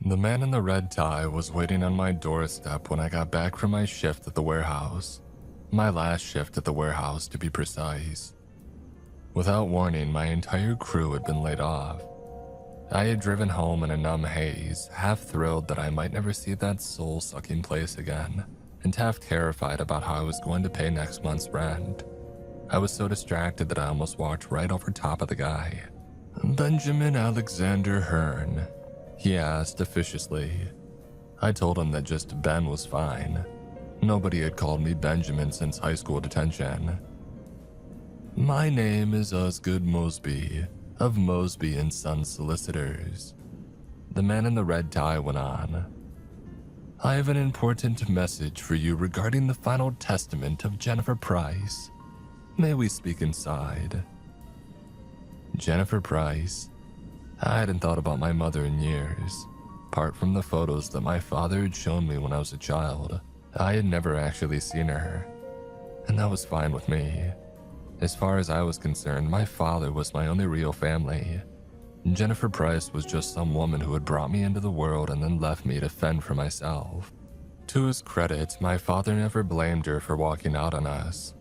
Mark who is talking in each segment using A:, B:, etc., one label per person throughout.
A: The man in the red tie was waiting on my doorstep when I got back from my shift at the warehouse. My last shift at the warehouse, to be precise. Without warning, my entire crew had been laid off. I had driven home in a numb haze, half thrilled that I might never see that soul-sucking place again, and half terrified about how I was going to pay next month's rent. I was so distracted that I almost walked right over top of the guy. "Benjamin Alexander Hearn?" he asked officiously. I told him that just Ben was fine. Nobody had called me Benjamin since high school detention. "My name is Osgood Mosby, of Mosby and Sons Solicitors." The man in the red tie went on. "I have an important message for you regarding the final testament of Jennifer Price. May we speak inside?" Jennifer Price. I hadn't thought about my mother in years. Apart from the photos that my father had shown me when I was a child, I had never actually seen her. And that was fine with me. As far as I was concerned, my father was my only real family. Jennifer Price was just some woman who had brought me into the world and then left me to fend for myself. To his credit, my father never blamed her for walking out on us.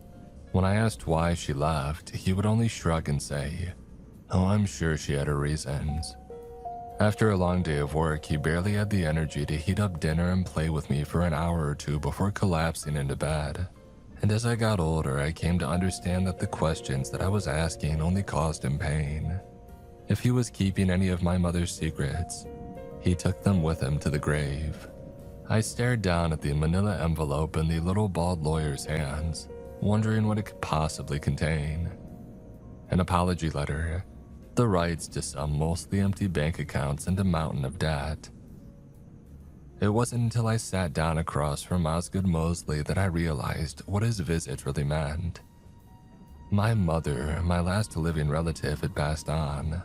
A: When I asked why she left, he would only shrug and say, "Oh, I'm sure she had her reasons." After a long day of work, he barely had the energy to heat up dinner and play with me for an hour or two before collapsing into bed. And as I got older, I came to understand that the questions that I was asking only caused him pain. If he was keeping any of my mother's secrets, he took them with him to the grave. I stared down at the manila envelope in the little bald lawyer's hands, wondering what it could possibly contain. An apology letter, the rights to some mostly empty bank accounts, and a mountain of debt. It wasn't until I sat down across from Osgood Mosley that I realized what his visit really meant. My mother, my last living relative, had passed on.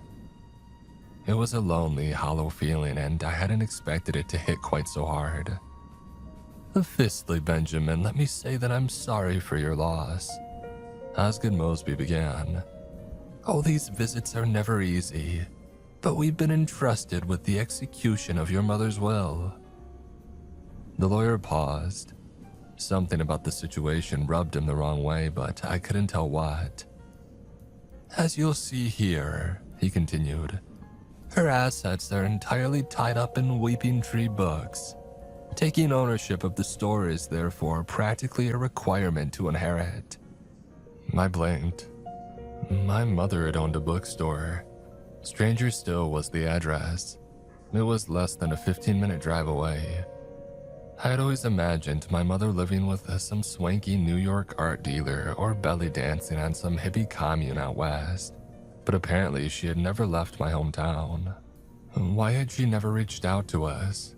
A: It was a lonely, hollow feeling, and I hadn't expected it to hit quite so hard. "Firstly, Benjamin, let me say that I'm sorry for your loss," Osgood Mosby began. "All these visits are never easy, but we've been entrusted with the execution of your mother's will." The lawyer paused. Something about the situation rubbed him the wrong way, but I couldn't tell what. "As you'll see here," he continued, "her assets are entirely tied up in Weeping Tree books. Taking ownership of the store is therefore practically a requirement to inherit." I blinked. My mother had owned a bookstore. Stranger still was the address. It was less than a 15-minute drive away. I had always imagined my mother living with some swanky New York art dealer or belly dancing on some hippie commune out west, but apparently she had never left my hometown. Why had she never reached out to us?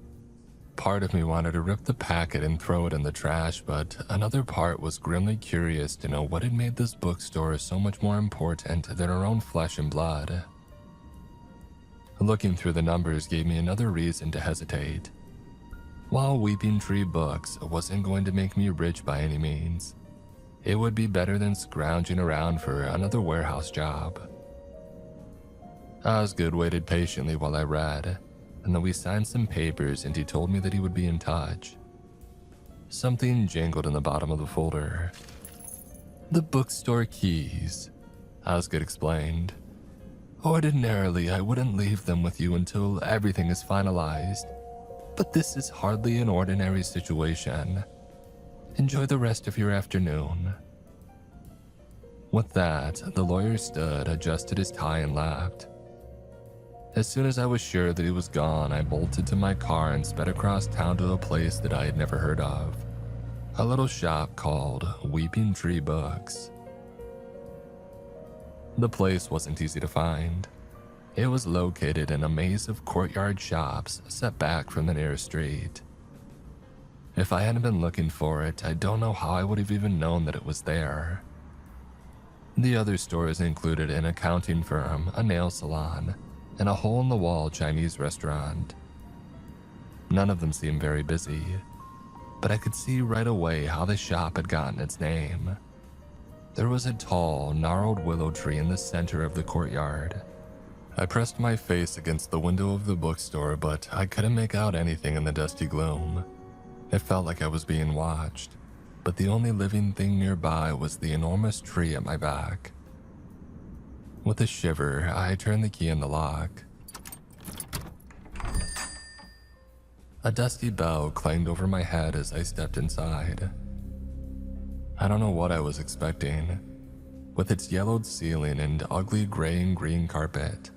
A: Part of me wanted to rip the packet and throw it in the trash, but another part was grimly curious to know what had made this bookstore so much more important than her own flesh and blood. Looking through the numbers gave me another reason to hesitate. While Weeping Tree Books wasn't going to make me rich by any means, it would be better than scrounging around for another warehouse job. Osgood waited patiently while I read, and then we signed some papers and he told me that he would be in touch. Something jangled in the bottom of the folder. "The bookstore keys," Osgood explained. "Ordinarily, I wouldn't leave them with you until everything is finalized, but this is hardly an ordinary situation. Enjoy the rest of your afternoon." With that, the lawyer stood, adjusted his tie, and left. As soon as I was sure that he was gone, I bolted to my car and sped across town to a place that I had never heard of. A little shop called Weeping Tree Books. The place wasn't easy to find. It was located in a maze of courtyard shops set back from the nearest street. If I hadn't been looking for it, I don't know how I would have even known that it was there. The other stores included an accounting firm, a nail salon, and a hole-in-the-wall Chinese restaurant. None of them seemed very busy, but I could see right away how the shop had gotten its name. There was a tall, gnarled willow tree in the center of the courtyard. I pressed my face against the window of the bookstore, but I couldn't make out anything in the dusty gloom. It felt like I was being watched, but the only living thing nearby was the enormous tree at my back. With a shiver, I turned the key in the lock. A dusty bell clanged over my head as I stepped inside. I don't know what I was expecting. With its yellowed ceiling and ugly gray and green carpet,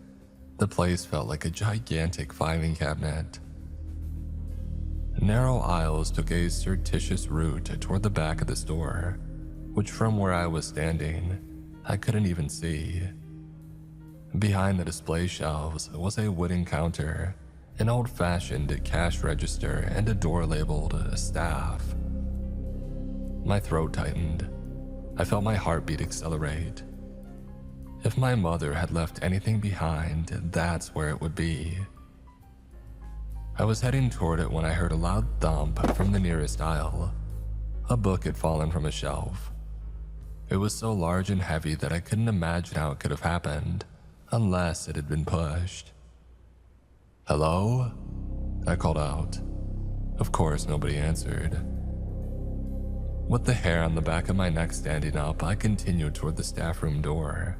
A: the place felt like a gigantic filing cabinet. Narrow aisles took a surreptitious route toward the back of the store, which from where I was standing, I couldn't even see. Behind the display shelves was a wooden counter, an old-fashioned cash register, and a door labeled staff. My throat tightened. I felt my heartbeat accelerate. If my mother had left anything behind, that's where it would be. I was heading toward it when I heard a loud thump from the nearest aisle. A book had fallen from a shelf. It was so large and heavy that I couldn't imagine how it could have happened, unless it had been pushed. "Hello?" I called out. Of course, nobody answered. With the hair on the back of my neck standing up, I continued toward the staff room door.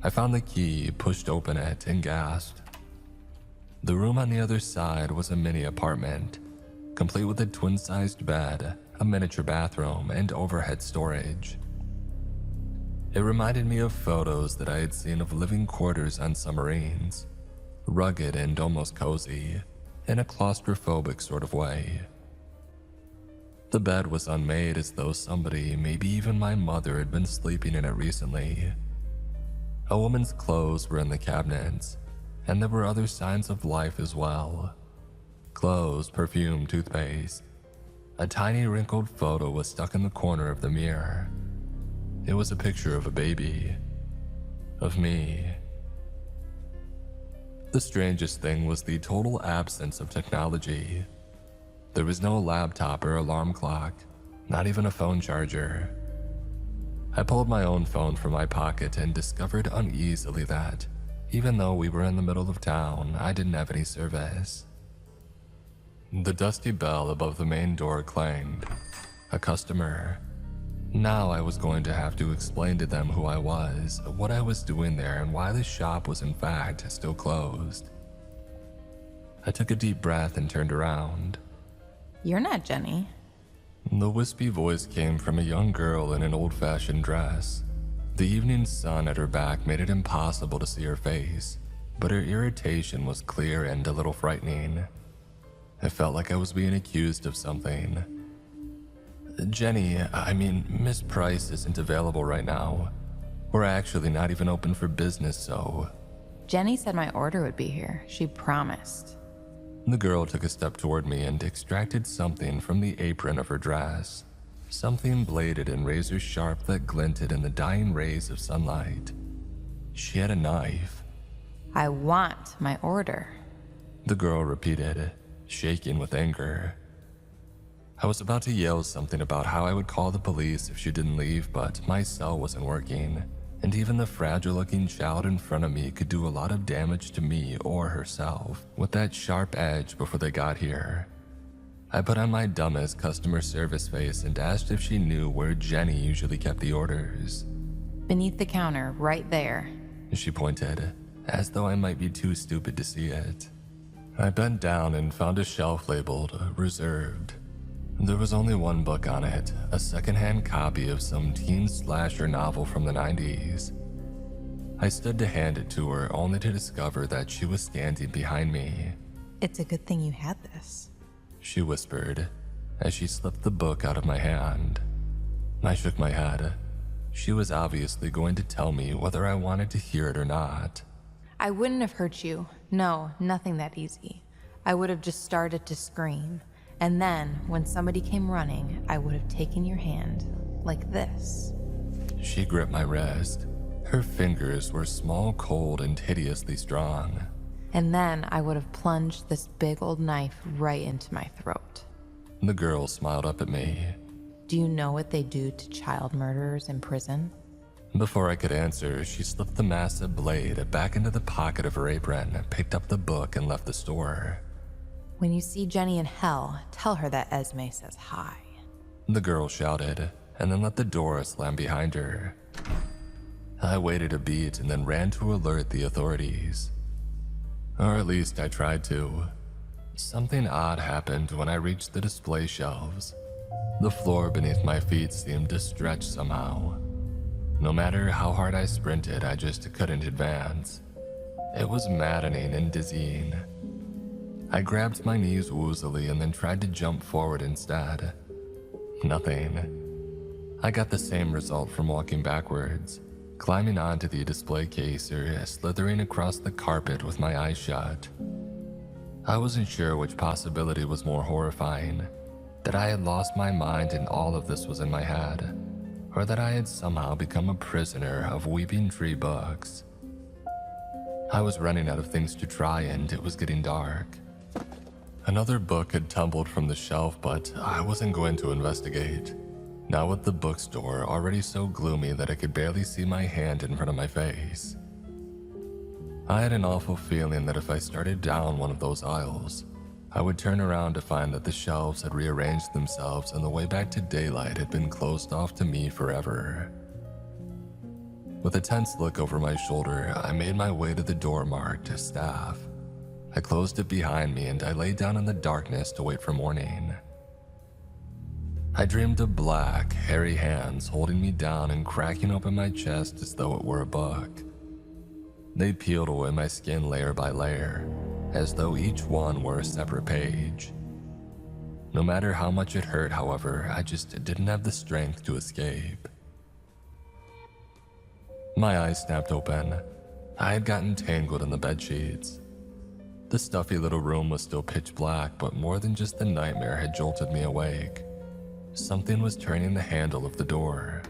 A: I found the key, pushed open it, and gasped. The room on the other side was a mini apartment, complete with a twin-sized bed, a miniature bathroom, and overhead storage. It reminded me of photos that I had seen of living quarters on submarines, rugged and almost cozy, in a claustrophobic sort of way. The bed was unmade, as though somebody, maybe even my mother, had been sleeping in it recently. A woman's clothes were in the cabinets, and there were other signs of life as well. Clothes, perfume, toothpaste. A tiny wrinkled photo was stuck in the corner of the mirror. It was a picture of a baby. Of me. The strangest thing was the total absence of technology. There was no laptop or alarm clock, not even a phone charger. I pulled my own phone from my pocket and discovered uneasily that, even though we were in the middle of town, I didn't have any service. The dusty bell above the main door clanged. A customer. Now I was going to have to explain to them who I was, what I was doing there, and why the shop was in fact still closed. I took a deep breath and turned around.
B: "You're not Jenny."
A: The wispy voice came from a young girl in an old-fashioned dress. The evening sun at her back made it impossible to see her face, but her irritation was clear and a little frightening. I felt like I was being accused of something. "Jenny, Miss Price isn't available right now. We're actually not even open for business, so..."
B: "Jenny said my order would be here. She promised."
A: The girl took a step toward me and extracted something from the apron of her dress. Something bladed and razor sharp that glinted in the dying rays of sunlight. She had a knife.
B: "I want my order."
A: The girl repeated, shaking with anger. I was about to yell something about how I would call the police if she didn't leave, but my cell wasn't working, and even the fragile-looking child in front of me could do a lot of damage to me or herself with that sharp edge before they got here. I put on my dumbest customer service face and asked if she knew where Jenny usually kept the orders.
B: "Beneath the counter, right there."
A: She pointed, as though I might be too stupid to see it. I bent down and found a shelf labeled "Reserved." There was only one book on it, a secondhand copy of some teen slasher novel from the 90s. I stood to hand it to her, only to discover that she was standing behind me.
B: "It's a good thing you had this,"
A: she whispered, as she slipped the book out of my hand. I shook my head. She was obviously going to tell me whether I wanted to hear it or not.
B: "I wouldn't have hurt you. No, nothing that easy. I would have just started to scream. And then, when somebody came running, I would have taken your hand, like this."
A: She gripped my wrist. Her fingers were small, cold, and hideously strong.
B: "And then I would have plunged this big old knife right into my throat."
A: The girl smiled up at me.
B: "Do you know what they do to child murderers in prison?"
A: Before I could answer, she slipped the massive blade back into the pocket of her apron, picked up the book, and left the store.
B: When you see Jenny in hell, tell her that Esme says hi.
A: The girl shouted, and then let the door slam behind her. I waited a beat and then ran to alert the authorities. Or at least I tried to. Something odd happened when I reached the display shelves. The floor beneath my feet seemed to stretch somehow. No matter how hard I sprinted, I just couldn't advance. It was maddening and dizzying. I grabbed my knees woozily and then tried to jump forward instead. Nothing. I got the same result from walking backwards, climbing onto the display case or slithering across the carpet with my eyes shut. I wasn't sure which possibility was more horrifying, that I had lost my mind and all of this was in my head, or that I had somehow become a prisoner of Weeping Tree books. I was running out of things to try and it was getting dark. Another book had tumbled from the shelf, but I wasn't going to investigate. Now with the bookstore already so gloomy that I could barely see my hand in front of my face. I had an awful feeling that if I started down one of those aisles, I would turn around to find that the shelves had rearranged themselves and the way back to daylight had been closed off to me forever. With a tense look over my shoulder, I made my way to the door marked Staff. I closed it behind me and I lay down in the darkness to wait for morning. I dreamed of black, hairy hands holding me down and cracking open my chest as though it were a book. They peeled away my skin layer by layer, as though each one were a separate page. No matter how much it hurt, however, I just didn't have the strength to escape. My eyes snapped open. I had gotten tangled in the bedsheets. The stuffy little room was still pitch black, but more than just the nightmare had jolted me awake. Something was turning the handle of the door.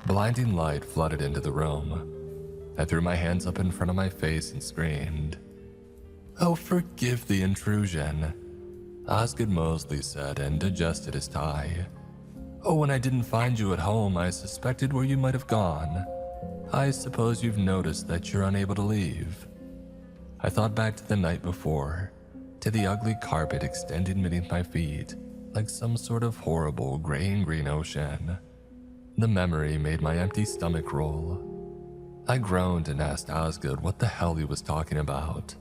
A: Blinding light flooded into the room. I threw my hands up in front of my face and screamed. "Oh, forgive the intrusion," Osgood Mosley said and adjusted his tie. "Oh, when I didn't find you at home, I suspected where you might have gone. I suppose you've noticed that you're unable to leave." I thought back to the night before, to the ugly carpet extending beneath my feet, like some sort of horrible gray and green ocean. The memory made my empty stomach roll. I groaned and asked Osgood what the hell he was talking about.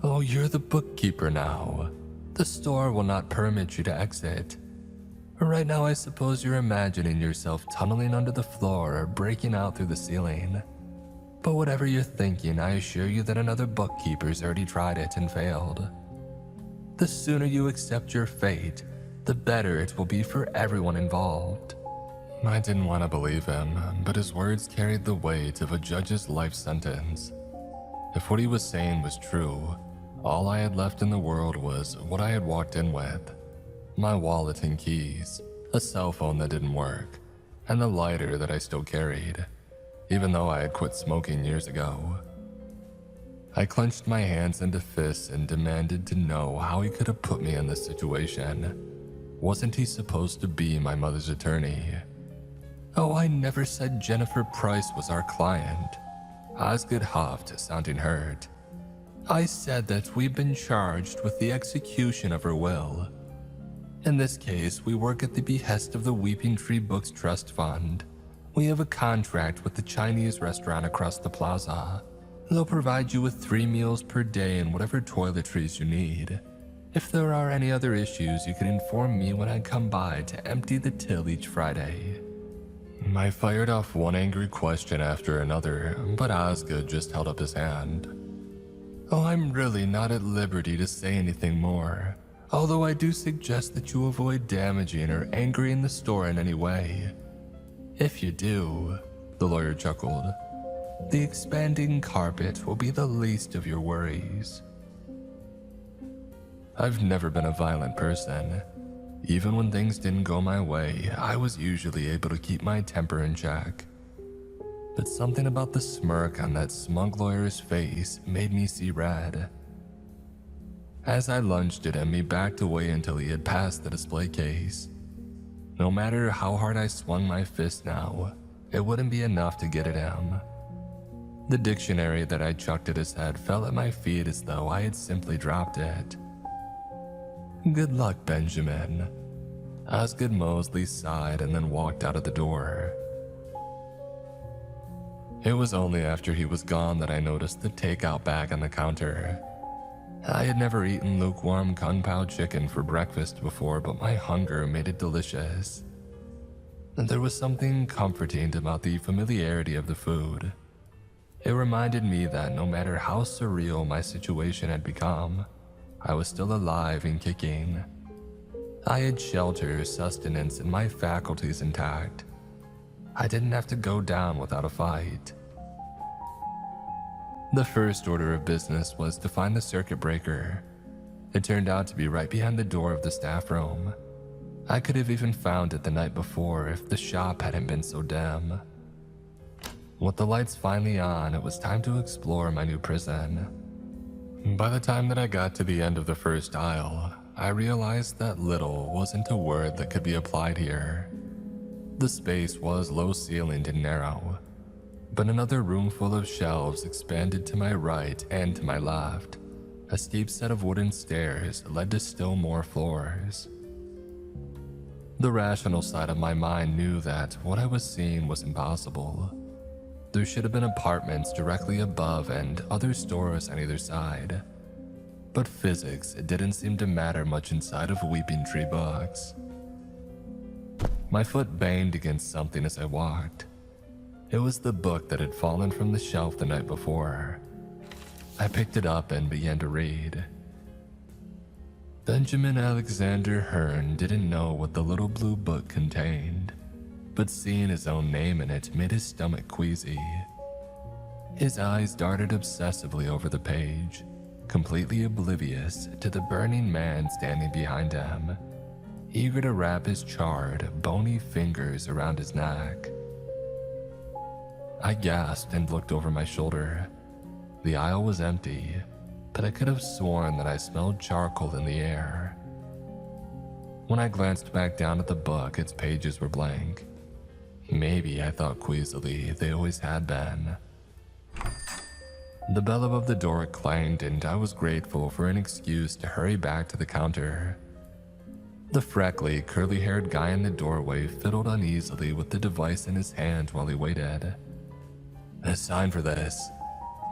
A: "Oh, you're the bookkeeper now. The store will not permit you to exit. Right now I suppose you're imagining yourself tunneling under the floor or breaking out through the ceiling. But whatever you're thinking, I assure you that another bookkeeper's already tried it and failed. The sooner you accept your fate, the better it will be for everyone involved." I didn't want to believe him, but his words carried the weight of a judge's life sentence. If what he was saying was true, all I had left in the world was what I had walked in with. My wallet and keys, a cell phone that didn't work, and the lighter that I still carried, even though I had quit smoking years ago. I clenched my hands into fists and demanded to know how he could have put me in this situation. Wasn't he supposed to be my mother's attorney? "Oh, I never said Jennifer Price was our client," Osgood huffed, sounding hurt. "I said that we've been charged with the execution of her will. In this case, we work at the behest of the Weeping Tree Books Trust Fund. We have a contract with the Chinese restaurant across the plaza. They'll provide you with 3 meals per day and whatever toiletries you need. If there are any other issues, you can inform me when I come by to empty the till each Friday." I fired off one angry question after another, but Osgood just held up his hand. "Oh, I'm really not at liberty to say anything more, although I do suggest that you avoid damaging or angering the store in any way. If you do," the lawyer chuckled, "the expanding carpet will be the least of your worries." I've never been a violent person. Even when things didn't go my way, I was usually able to keep my temper in check. But something about the smirk on that smug lawyer's face made me see red. As I lunged at him, he backed away until he had passed the display case. No matter how hard I swung my fist now, it wouldn't be enough to get at him. The dictionary that I chucked at his head fell at my feet as though I had simply dropped it. "Good luck, Benjamin." Osgood Mosley sighed and then walked out of the door. It was only after he was gone that I noticed the takeout bag on the counter. I had never eaten lukewarm kung pao chicken for breakfast before, but my hunger made it delicious. And there was something comforting about the familiarity of the food. It reminded me that no matter how surreal my situation had become, I was still alive and kicking. I had shelter, sustenance, and my faculties intact. I didn't have to go down without a fight. The first order of business was to find the circuit breaker. It turned out to be right behind the door of the staff room. I could have even found it the night before if the shop hadn't been so dim. With the lights finally on, it was time to explore my new prison. By the time that I got to the end of the first aisle, I realized that little wasn't a word that could be applied here. The space was low-ceilinged and narrow, but another room full of shelves expanded to my right and to my left. A steep set of wooden stairs led to still more floors. The rational side of my mind knew that what I was seeing was impossible. There should have been apartments directly above and other stores on either side. But physics didn't seem to matter much inside of Weeping Tree Books. My foot banged against something as I walked. It was the book that had fallen from the shelf the night before. I picked it up and began to read. Benjamin Alexander Hearn didn't know what the little blue book contained, but seeing his own name in it made his stomach queasy. His eyes darted obsessively over the page, completely oblivious to the burning man standing behind him, eager to wrap his charred, bony fingers around his neck. I gasped and looked over my shoulder. The aisle was empty, but I could have sworn that I smelled charcoal in the air. When I glanced back down at the book, its pages were blank. Maybe, I thought queasily, they always had been. The bell above the door clanged, and I was grateful for an excuse to hurry back to the counter. The freckly, curly-haired guy in the doorway fiddled uneasily with the device in his hand while he waited. "A sign for this,"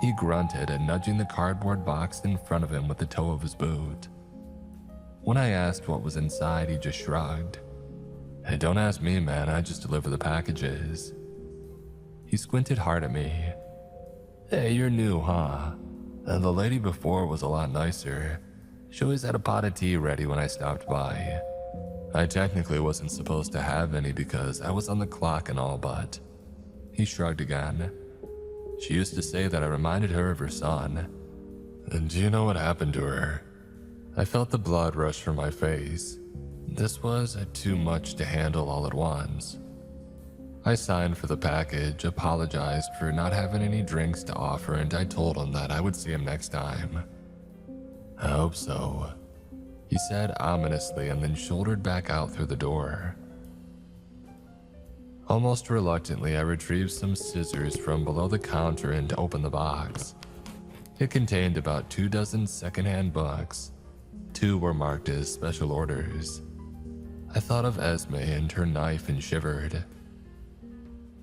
A: he grunted, nudging the cardboard box in front of him with the toe of his boot. When I asked what was inside, he just shrugged. "Hey, don't ask me, man, I just deliver the packages." He squinted hard at me. "Hey, you're new, huh? The lady before was a lot nicer. She always had a pot of tea ready when I stopped by. I technically wasn't supposed to have any because I was on the clock and all, but..." He shrugged again. "She used to say that I reminded her of her son. And do you know what happened to her?" I felt the blood rush from my face. This was too much to handle all at once. I signed for the package, apologized for not having any drinks to offer, and I told him that I would see him next time. "I hope so," he said ominously, and then shouldered back out through the door. Almost reluctantly, I retrieved some scissors from below the counter and opened the box. It contained about 24 secondhand books. 2 were marked as special orders. I thought of Esme and her knife and shivered.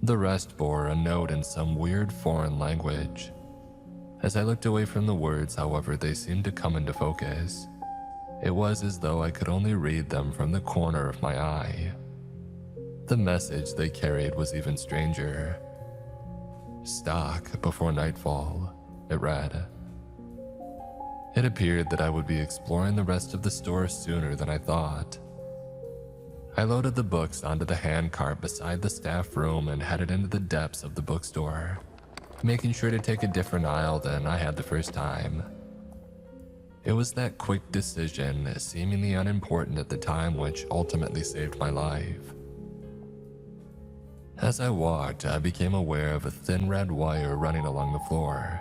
A: The rest bore a note in some weird foreign language. As I looked away from the words, however, they seemed to come into focus. It was as though I could only read them from the corner of my eye. The message they carried was even stranger. "Stock before nightfall," it read. It appeared that I would be exploring the rest of the store sooner than I thought. I loaded the books onto the handcart beside the staff room and headed into the depths of the bookstore, making sure to take a different aisle than I had the first time. It was that quick decision, seemingly unimportant at the time, which ultimately saved my life. As I walked, I became aware of a thin red wire running along the floor.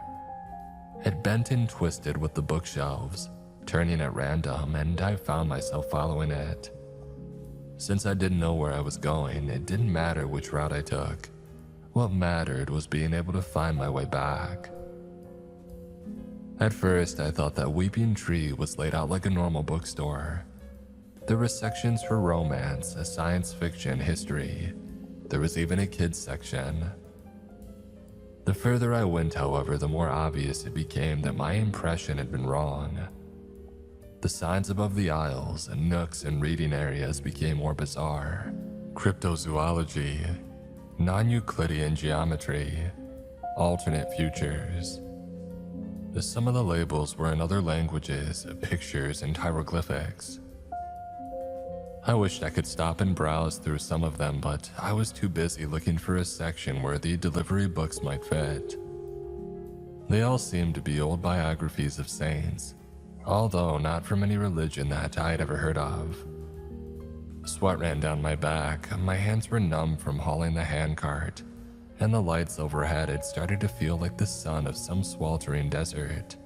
A: It bent and twisted with the bookshelves, turning at random, and I found myself following it. Since I didn't know where I was going, it didn't matter which route I took. What mattered was being able to find my way back. At first, I thought that Weeping Tree was laid out like a normal bookstore. There were sections for romance, science fiction, history. There was even a kids section. The further I went, however, the more obvious it became that my impression had been wrong. The signs above the aisles and nooks and reading areas became more bizarre. Cryptozoology, non-Euclidean geometry, alternate futures. Some of the labels were in other languages, pictures, and hieroglyphics. I wished I could stop and browse through some of them, but I was too busy looking for a section where the delivery books might fit. They all seemed to be old biographies of saints, although not from any religion that I had ever heard of. Sweat ran down my back, my hands were numb from hauling the handcart, and the lights overhead had started to feel like the sun of some sweltering desert.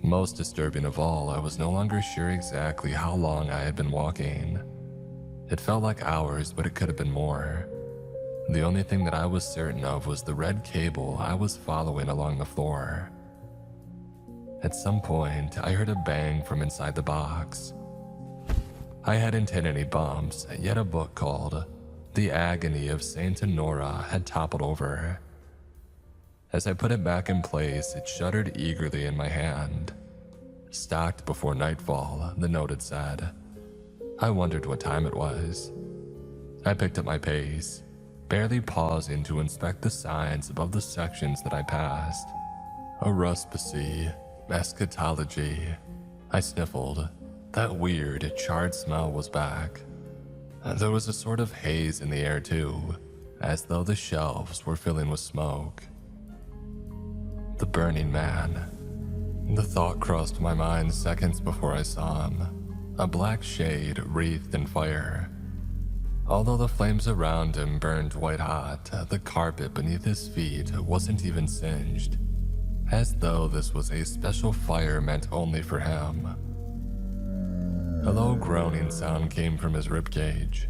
A: Most disturbing of all, I was no longer sure exactly how long I had been walking. It felt like hours, but it could have been more. The only thing that I was certain of was the red cable I was following along the floor. At some point, I heard a bang from inside the box. I hadn't hit any bumps, yet a book called The Agony of Saint Honora had toppled over. As I put it back in place, it shuddered eagerly in my hand. Stocked before nightfall, the note had said. I wondered what time it was. I picked up my pace, barely pausing to inspect the signs above the sections that I passed. Aruspice, eschatology. I sniffled. That weird, charred smell was back. There was a sort of haze in the air too, as though the shelves were filling with smoke. The Burning Man. The thought crossed my mind seconds before I saw him, a black shade wreathed in fire. Although the flames around him burned white hot, the carpet beneath his feet wasn't even singed, as though this was a special fire meant only for him. A low groaning sound came from his ribcage.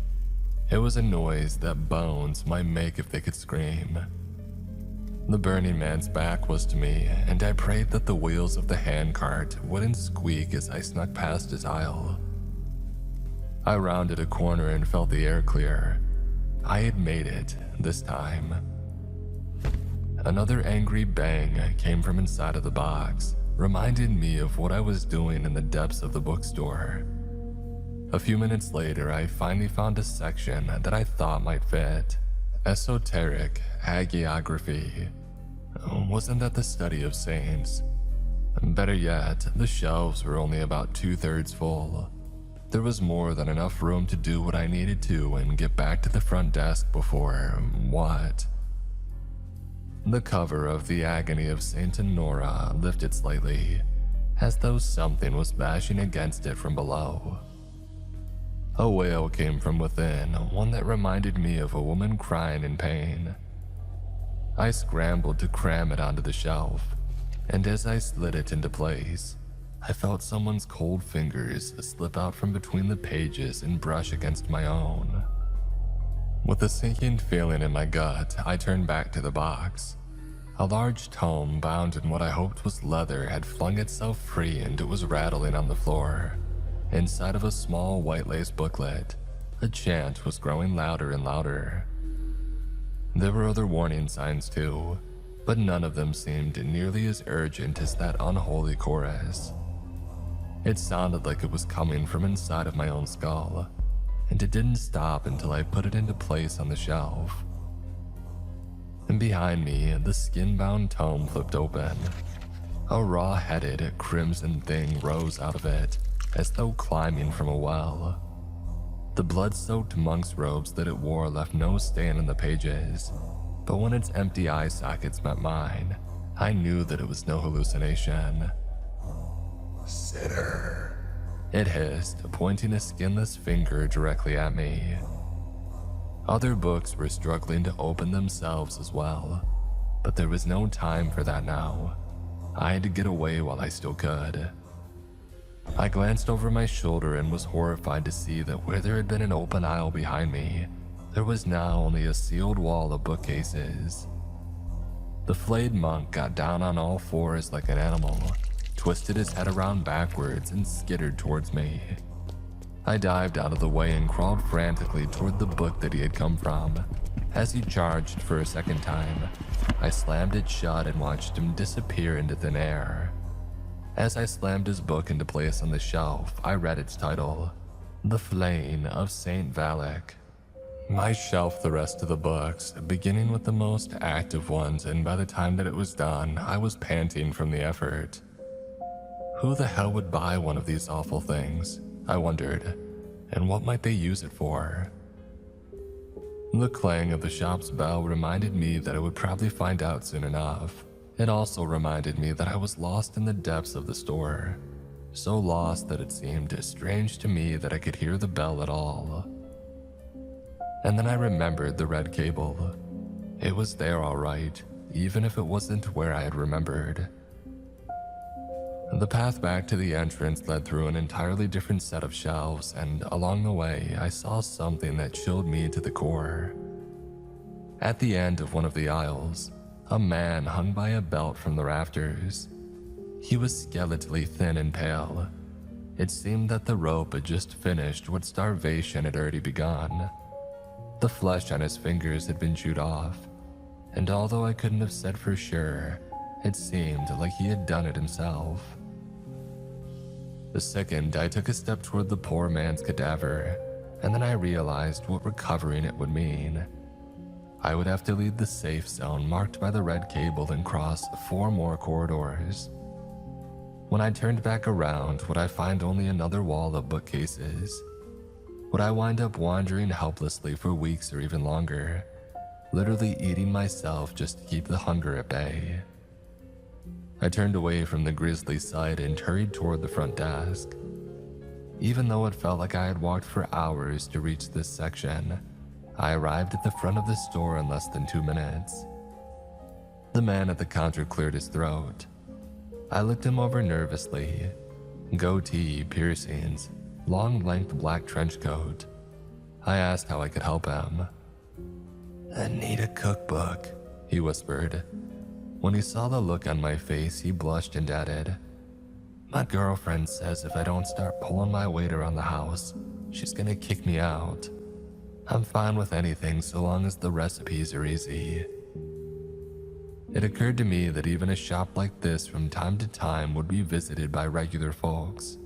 A: It was a noise that bones might make if they could scream. The Burning Man's back was to me, and I prayed that the wheels of the handcart wouldn't squeak as I snuck past his aisle. I rounded a corner and felt the air clear. I had made it, this time. Another angry bang came from inside of the box, reminding me of what I was doing in the depths of the bookstore. A few minutes later, I finally found a section that I thought might fit. Esoteric hagiography. Wasn't that the study of saints? Better yet, the shelves were only about 2/3 full. There was more than enough room to do what I needed to and get back to the front desk before what? The cover of The Agony of Saint Honora lifted slightly, as though something was bashing against it from below. A wail came from within, one that reminded me of a woman crying in pain. I scrambled to cram it onto the shelf, and as I slid it into place, I felt someone's cold fingers slip out from between the pages and brush against my own. With a sinking feeling in my gut, I turned back to the box. A large tome bound in what I hoped was leather had flung itself free and it was rattling on the floor. Inside of a small white lace booklet, a chant was growing louder and louder. There were other warning signs too, but none of them seemed nearly as urgent as that unholy chorus. It sounded like it was coming from inside of my own skull, and it didn't stop until I put it into place on the shelf. And behind me, the skin-bound tome flipped open. A raw-headed, crimson thing rose out of it, as though climbing from a well. The blood-soaked monk's robes that it wore left no stain on the pages, but when its empty eye sockets met mine, I knew that it was no hallucination. "Sinner," it hissed, pointing a skinless finger directly at me. Other books were struggling to open themselves as well, but there was no time for that now. I had to get away while I still could. I glanced over my shoulder and was horrified to see that where there had been an open aisle behind me, there was now only a sealed wall of bookcases. The flayed monk got down on all fours like an animal, twisted his head around backwards, and skittered towards me. I dived out of the way and crawled frantically toward the book that he had come from. As he charged for a second time, I slammed it shut and watched him disappear into thin air. As I slammed his book into place on the shelf, I read its title, The Flaying of Saint Valak. I shelved the rest of the books, beginning with the most active ones, and by the time that it was done, I was panting from the effort. Who the hell would buy one of these awful things? I wondered, and what might they use it for? The clang of the shop's bell reminded me that I would probably find out soon enough. It also reminded me that I was lost in the depths of the store, so lost that it seemed strange to me that I could hear the bell at all. And then I remembered the red cable. It was there all right, even if it wasn't where I had remembered. The path back to the entrance led through an entirely different set of shelves, and along the way, I saw something that chilled me to the core. At the end of one of the aisles, a man hung by a belt from the rafters. He was skeletally thin and pale. It seemed that the rope had just finished what starvation had already begun. The flesh on his fingers had been chewed off, and although I couldn't have said for sure, it seemed like he had done it himself. The second, I took a step toward the poor man's cadaver, and then I realized what recovering it would mean. I would have to leave the safe zone marked by the red cable and cross 4 more corridors. When I turned back around, would I find only another wall of bookcases? Would I wind up wandering helplessly for weeks or even longer, literally eating myself just to keep the hunger at bay? I turned away from the grisly sight and hurried toward the front desk. Even though it felt like I had walked for hours to reach this section, I arrived at the front of the store in less than 2 minutes. The man at the counter cleared his throat. I looked him over nervously. Goatee, piercings, long-length black trench coat. I asked how I could help him. "I need a cookbook," he whispered. When he saw the look on my face, he blushed and added, "My girlfriend says if I don't start pulling my weight around the house, she's gonna kick me out. I'm fine with anything so long as the recipes are easy." It occurred to me that even a shop like this from time to time would be visited by regular folks.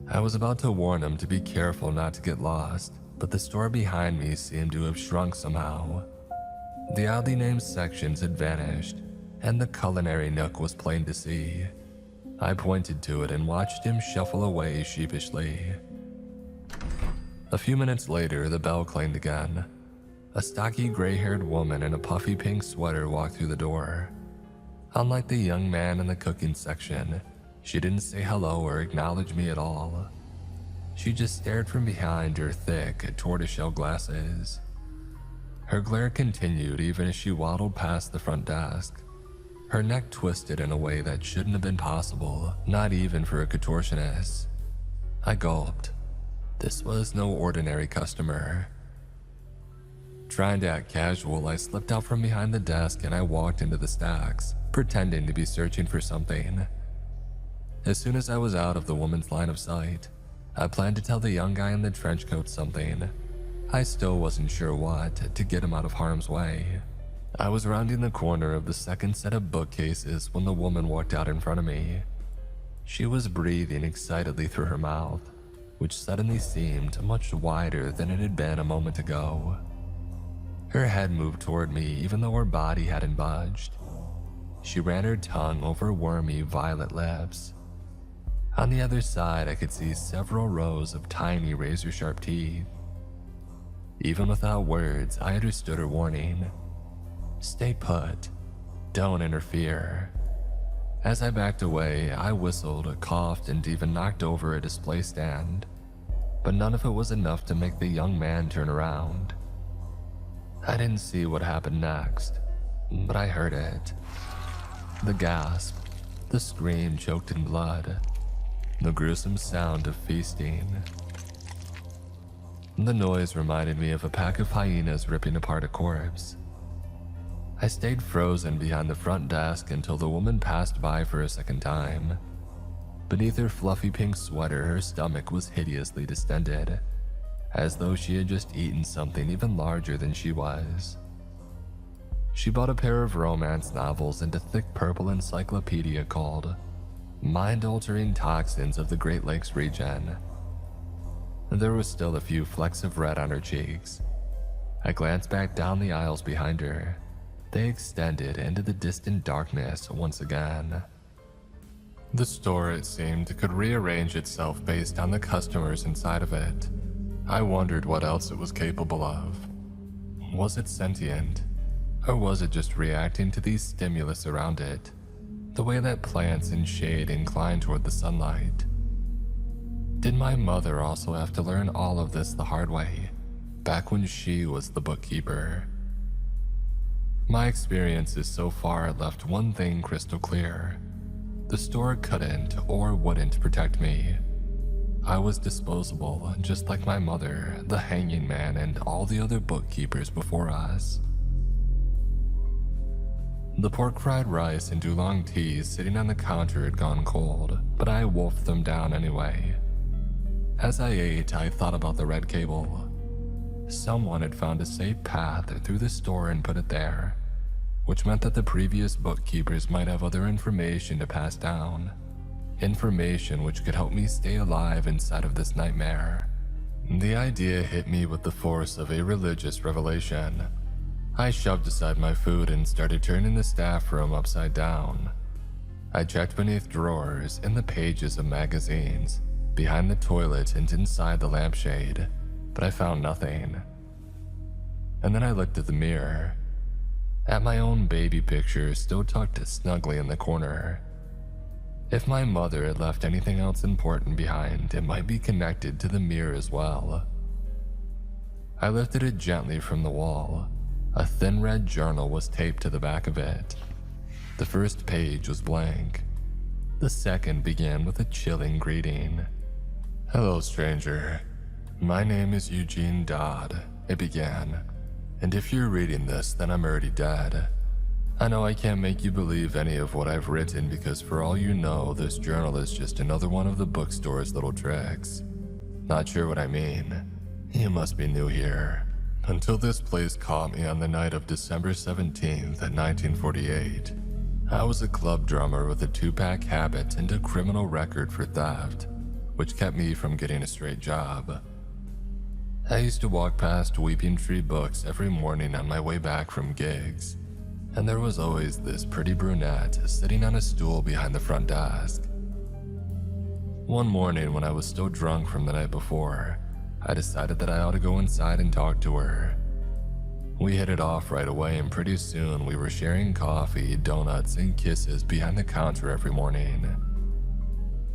A: I was about to warn him to be careful not to get lost, but the store behind me seemed to have shrunk somehow. The oddly named sections had vanished, and the culinary nook was plain to see. I pointed to it and watched him shuffle away sheepishly. A few minutes later, the bell clanged again. A stocky gray-haired woman in a puffy pink sweater walked through the door. Unlike the young man in the cooking section, she didn't say hello or acknowledge me at all. She just stared from behind her thick, tortoiseshell glasses. Her glare continued even as she waddled past the front desk. Her neck twisted in a way that shouldn't have been possible, not even for a contortionist. I gulped. This was no ordinary customer. Trying to act casual, I slipped out from behind the desk and I walked into the stacks, pretending to be searching for something. As soon as I was out of the woman's line of sight, I planned to tell the young guy in the trench coat something. I still wasn't sure what, to get him out of harm's way. I was rounding the corner of the second set of bookcases when the woman walked out in front of me. She was breathing excitedly through her mouth, which suddenly seemed much wider than it had been a moment ago. Her head moved toward me even though her body hadn't budged. She ran her tongue over wormy violet lips. On the other side, I could see several rows of tiny razor-sharp teeth. Even without words, I understood her warning. Stay put. Don't interfere. As I backed away, I whistled, coughed, and even knocked over a display stand. But none of it was enough to make the young man turn around. I didn't see what happened next, but I heard it. The gasp, the scream choked in blood. the gruesome sound of feasting. The noise reminded me of a pack of hyenas ripping apart a corpse. I stayed frozen behind the front desk until the woman passed by for a second time. Beneath her fluffy pink sweater, her stomach was hideously distended, as though she had just eaten something even larger than she was. She bought a pair of romance novels and a thick purple encyclopedia called Mind-Altering Toxins of the Great Lakes Region. There was still a few flecks of red on her cheeks. I glanced back down the aisles behind her. They extended into the distant darkness once again. The store, it seemed, could rearrange itself based on the customers inside of it. I wondered what else it was capable of. Was it sentient? Or was it just reacting to these stimulus around it, the way that plants in shade incline toward the sunlight? Did my mother also have to learn all of this the hard way, back when she was the bookkeeper? My experiences so far left one thing crystal clear. The store couldn't or wouldn't protect me. I was disposable, just like my mother, the hanging man, and all the other bookkeepers before us. The pork fried rice and oolong teas sitting on the counter had gone cold, but I wolfed them down anyway. As I ate, I thought about the red cable. Someone had found a safe path through the store and put it there, which meant that the previous bookkeepers might have other information to pass down. Information which could help me stay alive inside of this nightmare. The idea hit me with the force of a religious revelation. I shoved aside my food and started turning the staff room upside down. I checked beneath drawers, in the pages of magazines, behind the toilet and inside the lampshade, but I found nothing. And then I looked at the mirror, at my own baby picture still tucked snugly in the corner. If my mother had left anything else important behind, it might be connected to the mirror as well. I lifted it gently from the wall. A thin red journal was taped to the back of it. The first page was blank. The second began with a chilling greeting. "Hello, stranger. My name is Eugene Dodd," it began. "And if you're reading this, then I'm already dead. I know I can't make you believe any of what I've written because for all you know, this journal is just another one of the bookstore's little tricks. Not sure what I mean? You must be new here. Until this place caught me on the night of December 17th, 1948. I was a club drummer with a 2-pack habit and a criminal record for theft, which kept me from getting a straight job. I used to walk past Weeping Tree Books every morning on my way back from gigs, and there was always this pretty brunette sitting on a stool behind the front desk. One morning when I was still drunk from the night before, I decided that I ought to go inside and talk to her. We hit it off right away, and pretty soon we were sharing coffee, donuts, and kisses behind the counter every morning.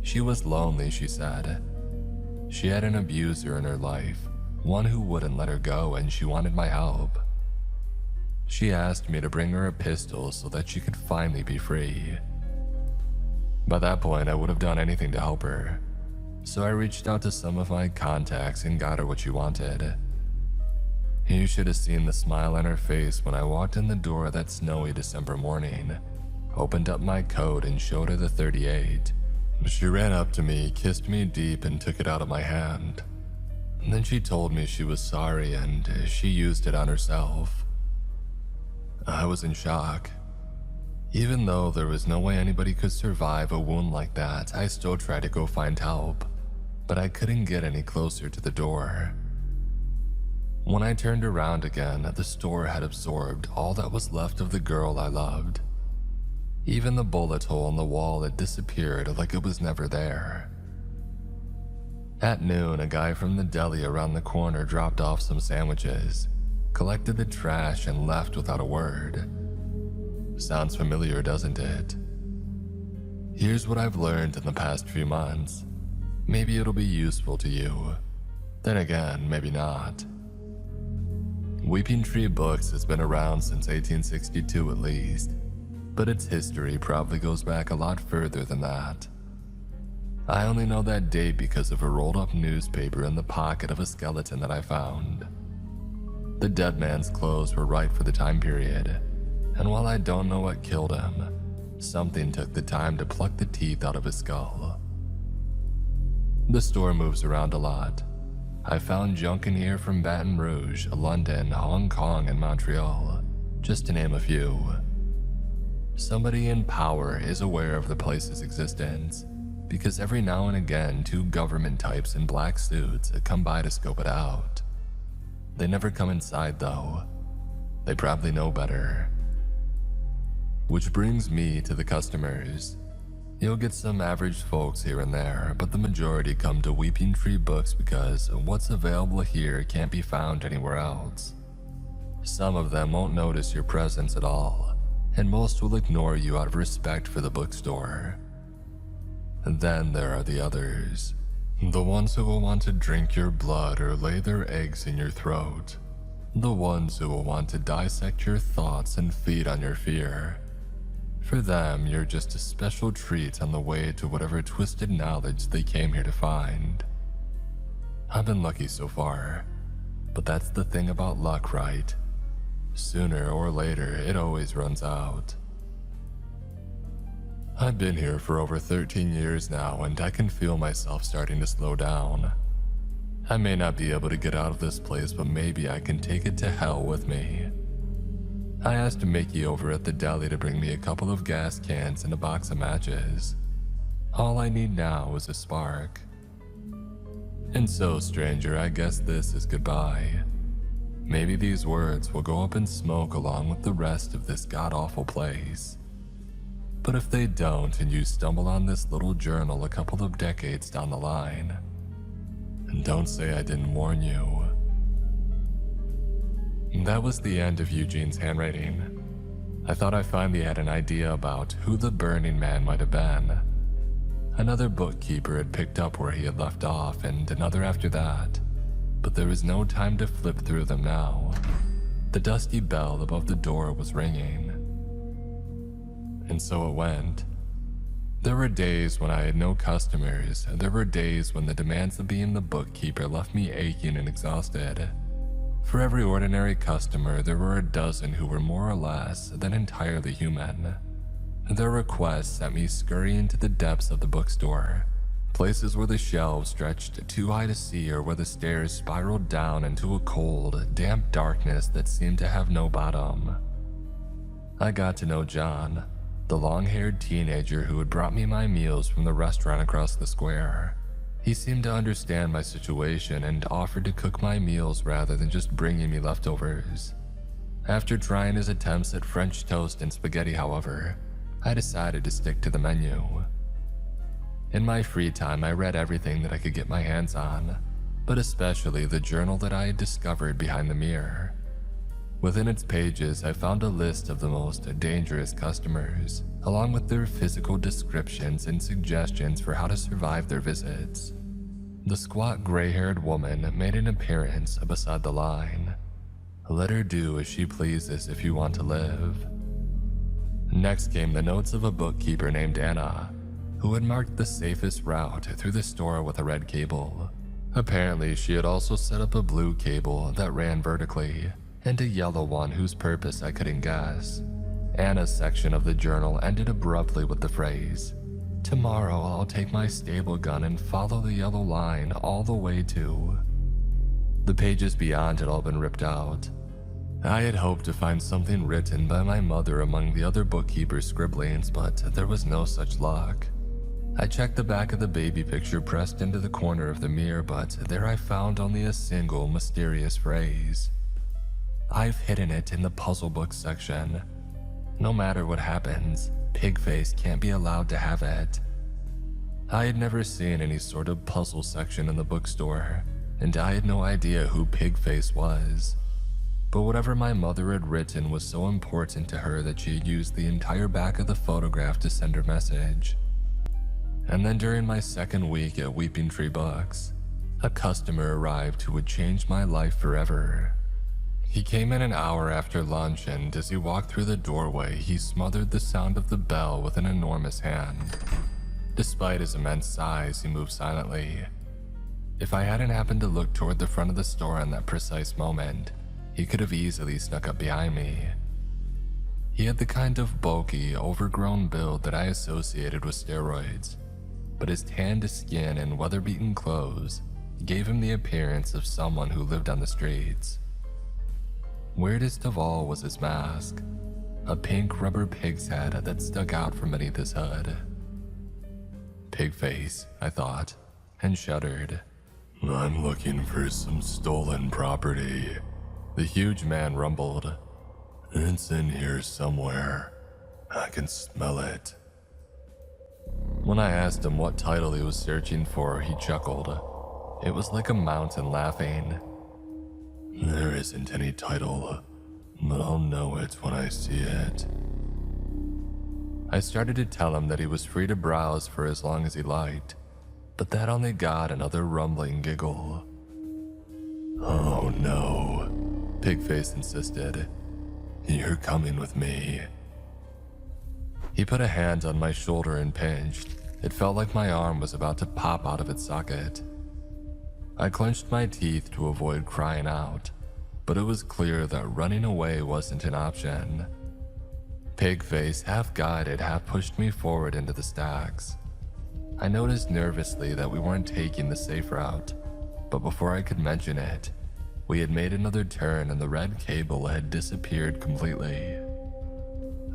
A: She was lonely, she said. She had an abuser in her life, one who wouldn't let her go, and she wanted my help. She asked me to bring her a pistol so that she could finally be free. By that point, I would have done anything to help her, so I reached out to some of my contacts and got her what she wanted. You should have seen the smile on her face when I walked in the door that snowy December morning, opened up my coat and showed her the .38. She ran up to me, kissed me deep, and took it out of my hand. And then she told me she was sorry and she used it on herself. I was in shock. Even though there was no way anybody could survive a wound like that, I still tried to go find help, but I couldn't get any closer to the door. When I turned around again, the store had absorbed all that was left of the girl I loved. Even the bullet hole in the wall had disappeared like it was never there. At noon, a guy from the deli around the corner dropped off some sandwiches, collected the trash, and left without a word. Sounds familiar, doesn't it? Here's what I've learned in the past few months. Maybe it'll be useful to you. Then again, maybe not. Weeping Tree Books has been around since 1862 at least, but its history probably goes back a lot further than that. I only know that date because of a rolled up newspaper in the pocket of a skeleton that I found. The dead man's clothes were right for the time period, and while I don't know what killed him, something took the time to pluck the teeth out of his skull. The store moves around a lot. I found junk in here from Baton Rouge, London, Hong Kong, and Montreal, just to name a few. Somebody in power is aware of the place's existence, because every now and again 2 government types in black suits come by to scope it out. They never come inside though. They probably know better. Which brings me to the customers. You'll get some average folks here and there, but the majority come to Weeping Tree Books because what's available here can't be found anywhere else. Some of them won't notice your presence at all, and most will ignore you out of respect for the bookstore. And then there are the others. The ones who will want to drink your blood or lay their eggs in your throat. The ones who will want to dissect your thoughts and feed on your fear. For them, you're just a special treat on the way to whatever twisted knowledge they came here to find. I've been lucky so far, but that's the thing about luck, right? Sooner or later, it always runs out. I've been here for over 13 years now, and I can feel myself starting to slow down. I may not be able to get out of this place, but maybe I can take it to hell with me. I asked Mickey over at the deli to bring me a couple of gas cans and a box of matches. All I need now is a spark. And so, stranger, I guess this is goodbye. Maybe these words will go up in smoke along with the rest of this god-awful place. But if they don't and you stumble on this little journal a couple of decades down the line, don't say I didn't warn you. That was the end of Eugene's handwriting. I thought I finally had an idea about who the Burning Man might have been. Another bookkeeper had picked up where he had left off, and another after that, but there was no time to flip through them now. The dusty bell above the door was ringing. And so it went. There were days when I had no customers, and there were days when the demands of being the bookkeeper left me aching and exhausted. For every ordinary customer, there were a dozen who were more or less than entirely human. Their requests sent me scurrying to the depths of the bookstore, places where the shelves stretched too high to see or where the stairs spiraled down into a cold, damp darkness that seemed to have no bottom. I got to know John, the long-haired teenager who had brought me my meals from the restaurant across the square. He seemed to understand my situation and offered to cook my meals rather than just bringing me leftovers. After trying his attempts at French toast and spaghetti, however, I decided to stick to the menu. In my free time, I read everything that I could get my hands on, but especially the journal that I had discovered behind the mirror. Within its pages, I found a list of the most dangerous customers, along with their physical descriptions and suggestions for how to survive their visits. The squat, gray-haired woman made an appearance beside the line. Let her do as she pleases if you want to live. Next came the notes of a bookkeeper named Anna, who had marked the safest route through the store with a red cable. Apparently, she had also set up a blue cable that ran vertically, and a yellow one whose purpose I couldn't guess. Anna's section of the journal ended abruptly with the phrase, "Tomorrow I'll take my stable gun and follow the yellow line all the way to..." The pages beyond had all been ripped out. I had hoped to find something written by my mother among the other bookkeeper's scribblings, but there was no such luck. I checked the back of the baby picture pressed into the corner of the mirror, but there I found only a single mysterious phrase. I've hidden it in the puzzle book section. No matter what happens, Pigface can't be allowed to have it. I had never seen any sort of puzzle section in the bookstore, and I had no idea who Pigface was. But whatever my mother had written was so important to her that she had used the entire back of the photograph to send her message. And then during my second week at Weeping Tree Books, a customer arrived who would change my life forever. He came in an hour after lunch, and as he walked through the doorway, he smothered the sound of the bell with an enormous hand. Despite his immense size, he moved silently. If I hadn't happened to look toward the front of the store in that precise moment, he could have easily snuck up behind me. He had the kind of bulky, overgrown build that I associated with steroids, but his tanned skin and weather-beaten clothes gave him the appearance of someone who lived on the streets. Weirdest of all was his mask, a pink rubber pig's head that stuck out from beneath his hood. Pig face, I thought, and shuddered. I'm looking for some stolen property, the huge man rumbled. It's in here somewhere. I can smell it. When I asked him what title he was searching for, he chuckled. It was like a mountain laughing. There isn't any title, but I'll know it when I see it. I started to tell him that he was free to browse for as long as he liked, but that only got another rumbling giggle. Oh no, Pigface insisted. You're coming with me. He put a hand on my shoulder and pinched. It felt like my arm was about to pop out of its socket. I clenched my teeth to avoid crying out, but it was clear that running away wasn't an option. Pigface half guided, half pushed me forward into the stacks. I noticed nervously that we weren't taking the safe route, but before I could mention it, we had made another turn and the red cable had disappeared completely.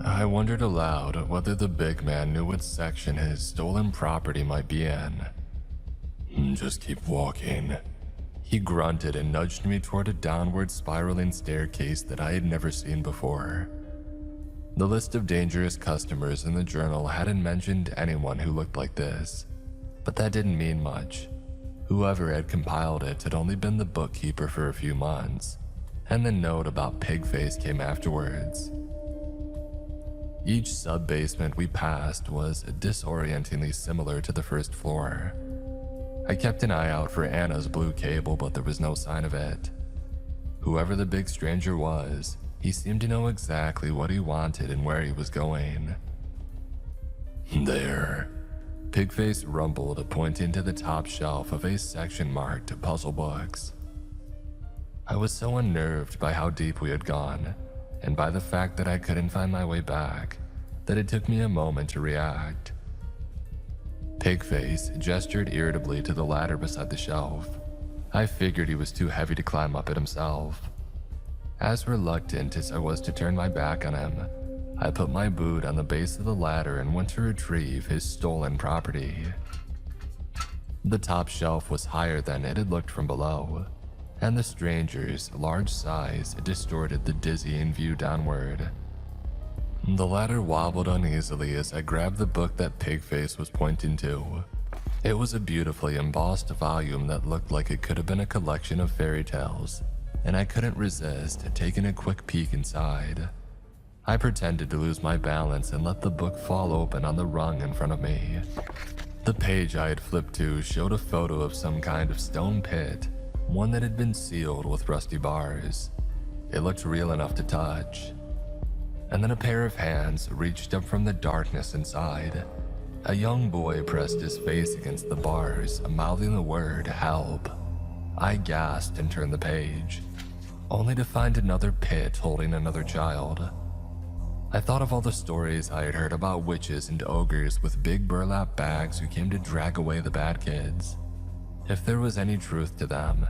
A: I wondered aloud whether the big man knew what section his stolen property might be in. Just keep walking. He grunted and nudged me toward a downward spiraling staircase that I had never seen before. The list of dangerous customers in the journal hadn't mentioned anyone who looked like this, but that didn't mean much. Whoever had compiled it had only been the bookkeeper for a few months, and the note about Pigface came afterwards. Each sub-basement we passed was disorientingly similar to the first floor. I kept an eye out for Anna's blue cable, but there was no sign of it. Whoever the big stranger was, he seemed to know exactly what he wanted and where he was going. There, Pigface rumbled, pointing to the top shelf of a section marked puzzle books. I was so unnerved by how deep we had gone, and by the fact that I couldn't find my way back, that it took me a moment to react. Pigface gestured irritably to the ladder beside the shelf. I figured he was too heavy to climb up it himself. As reluctant as I was to turn my back on him, I put my boot on the base of the ladder and went to retrieve his stolen property. The top shelf was higher than it had looked from below, and the stranger's large size distorted the dizzying view downward. The ladder wobbled uneasily as I grabbed the book that Pigface was pointing to. It was a beautifully embossed volume that looked like it could have been a collection of fairy tales, and I couldn't resist taking a quick peek inside. I pretended to lose my balance and let the book fall open on the rung in front of me. The page I had flipped to showed a photo of some kind of stone pit, one that had been sealed with rusty bars. It looked real enough to touch. And then a pair of hands reached up from the darkness inside. A young boy pressed his face against the bars, mouthing the word "help." I gasped and turned the page, only to find another pit holding another child. I thought of all the stories I had heard about witches and ogres with big burlap bags who came to drag away the bad kids. If there was any truth to them,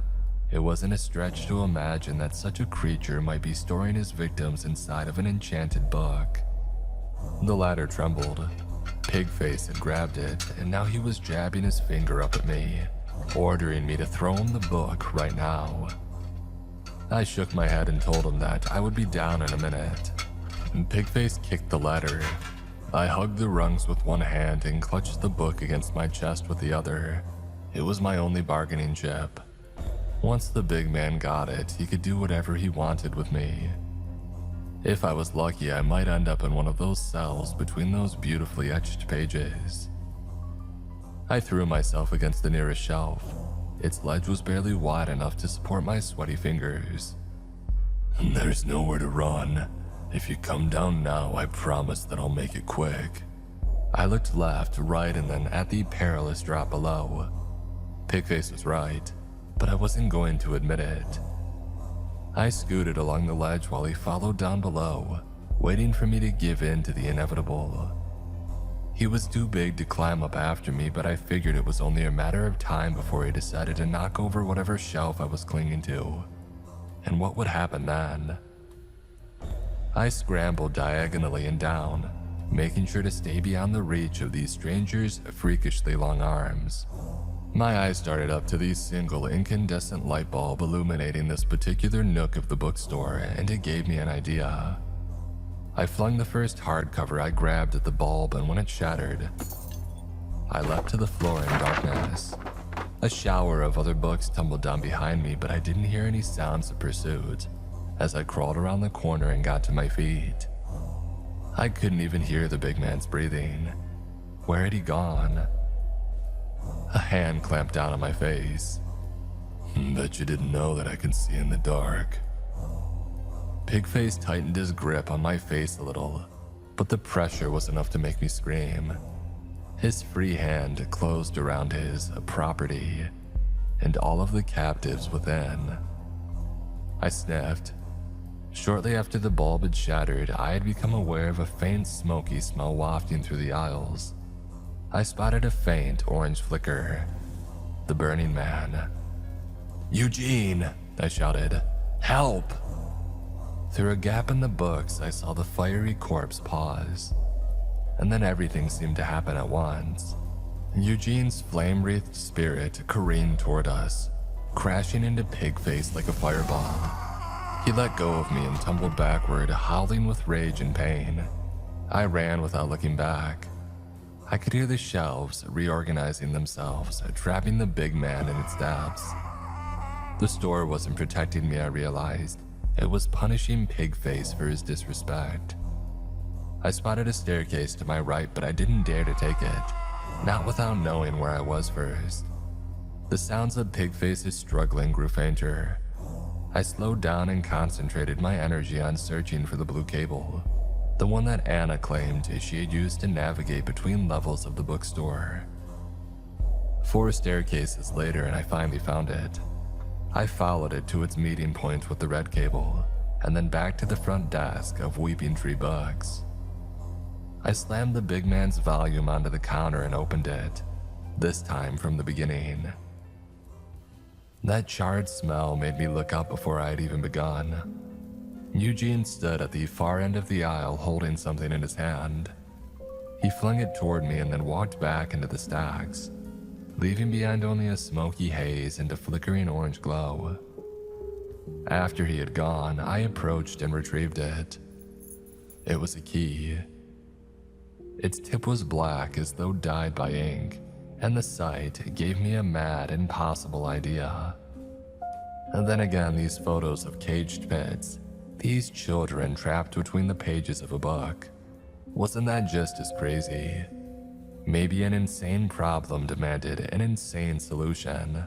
A: it wasn't a stretch to imagine that such a creature might be storing his victims inside of an enchanted book. The ladder trembled. Pigface had grabbed it, and now he was jabbing his finger up at me, ordering me to throw him the book right now. I shook my head and told him that I would be down in a minute. Pigface kicked the ladder. I hugged the rungs with one hand and clutched the book against my chest with the other. It was my only bargaining chip. Once the big man got it, he could do whatever he wanted with me. If I was lucky, I might end up in one of those cells between those beautifully etched pages. I threw myself against the nearest shelf. Its ledge was barely wide enough to support my sweaty fingers. There's nowhere to run. If you come down now, I promise that I'll make it quick. I looked left, right, and then at the perilous drop below. Pigface was right, but I wasn't going to admit it. I scooted along the ledge while he followed down below, waiting for me to give in to the inevitable. He was too big to climb up after me, but I figured it was only a matter of time before he decided to knock over whatever shelf I was clinging to. And what would happen then? I scrambled diagonally and down, making sure to stay beyond the reach of these strangers' freakishly long arms. My eyes started up to the single incandescent light bulb illuminating this particular nook of the bookstore, and it gave me an idea. I flung the first hardcover I grabbed at the bulb, and when it shattered, I leapt to the floor in darkness. A shower of other books tumbled down behind me, but I didn't hear any sounds of pursuit as I crawled around the corner and got to my feet. I couldn't even hear the big man's breathing. Where had he gone? A hand clamped down on my face. Bet you didn't know that I can see in the dark. Pigface tightened his grip on my face a little, but the pressure was enough to make me scream. His free hand closed around his property and all of the captives within. I sniffed. Shortly after the bulb had shattered, I had become aware of a faint smoky smell wafting through the aisles. I spotted a faint orange flicker. The Burning Man. "Eugene!" I shouted. "Help!" Through a gap in the books, I saw the fiery corpse pause. And then everything seemed to happen at once. Eugene's flame-wreathed spirit careened toward us, crashing into Pigface like a fireball. He let go of me and tumbled backward, howling with rage and pain. I ran without looking back. I could hear the shelves reorganizing themselves, trapping the big man in its depths. The store wasn't protecting me, I realized. It was punishing Pigface for his disrespect. I spotted a staircase to my right, but I didn't dare to take it, not without knowing where I was first. The sounds of Pigface's struggling grew fainter. I slowed down and concentrated my energy on searching for the blue cable, the one that Anna claimed she had used to navigate between levels of the bookstore. 4 staircases later, and I finally found it. I followed it to its meeting point with the red cable, and then back to the front desk of Weeping Tree Books. I slammed the big man's volume onto the counter and opened it, this time from the beginning. That charred smell made me look up before I had even begun. Eugene stood at the far end of the aisle holding something in his hand. He flung it toward me and then walked back into the stacks, leaving behind only a smoky haze and a flickering orange glow. After he had gone, I approached and retrieved it. It was a key. Its tip was black as though dyed by ink, and the sight gave me a mad, impossible idea. And then again, these photos of caged pits, these children trapped between the pages of a book. Wasn't that just as crazy? Maybe an insane problem demanded an insane solution.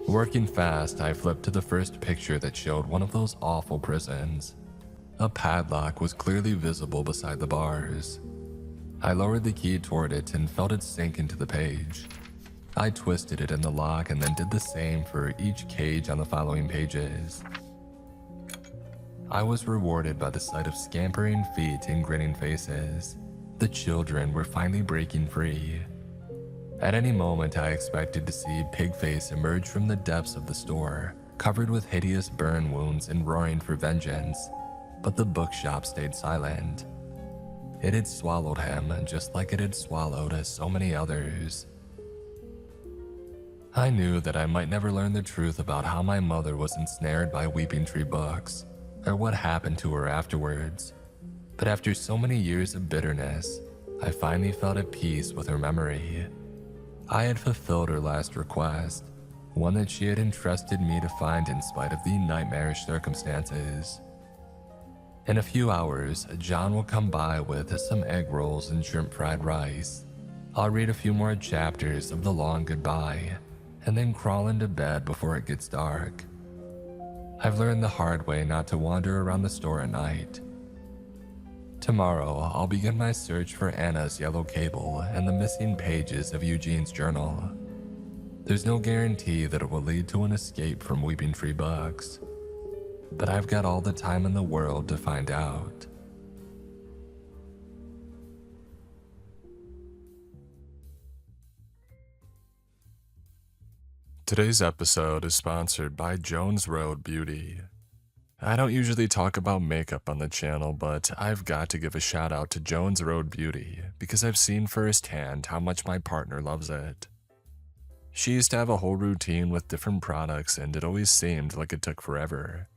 A: Working fast, I flipped to the first picture that showed one of those awful prisons. A padlock was clearly visible beside the bars. I lowered the key toward it and felt it sink into the page. I twisted it in the lock and then did the same for each cage on the following pages. I was rewarded by the sight of scampering feet and grinning faces. The children were finally breaking free. At any moment, I expected to see Pigface emerge from the depths of the store, covered with hideous burn wounds and roaring for vengeance, but the bookshop stayed silent. It had swallowed him, just like it had swallowed so many others. I knew that I might never learn the truth about how my mother was ensnared by Weeping Tree Books, or what happened to her afterwards. But after so many years of bitterness, I finally felt at peace with her memory. I had fulfilled her last request, one that she had entrusted me to find in spite of the nightmarish circumstances. In a few hours, John will come by with some egg rolls and shrimp fried rice. I'll read a few more chapters of The Long Goodbye, and then crawl into bed before it gets dark. I've learned the hard way not to wander around the store at night. Tomorrow, I'll begin my search for Anna's yellow cable and the missing pages of Eugene's journal. There's no guarantee that it will lead to an escape from Weeping Tree Books, but I've got all the time in the world to find out. Today's episode is sponsored by Jones Road Beauty. I don't usually talk about makeup on the channel, but I've got to give a shout out to Jones Road Beauty because I've seen firsthand how much my partner loves it. She used to have a whole routine with different products and it always seemed like it took forever.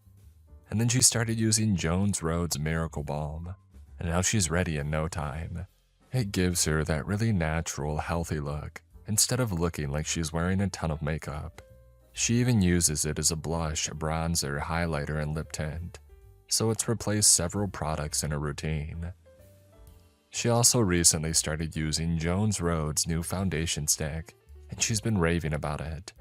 A: And then she started using Jones Road's Miracle Balm, and now she's ready in no time. It gives her that really natural, healthy look instead of looking like she's wearing a ton of makeup. She even uses it as a blush, bronzer, highlighter, and lip tint, so it's replaced several products in her routine. She also recently started using Jones Road's new foundation stick, and she's been raving about it.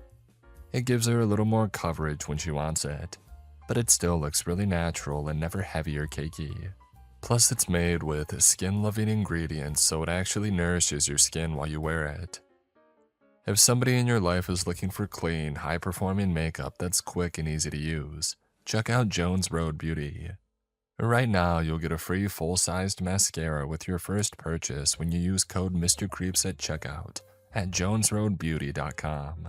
A: It gives her a little more coverage when she wants it, but it still looks really natural and never heavy or cakey. Plus, it's made with skin-loving ingredients, so it actually nourishes your skin while you wear it. If somebody in your life is looking for clean, high-performing makeup that's quick and easy to use, check out Jones Road Beauty. Right now, you'll get a free full-sized mascara with your first purchase when you use code MrCreeps at checkout at jonesroadbeauty.com.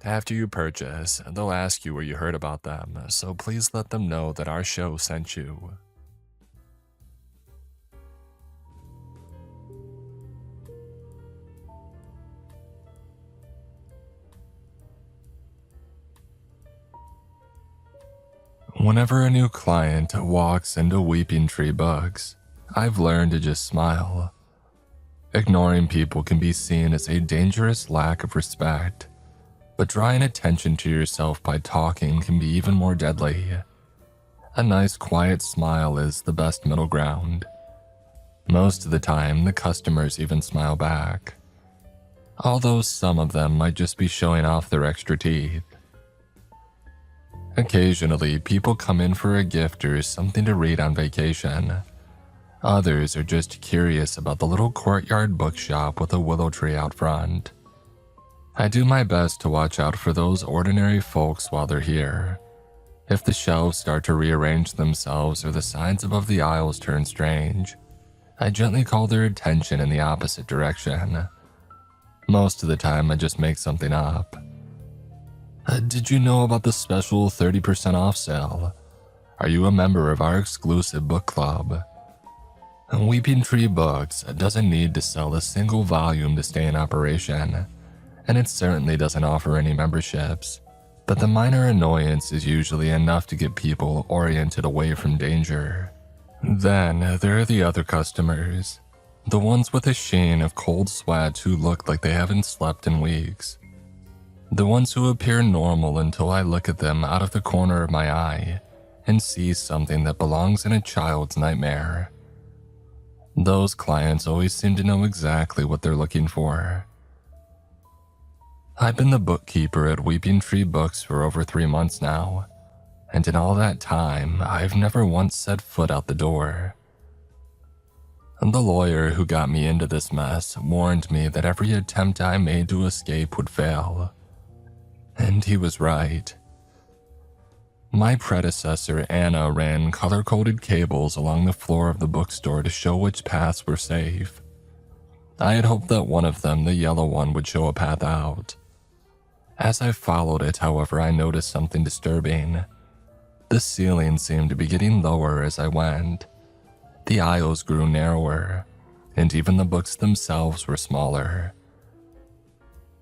A: After you purchase, they'll ask you where you heard about them, so please let them know that our show sent you. Whenever a new client walks into Weeping Tree Books, I've learned to just smile. Ignoring people can be seen as a dangerous lack of respect, but drawing attention to yourself by talking can be even more deadly. A nice quiet smile is the best middle ground. Most of the time, the customers even smile back, although some of them might just be showing off their extra teeth. Occasionally, people come in for a gift or something to read on vacation. Others are just curious about the little courtyard bookshop with a willow tree out front. I do my best to watch out for those ordinary folks while they're here. If the shelves start to rearrange themselves or the signs above the aisles turn strange, I gently call their attention in the opposite direction. Most of the time, I just make something up. Did you know about the special 30% off sale? Are you a member of our exclusive book club? Weeping Tree Books doesn't need to sell a single volume to stay in operation, and it certainly doesn't offer any memberships, but the minor annoyance is usually enough to get people oriented away from danger. Then there are the other customers, the ones with a sheen of cold sweat who look like they haven't slept in weeks. The ones who appear normal until I look at them out of the corner of my eye and see something that belongs in a child's nightmare. Those clients always seem to know exactly what they're looking for. I've been the bookkeeper at Weeping Tree Books for over 3 months now, and in all that time, I've never once set foot out the door. The lawyer who got me into this mess warned me that every attempt I made to escape would fail. And he was right. My predecessor, Anna, ran color-coded cables along the floor of the bookstore to show which paths were safe. I had hoped that one of them, the yellow one, would show a path out. As I followed it, however, I noticed something disturbing. The ceiling seemed to be getting lower as I went. The aisles grew narrower, and even the books themselves were smaller.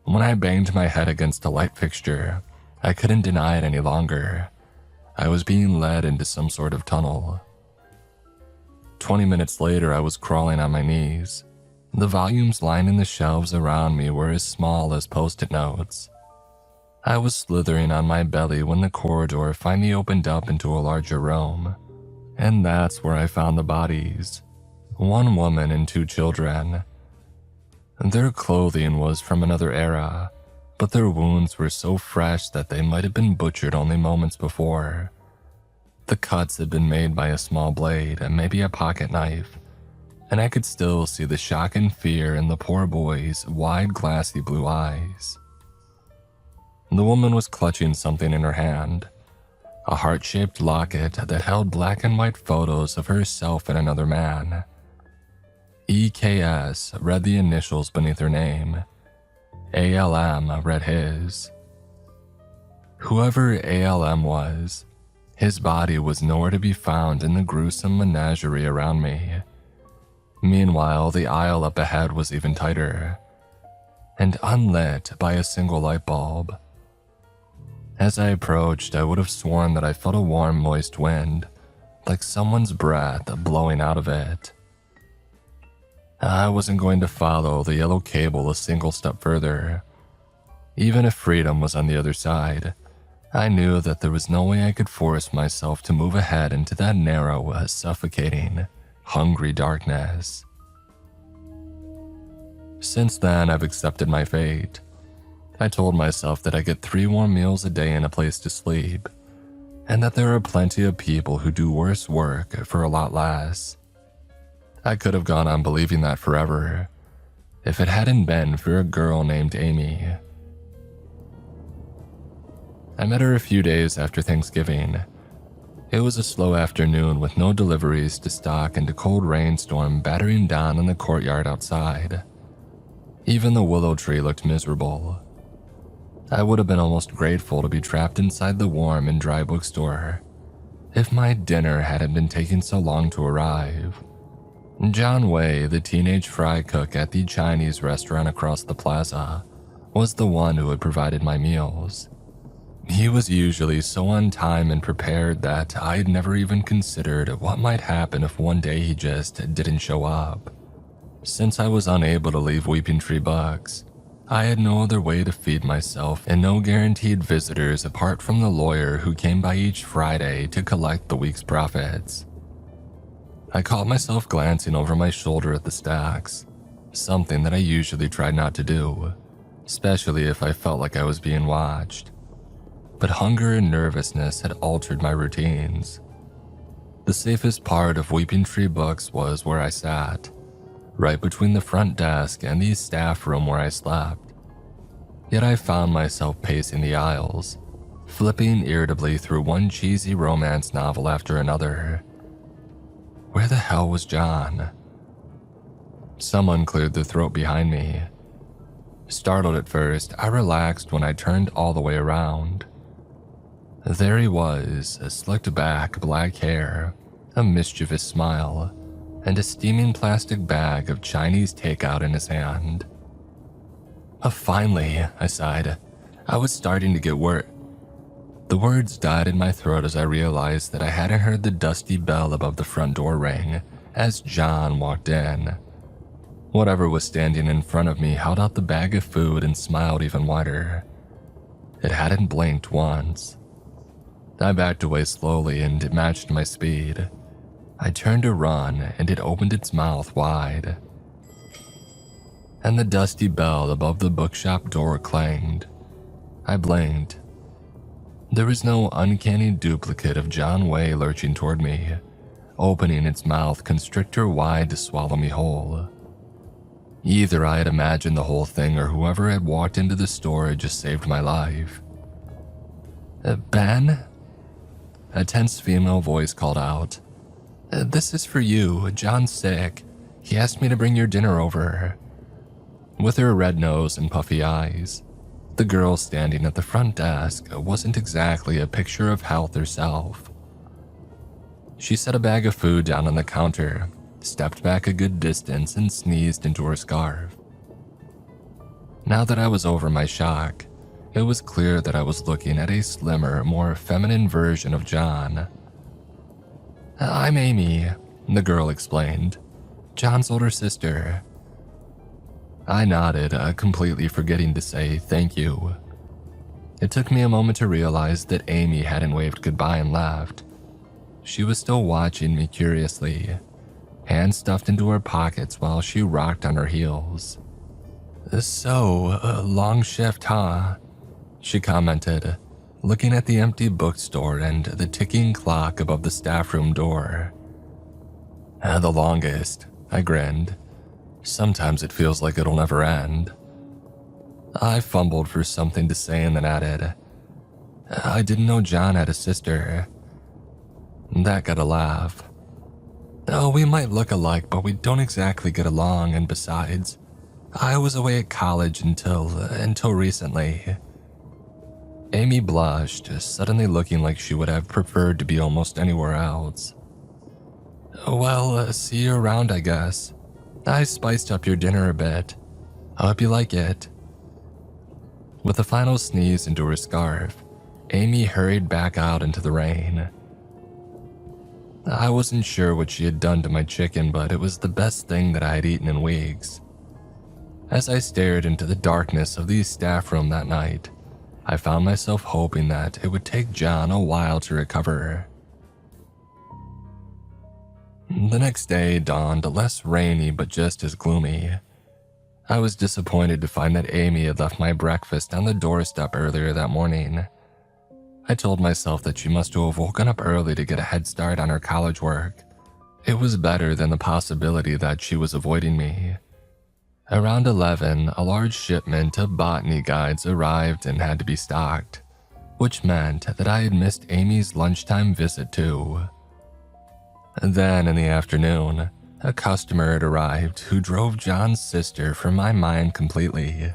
A: When I banged my head against a light fixture, I couldn't deny it any longer. I was being led into some sort of tunnel. 20 minutes later, I was crawling on my knees. The volumes lining the shelves around me were as small as post-it notes. I was slithering on my belly when the corridor finally opened up into a larger room, and that's where I found the bodies. 1 woman and 2 children. Their clothing was from another era, but their wounds were so fresh that they might have been butchered only moments before. The cuts had been made by a small blade and maybe a pocket knife, and I could still see the shock and fear in the poor boy's wide, glassy blue eyes. The woman was clutching something in her hand, a heart-shaped locket that held black and white photos of herself and another man. EKS read the initials beneath her name. ALM read his. Whoever ALM was, his body was nowhere to be found in the gruesome menagerie around me. Meanwhile, the aisle up ahead was even tighter, and unlit by a single light bulb. As I approached, I would have sworn that I felt a warm, moist wind, like someone's breath blowing out of it. I wasn't going to follow the yellow cable a single step further. Even if freedom was on the other side, I knew that there was no way I could force myself to move ahead into that narrow, suffocating, hungry darkness. Since then, I've accepted my fate. I told myself that I get 3 warm meals a day and a place to sleep, and that there are plenty of people who do worse work for a lot less. I could have gone on believing that forever, if it hadn't been for a girl named Amy. I met her a few days after Thanksgiving. It was a slow afternoon with no deliveries to stock and a cold rainstorm battering down in the courtyard outside. Even the willow tree looked miserable. I would have been almost grateful to be trapped inside the warm and dry bookstore if my dinner hadn't been taking so long to arrive. John Wei, the teenage fry cook at the Chinese restaurant across the plaza, was the one who had provided my meals. He was usually so on time and prepared that I had never even considered what might happen if one day he just didn't show up. Since I was unable to leave Weeping Tree Bucks, I had no other way to feed myself and no guaranteed visitors apart from the lawyer who came by each Friday to collect the week's profits. I caught myself glancing over my shoulder at the stacks, something that I usually tried not to do, especially if I felt like I was being watched. But hunger and nervousness had altered my routines. The safest part of Weeping Tree Books was where I sat, right between the front desk and the staff room where I slept. Yet I found myself pacing the aisles, flipping irritably through one cheesy romance novel after another. Where the hell was John? Someone cleared the throat behind me. Startled at first, I relaxed when I turned all the way around. There he was, a slicked back black hair, a mischievous smile, and a steaming plastic bag of Chinese takeout in his hand. Finally, I sighed. I was starting to get worried. The words died in my throat as I realized that I hadn't heard the dusty bell above the front door ring as John walked in. Whatever was standing in front of me held out the bag of food and smiled even wider. It hadn't blinked once. I backed away slowly and it matched my speed. I turned to run and it opened its mouth wide. And the dusty bell above the bookshop door clanged. I blinked. There was no uncanny duplicate of John Wei lurching toward me, opening its mouth constrictor wide to swallow me whole. Either I had imagined the whole thing or whoever had walked into the store had just saved my life. Ben? A tense female voice called out. This is for you. John's sick. He asked me to bring your dinner over. With her red nose and puffy eyes, the girl standing at the front desk wasn't exactly a picture of health herself. She set a bag of food down on the counter, stepped back a good distance, and sneezed into her scarf. Now that I was over my shock, it was clear that I was looking at a slimmer, more feminine version of John. I'm Amy, the girl explained. John's older sister. I nodded, completely forgetting to say thank you. It took me a moment to realize that Amy hadn't waved goodbye and left. She was still watching me curiously, hands stuffed into her pockets while she rocked on her heels. So, long shift, huh? She commented, looking at the empty bookstore and the ticking clock above the staff room door. The longest, I grinned. Sometimes it feels like it'll never end. I fumbled for something to say and then added, I didn't know John had a sister. That got a laugh. Oh, we might look alike, but we don't exactly get along, and besides, I was away at college until recently. Amy blushed, suddenly looking like she would have preferred to be almost anywhere else. Well, see you around, I guess. I spiced up your dinner a bit. I hope you like it. With a final sneeze into her scarf, Amy hurried back out into the rain. I wasn't sure what she had done to my chicken, but it was the best thing that I had eaten in weeks. As I stared into the darkness of the staff room that night, I found myself hoping that it would take John a while to recover. The next day dawned less rainy but just as gloomy. I was disappointed to find that Amy had left my breakfast on the doorstep earlier that morning. I told myself that she must have woken up early to get a head start on her college work. It was better than the possibility that she was avoiding me. Around 11, a large shipment of botany guides arrived and had to be stocked, which meant that I had missed Amy's lunchtime visit too. Then in the afternoon, a customer had arrived who drove John's sister from my mind completely.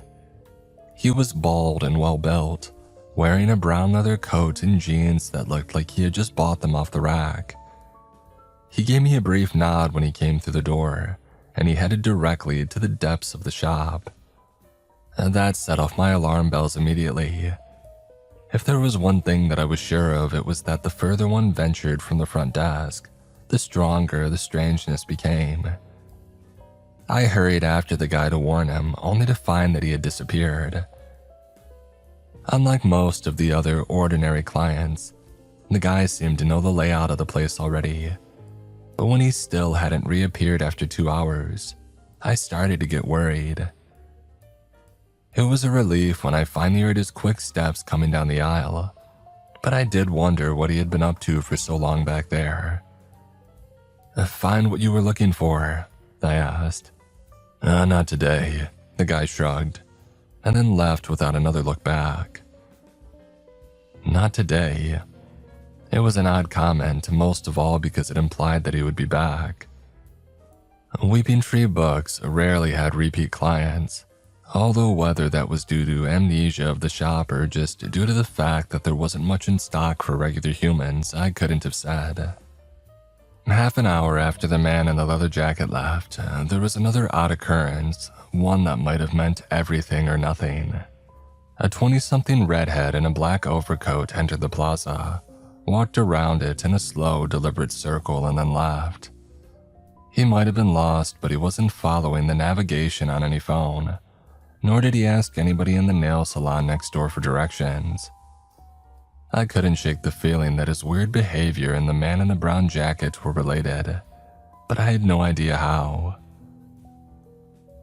A: He was bald and well-built, wearing a brown leather coat and jeans that looked like he had just bought them off the rack. He gave me a brief nod when he came through the door, and he headed directly to the depths of the shop. And that set off my alarm bells immediately. If there was one thing that I was sure of, it was that the further one ventured from the front desk, the stronger the strangeness became. I hurried after the guy to warn him, only to find that he had disappeared. Unlike most of the other ordinary clients, the guy seemed to know the layout of the place already. But when he still hadn't reappeared after 2 hours, I started to get worried. It was a relief when I finally heard his quick steps coming down the aisle, but I did wonder what he had been up to for so long back there. Find what you were looking for? I asked. Not today, the guy shrugged, and then left without another look back. Not today. It was an odd comment, most of all because it implied that he would be back. Weeping Tree Books rarely had repeat clients, although whether that was due to amnesia of the shop or just due to the fact that there wasn't much in stock for regular humans, I couldn't have said. Half an hour after the man in the leather jacket left, there was another odd occurrence, one that might have meant everything or nothing. A 20-something redhead in a black overcoat entered the plaza, walked around it in a slow, deliberate circle, and then left. He might have been lost, but he wasn't following the navigation on any phone, nor did he ask anybody in the nail salon next door for directions. I couldn't shake the feeling that his weird behavior and the man in the brown jacket were related, but I had no idea how.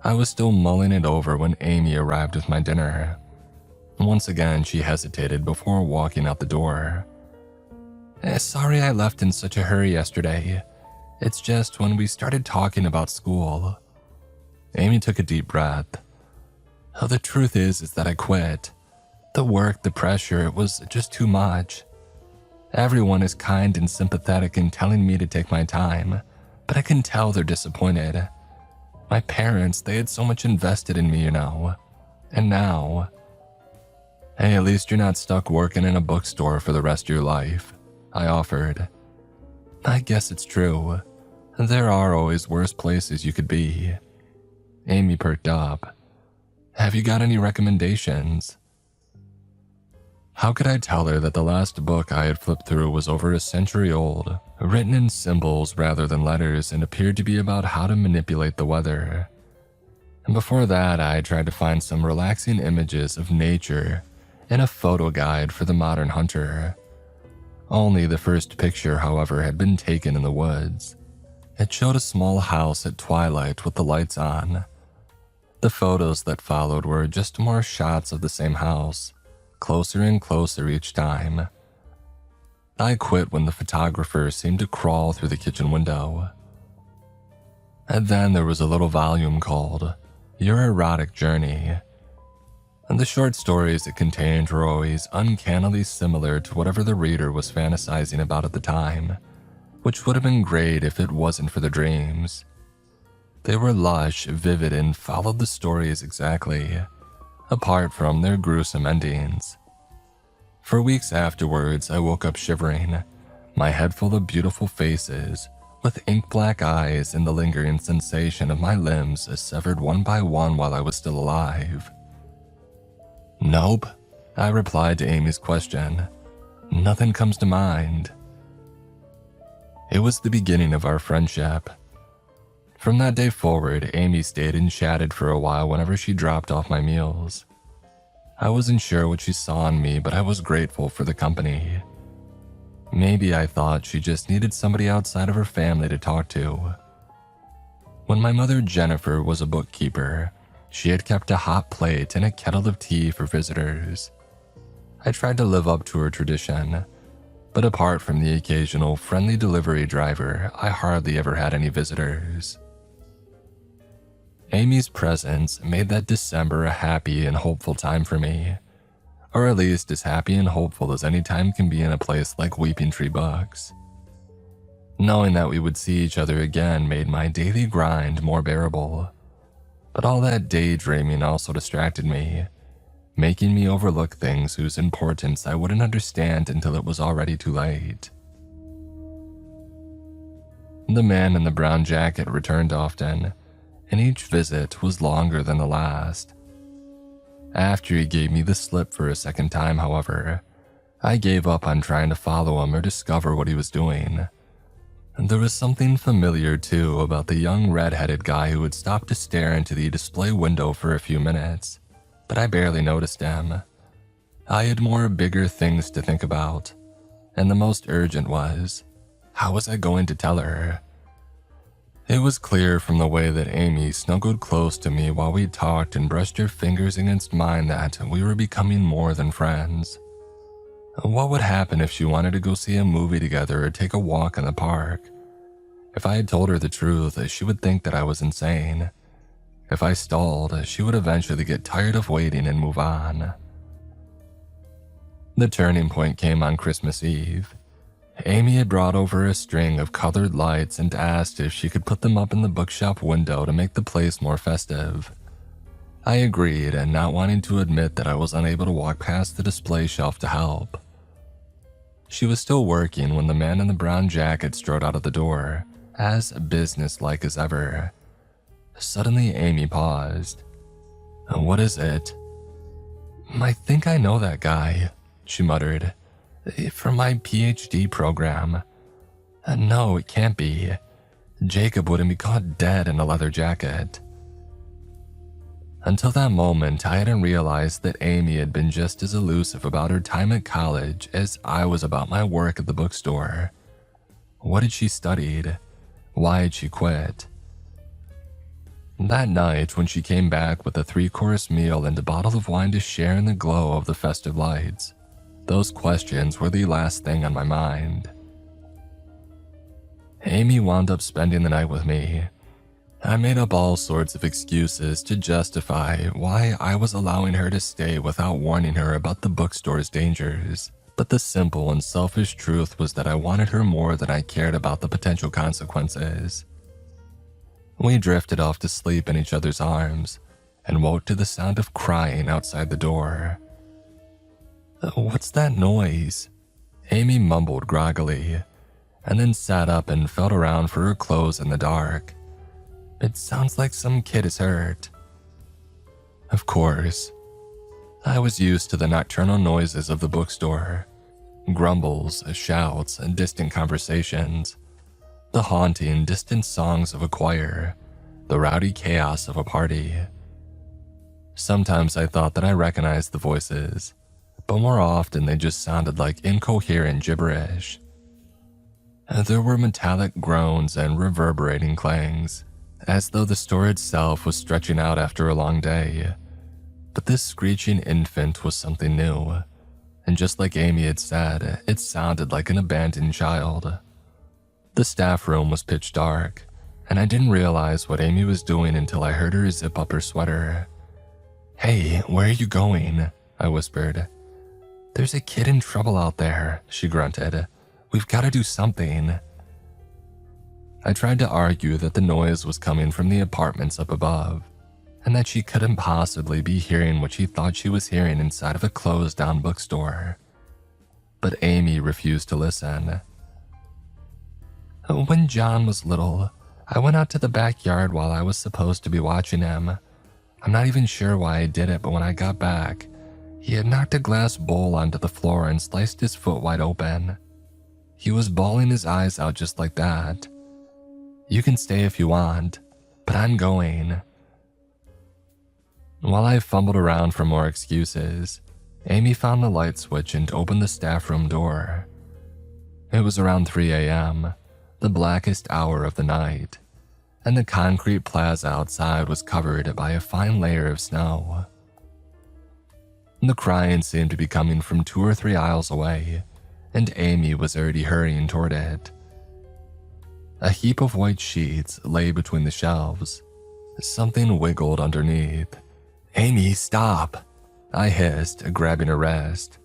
A: I was still mulling it over when Amy arrived with my dinner. Once again, she hesitated before walking out the door. Sorry I left in such a hurry yesterday. It's just when we started talking about school. Amy took a deep breath. The truth is that I quit. The work, the pressure, it was just too much. Everyone is kind and sympathetic in telling me to take my time, but I can tell they're disappointed. My parents, they had so much invested in me, And now... Hey, at least you're not stuck working in a bookstore for the rest of your life, I offered. I guess it's true. There are always worse places you could be. Amy perked up. Have you got any recommendations? How could I tell her that the last book I had flipped through was over a century old, written in symbols rather than letters, and appeared to be about how to manipulate the weather? And before that, I tried to find some relaxing images of nature in a photo guide for the modern hunter. Only the first picture, however, had been taken in the woods. It showed a small house at twilight with the lights on. The photos that followed were just more shots of the same house, closer and closer each time. I quit when the photographer seemed to crawl through the kitchen window. And then there was a little volume called Your Erotic Journey. And the short stories it contained were always uncannily similar to whatever the reader was fantasizing about at the time, which would have been great if it wasn't for the dreams. They were lush, vivid, and followed the stories exactly, apart from their gruesome endings. For weeks afterwards, I woke up shivering, my head full of beautiful faces, with ink-black eyes and the lingering sensation of my limbs severed one by one while I was still alive. "Nope," I replied to Amy's question. "Nothing comes to mind." It was the beginning of our friendship. From that day forward, Amy stayed and chatted for a while whenever she dropped off my meals. I wasn't sure what she saw in me, but I was grateful for the company. Maybe I thought she just needed somebody outside of her family to talk to. When my mother Jennifer was a bookkeeper, she had kept a hot plate and a kettle of tea for visitors. I tried to live up to her tradition, but apart from the occasional friendly delivery driver, I hardly ever had any visitors. Amy's presence made that December a happy and hopeful time for me, or at least as happy and hopeful as any time can be in a place like Weeping Tree Books. Knowing that we would see each other again made my daily grind more bearable. But all that daydreaming also distracted me, making me overlook things whose importance I wouldn't understand until it was already too late. The man in the brown jacket returned often, and each visit was longer than the last. After he gave me the slip for a second time, however, I gave up on trying to follow him or discover what he was doing. There was something familiar, too, about the young red-headed guy who would stop to stare into the display window for a few minutes, but I barely noticed him. I had more bigger things to think about, and the most urgent was, how was I going to tell her? It was clear from the way that Amy snuggled close to me while we talked and brushed her fingers against mine that we were becoming more than friends. What would happen if she wanted to go see a movie together or take a walk in the park? If I had told her the truth, she would think that I was insane. If I stalled, she would eventually get tired of waiting and move on. The turning point came on Christmas Eve. Amy had brought over a string of colored lights and asked if she could put them up in the bookshop window to make the place more festive. I agreed, and not wanting to admit that I was unable to walk past the display shelf to help. She was still working when the man in the brown jacket strode out of the door, as businesslike as ever. Suddenly, Amy paused. "What is it?" "I think I know that guy," she muttered. "From my PhD program." "No, it can't be. Jacob wouldn't be caught dead in a leather jacket." Until that moment, I hadn't realized that Amy had been just as elusive about her time at college as I was about my work at the bookstore. What had she studied? Why had she quit? That night, when she came back with a 3-course meal and a bottle of wine to share in the glow of the festive lights, those questions were the last thing on my mind. Amy wound up spending the night with me. I made up all sorts of excuses to justify why I was allowing her to stay without warning her about the bookstore's dangers, but the simple and selfish truth was that I wanted her more than I cared about the potential consequences. We drifted off to sleep in each other's arms and woke to the sound of crying outside the door. "What's that noise?" Amy mumbled groggily, and then sat up and felt around for her clothes in the dark. "It sounds like some kid is hurt." Of course. I was used to the nocturnal noises of the bookstore. Grumbles, shouts, and distant conversations. The haunting, distant songs of a choir. The rowdy chaos of a party. Sometimes I thought that I recognized the voices, but more often they just sounded like incoherent gibberish. There were metallic groans and reverberating clangs, as though the store itself was stretching out after a long day. But this screeching infant was something new, and just like Amy had said, it sounded like an abandoned child. The staff room was pitch dark, and I didn't realize what Amy was doing until I heard her zip up her sweater. "Hey, where are you going?" I whispered. "There's a kid in trouble out there," she grunted. "We've got to do something." I tried to argue that the noise was coming from the apartments up above, and that she couldn't possibly be hearing what she thought she was hearing inside of a closed-down bookstore. But Amy refused to listen. "When John was little, I went out to the backyard while I was supposed to be watching him. I'm not even sure why I did it, but when I got back, he had knocked a glass bowl onto the floor and sliced his foot wide open. He was bawling his eyes out just like that. You can stay if you want, but I'm going." While I fumbled around for more excuses, Amy found the light switch and opened the staff room door. It was around 3 a.m., the blackest hour of the night, and the concrete plaza outside was covered by a fine layer of snow. The crying seemed to be coming from 2 or 3 aisles away, and Amy was already hurrying toward it. A heap of white sheets lay between the shelves. Something wiggled underneath. "Amy, stop!" I hissed, grabbing her wrist.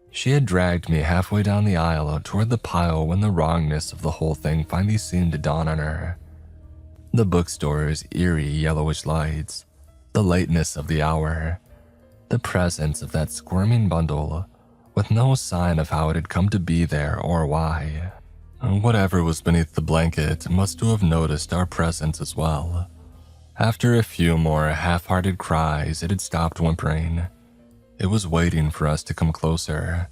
A: She had dragged me halfway down the aisle toward the pile when the wrongness of the whole thing finally seemed to dawn on her. The bookstore's eerie yellowish lights, the lateness of the hour, the presence of that squirming bundle, with no sign of how it had come to be there or why. Whatever was beneath the blanket must have noticed our presence as well. After a few more half-hearted cries, it had stopped whimpering. It was waiting for us to come closer.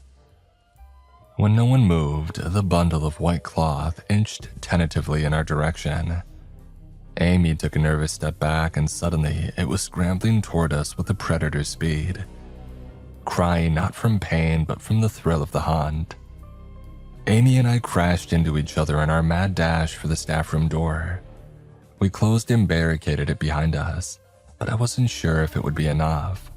A: When no one moved, the bundle of white cloth inched tentatively in our direction. Amy took a nervous step back, and suddenly it was scrambling toward us with a predator's speed, crying not from pain but from the thrill of the hunt. Amy and I crashed into each other in our mad dash for the staff room door. We closed and barricaded it behind us, but I wasn't sure if it would be enough.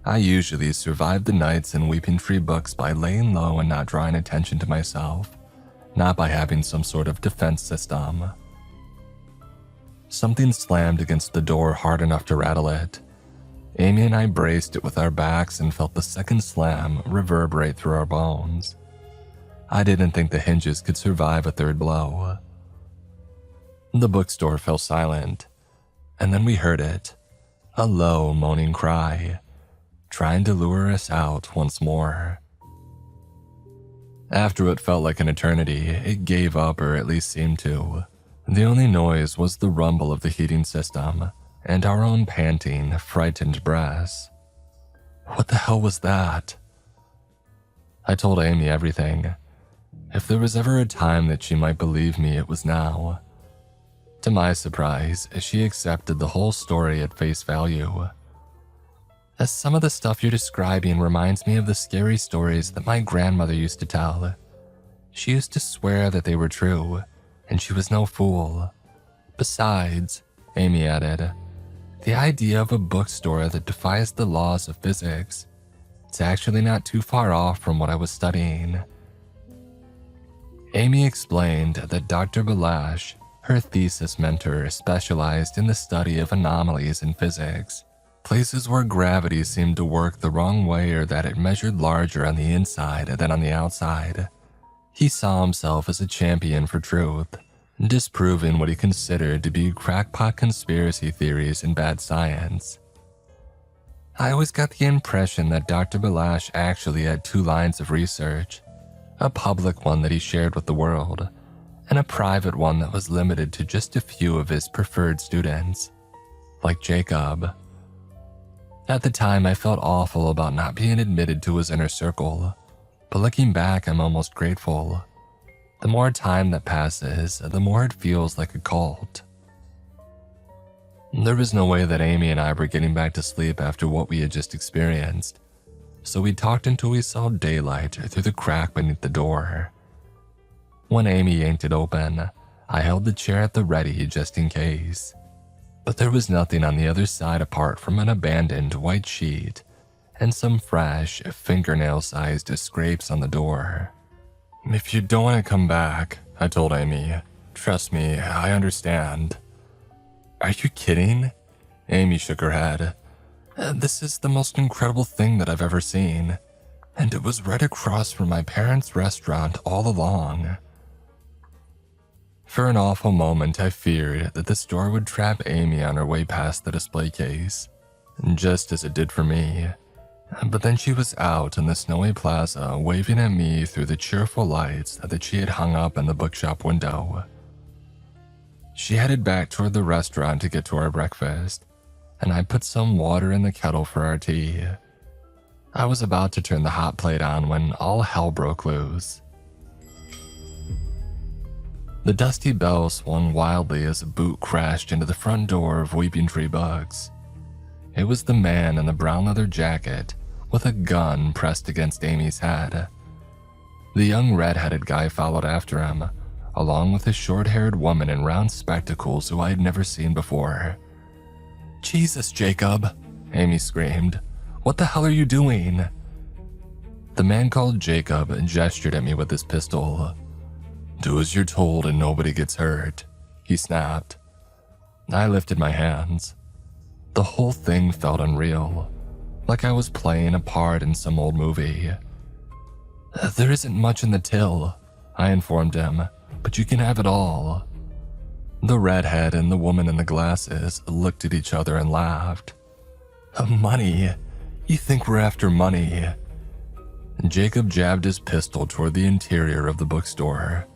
A: I usually survived the nights in Weeping Tree Books by laying low and not drawing attention to myself, not by having some sort of defense system. Something slammed against the door hard enough to rattle it. Amy and I braced it with our backs and felt the second slam reverberate through our bones. I didn't think the hinges could survive a third blow. The bookstore fell silent, and then we heard it, a low, moaning cry, trying to lure us out once more. After what felt like an eternity, it gave up, or at least seemed to. The only noise was the rumble of the heating system and our own panting, frightened breaths. What the hell was that? I told Amy everything. If there was ever a time that she might believe me, it was now. To my surprise, she accepted the whole story at face value. As some of the stuff you're describing reminds me of the scary stories that my grandmother used to tell. She used to swear that they were true, and she was no fool. Besides, Amy added, the idea of a bookstore that defies the laws of physics, it's actually not too far off from what I was studying. Amy explained that Dr. Balash, her thesis mentor, specialized in the study of anomalies in physics, places where gravity seemed to work the wrong way or that it measured larger on the inside than on the outside. He saw himself as a champion for truth, disproving what he considered to be crackpot conspiracy theories and bad science. I always got the impression that Dr. Balash actually had 2 lines of research, a public one that he shared with the world, and a private one that was limited to just a few of his preferred students, like Jacob. At the time, I felt awful about not being admitted to his inner circle, but looking back, I'm almost grateful. The more time that passes, the more it feels like a cult. There was no way that Amy and I were getting back to sleep after what we had just experienced, so we talked until we saw daylight through the crack beneath the door. When Amy yanked it open, I held the chair at the ready just in case. But there was nothing on the other side apart from an abandoned white sheet and some fresh, fingernail-sized scrapes on the door. "If you don't want to come back," I told Amy. "Trust me, I understand." "Are you kidding?" Amy shook her head. This is the most incredible thing that I've ever seen, and it was right across from my parents' restaurant all along." For an awful moment, I feared that the store would trap Amy on her way past the display case, just as it did for me. But then she was out in the snowy plaza waving at me through the cheerful lights that she had hung up in the bookshop window. She headed back toward the restaurant to get to our breakfast, and I put some water in the kettle for our tea. I was about to turn the hot plate on when all hell broke loose. The dusty bell swung wildly as a boot crashed into the front door of Weeping Tree Books. It was the man in the brown leather jacket with a gun pressed against Amy's head. The young red-headed guy followed after him, along with a short-haired woman in round spectacles who I had never seen before. "Jesus, Jacob," Amy screamed. "What the hell are you doing?" The man called Jacob gestured at me with his pistol. "Do as you're told and nobody gets hurt," he snapped. I lifted my hands. The whole thing felt unreal, like I was playing a part in some old movie. "There isn't much in the till," I informed him, "but you can have it all." The redhead and the woman in the glasses looked at each other and laughed. "Money? You think we're after money?" Jacob jabbed his pistol toward the interior of the bookstore.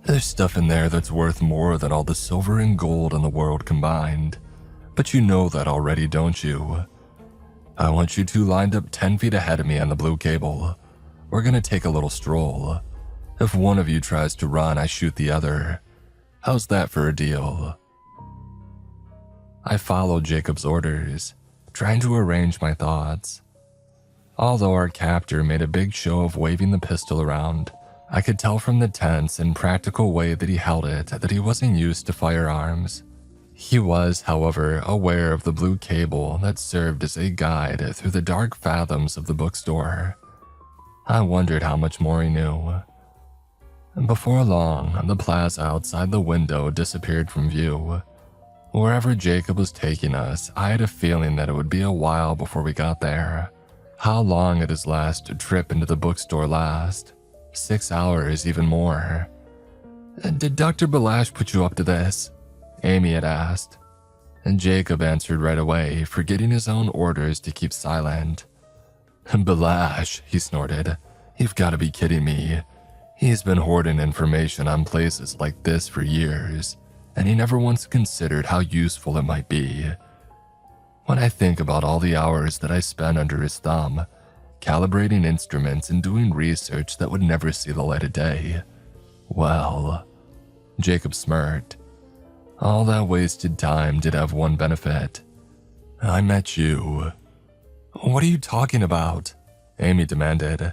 A: "There's stuff in there that's worth more than all the silver and gold in the world combined. But you know that already, don't you? I want you two lined up 10 feet ahead of me on the blue cable. We're gonna take a little stroll. If one of you tries to run, I shoot the other. How's that for a deal?" I followed Jacob's orders, trying to arrange my thoughts. Although our captor made a big show of waving the pistol around, I could tell from the tense and practical way that he held it that he wasn't used to firearms. He was, however, aware of the blue cable that served as a guide through the dark fathoms of the bookstore. I wondered how much more he knew. Before long, the plaza outside the window disappeared from view. Wherever Jacob was taking us, I had a feeling that it would be a while before we got there. How long had his last trip into the bookstore last? 6 hours, even more. "Did Dr. Balash put you up to this?" Amy had asked. And Jacob answered right away, forgetting his own orders to keep silent. "Balash," he snorted. "You've got to be kidding me. He's been hoarding information on places like this for years, and he never once considered how useful it might be. When I think about all the hours that I spent under his thumb, calibrating instruments and doing research that would never see the light of day, well," Jacob smirked. "All that wasted time did have one benefit. I met you." "What are you talking about?" Amy demanded.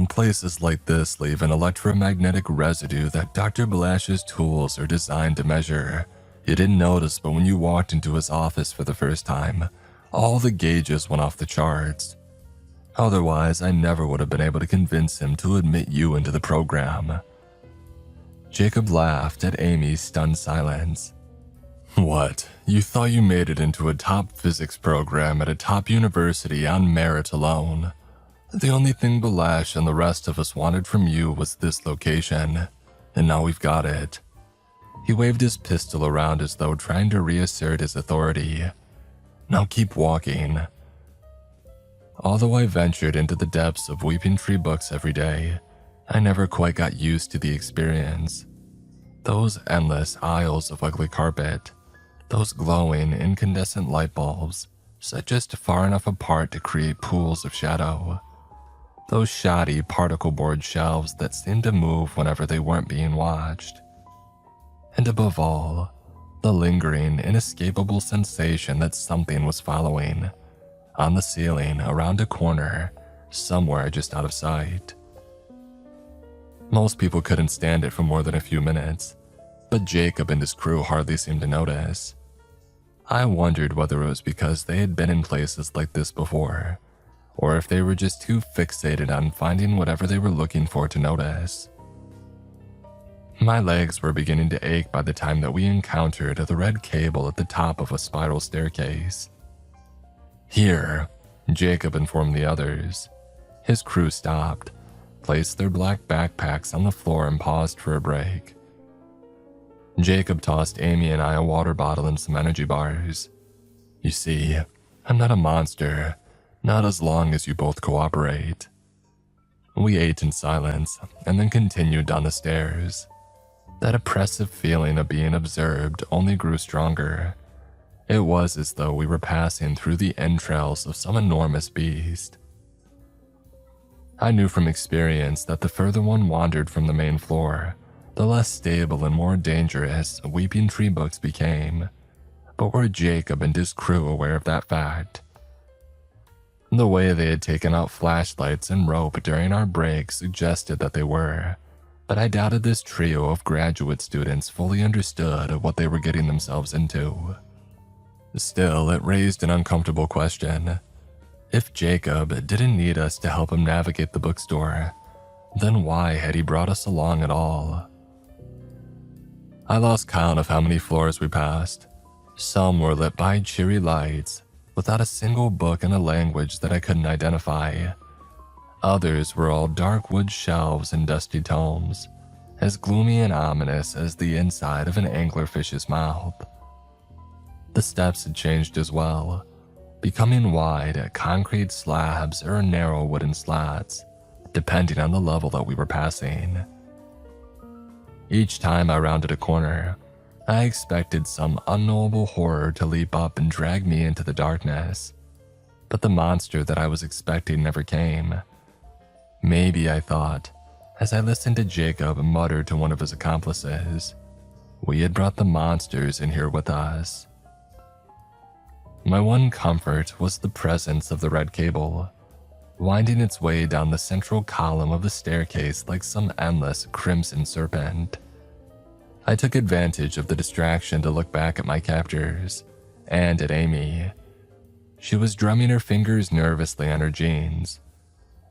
A: "Places like this leave an electromagnetic residue that Dr. Balash's tools are designed to measure. You didn't notice, but when you walked into his office for the first time, all the gauges went off the charts. Otherwise, I never would have been able to convince him to admit you into the program." Jacob laughed at Amy's stunned silence. "What, you thought you made it into a top physics program at a top university on merit alone? The only thing Balash and the rest of us wanted from you was this location, and now we've got it." He waved his pistol around as though trying to reassert his authority. "Now keep walking." Although I ventured into the depths of Weeping Tree Books every day, I never quite got used to the experience. Those endless aisles of ugly carpet, those glowing incandescent light bulbs set just far enough apart to create pools of shadow. Those shoddy particle board shelves that seemed to move whenever they weren't being watched. And above all, the lingering, inescapable sensation that something was following, on the ceiling, around a corner, somewhere just out of sight. Most people couldn't stand it for more than a few minutes, but Jacob and his crew hardly seemed to notice. I wondered whether it was because they had been in places like this before, or if they were just too fixated on finding whatever they were looking for to notice. My legs were beginning to ache by the time that we encountered the red cable at the top of a spiral staircase. "Here," Jacob informed the others. His crew stopped, placed their black backpacks on the floor, and paused for a break. Jacob tossed Amy and I a water bottle and some energy bars. "You see, I'm not a monster, not as long as you both cooperate." We ate in silence and then continued down the stairs. That oppressive feeling of being observed only grew stronger. It was as though we were passing through the entrails of some enormous beast. I knew from experience that the further one wandered from the main floor, the less stable and more dangerous Weeping Tree books became. But were Jacob and his crew aware of that fact? The way they had taken out flashlights and rope during our break suggested that they were, but I doubted this trio of graduate students fully understood what they were getting themselves into. Still, it raised an uncomfortable question. If Jacob didn't need us to help him navigate the bookstore, then why had he brought us along at all? I lost count of how many floors we passed. Some were lit by cheery lights, without a single book in a language that I couldn't identify. Others were all dark wood shelves and dusty tomes, as gloomy and ominous as the inside of an anglerfish's mouth. The steps had changed as well, becoming wide concrete slabs or narrow wooden slats, depending on the level that we were passing. Each time I rounded a corner, I expected some unknowable horror to leap up and drag me into the darkness, but the monster that I was expecting never came. Maybe, I thought, as I listened to Jacob mutter to one of his accomplices, we had brought the monsters in here with us. My one comfort was the presence of the red cable, winding its way down the central column of the staircase like some endless crimson serpent. I took advantage of the distraction to look back at my captors and at Amy. She was drumming her fingers nervously on her jeans.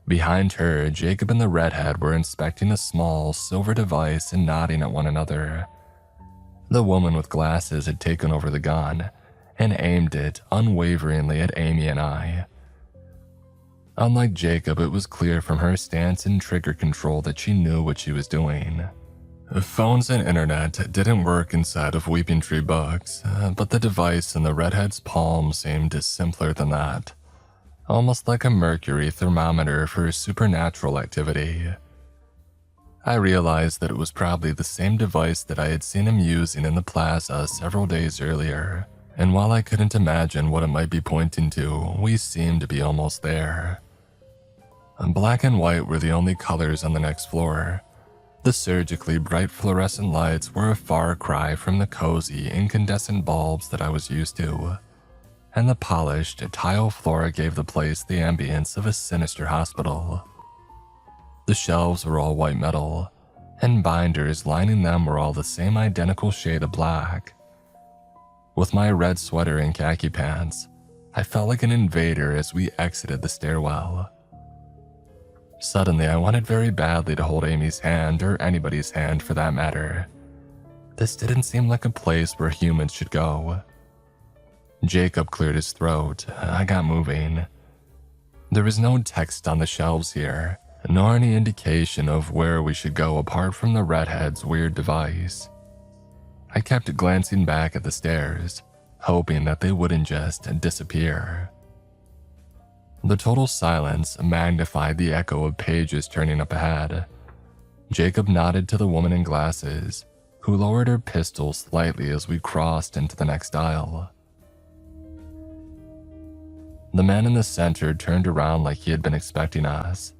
A: Behind her, Jacob and the redhead were inspecting a small silver device and nodding at one another. The woman with glasses had taken over the gun and aimed it unwaveringly at Amy and I. Unlike Jacob, it was clear from her stance and trigger control that she knew what she was doing. Phones and internet didn't work inside of Weeping Tree books, but the device in the redhead's palm seemed simpler than that. Almost like a mercury thermometer for supernatural activity. I realized that it was probably the same device that I had seen him using in the plaza several days earlier, and while I couldn't imagine what it might be pointing to, we seemed to be almost there. Black and white were the only colors on the next floor. The surgically bright fluorescent lights were a far cry from the cozy, incandescent bulbs that I was used to, and the polished tile floor gave the place the ambience of a sinister hospital. The shelves were all white metal, and binders lining them were all the same identical shade of black. With my red sweater and khaki pants, I felt like an invader as we exited the stairwell. Suddenly, I wanted very badly to hold Amy's hand, or anybody's hand for that matter. This didn't seem like a place where humans should go. Jacob cleared his throat. I got moving. There was no text on the shelves here, nor any indication of where we should go apart from the redhead's weird device. I kept glancing back at the stairs, hoping that they wouldn't just disappear. The total silence magnified the echo of pages turning up ahead. Jacob nodded to the woman in glasses, who lowered her pistol slightly as we crossed into the next aisle. The man in the center turned around like he had been expecting us.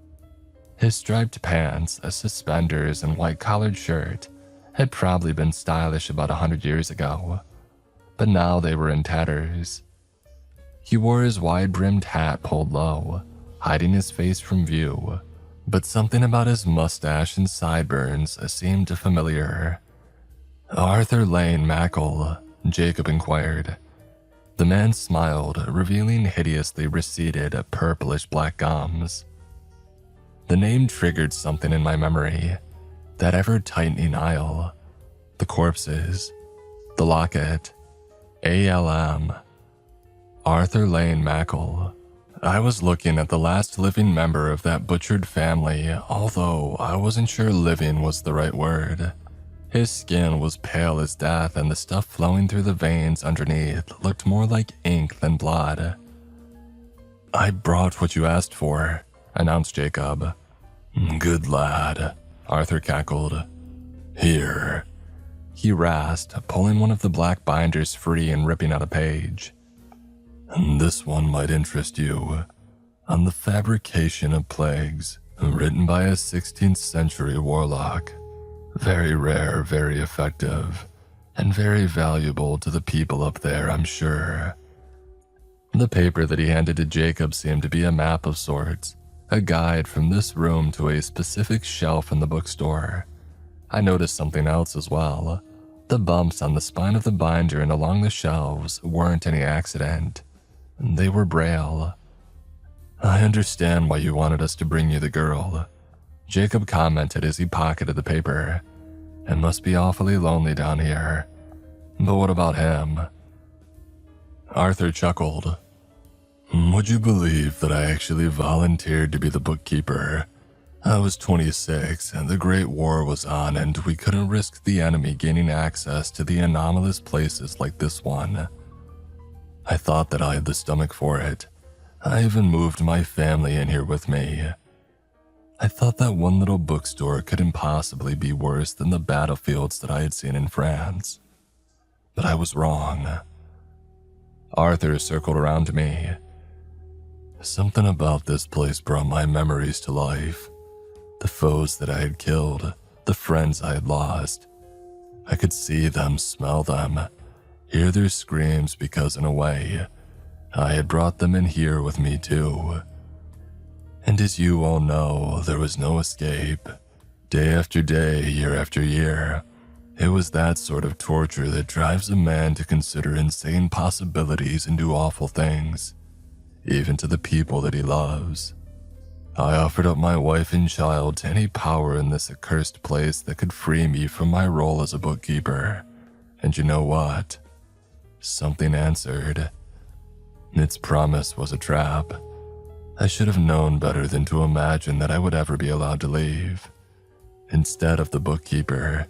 A: His striped pants, suspenders, and white-collared shirt had probably been stylish about 100 years ago, but now they were in tatters. He wore his wide-brimmed hat pulled low, hiding his face from view, but something about his mustache and sideburns seemed familiar. "Arthur Lane Mackle," Jacob inquired. The man smiled, revealing hideously receded, purplish black gums. The name triggered something in my memory, that ever-tightening aisle, the corpses, the locket, ALM, Arthur Lane Mackle. I was looking at the last living member of that butchered family, although I wasn't sure living was the right word. His skin was pale as death, and the stuff flowing through the veins underneath looked more like ink than blood. "I brought what you asked for," announced Jacob. "Good lad," Arthur cackled. "Here." He rasped, pulling one of the black binders free and ripping out a page. "This one might interest you. On the fabrication of plagues, written by a 16th century warlock. Very rare, very effective, and very valuable to the people up there, I'm sure." The paper that he handed to Jacob seemed to be a map of sorts, a guide from this room to a specific shelf in the bookstore. I noticed something else as well. The bumps on the spine of the binder and along the shelves weren't any accident. They were braille. "I understand why you wanted us to bring you the girl," Jacob commented as he pocketed the paper. "It must be awfully lonely down here. But what about him?" Arthur chuckled. "Would you believe that I actually volunteered to be the bookkeeper? I was 26 and the Great War was on, and we couldn't risk the enemy gaining access to the anomalous places like this one. I thought that I had the stomach for it. I even moved my family in here with me. I thought that one little bookstore couldn't possibly be worse than the battlefields that I had seen in France. But I was wrong." Arthur circled around me. "Something about this place brought my memories to life. The foes that I had killed, the friends I had lost. I could see them, smell them, hear their screams because in a way, I had brought them in here with me too. And as you all know, there was no escape. Day after day, year after year, it was that sort of torture that drives a man to consider insane possibilities and do awful things, even to the people that he loves. I offered up my wife and child to any power in this accursed place that could free me from my role as a bookkeeper. And you know what? Something answered. Its promise was a trap. I should have known better than to imagine that I would ever be allowed to leave. Instead of the bookkeeper,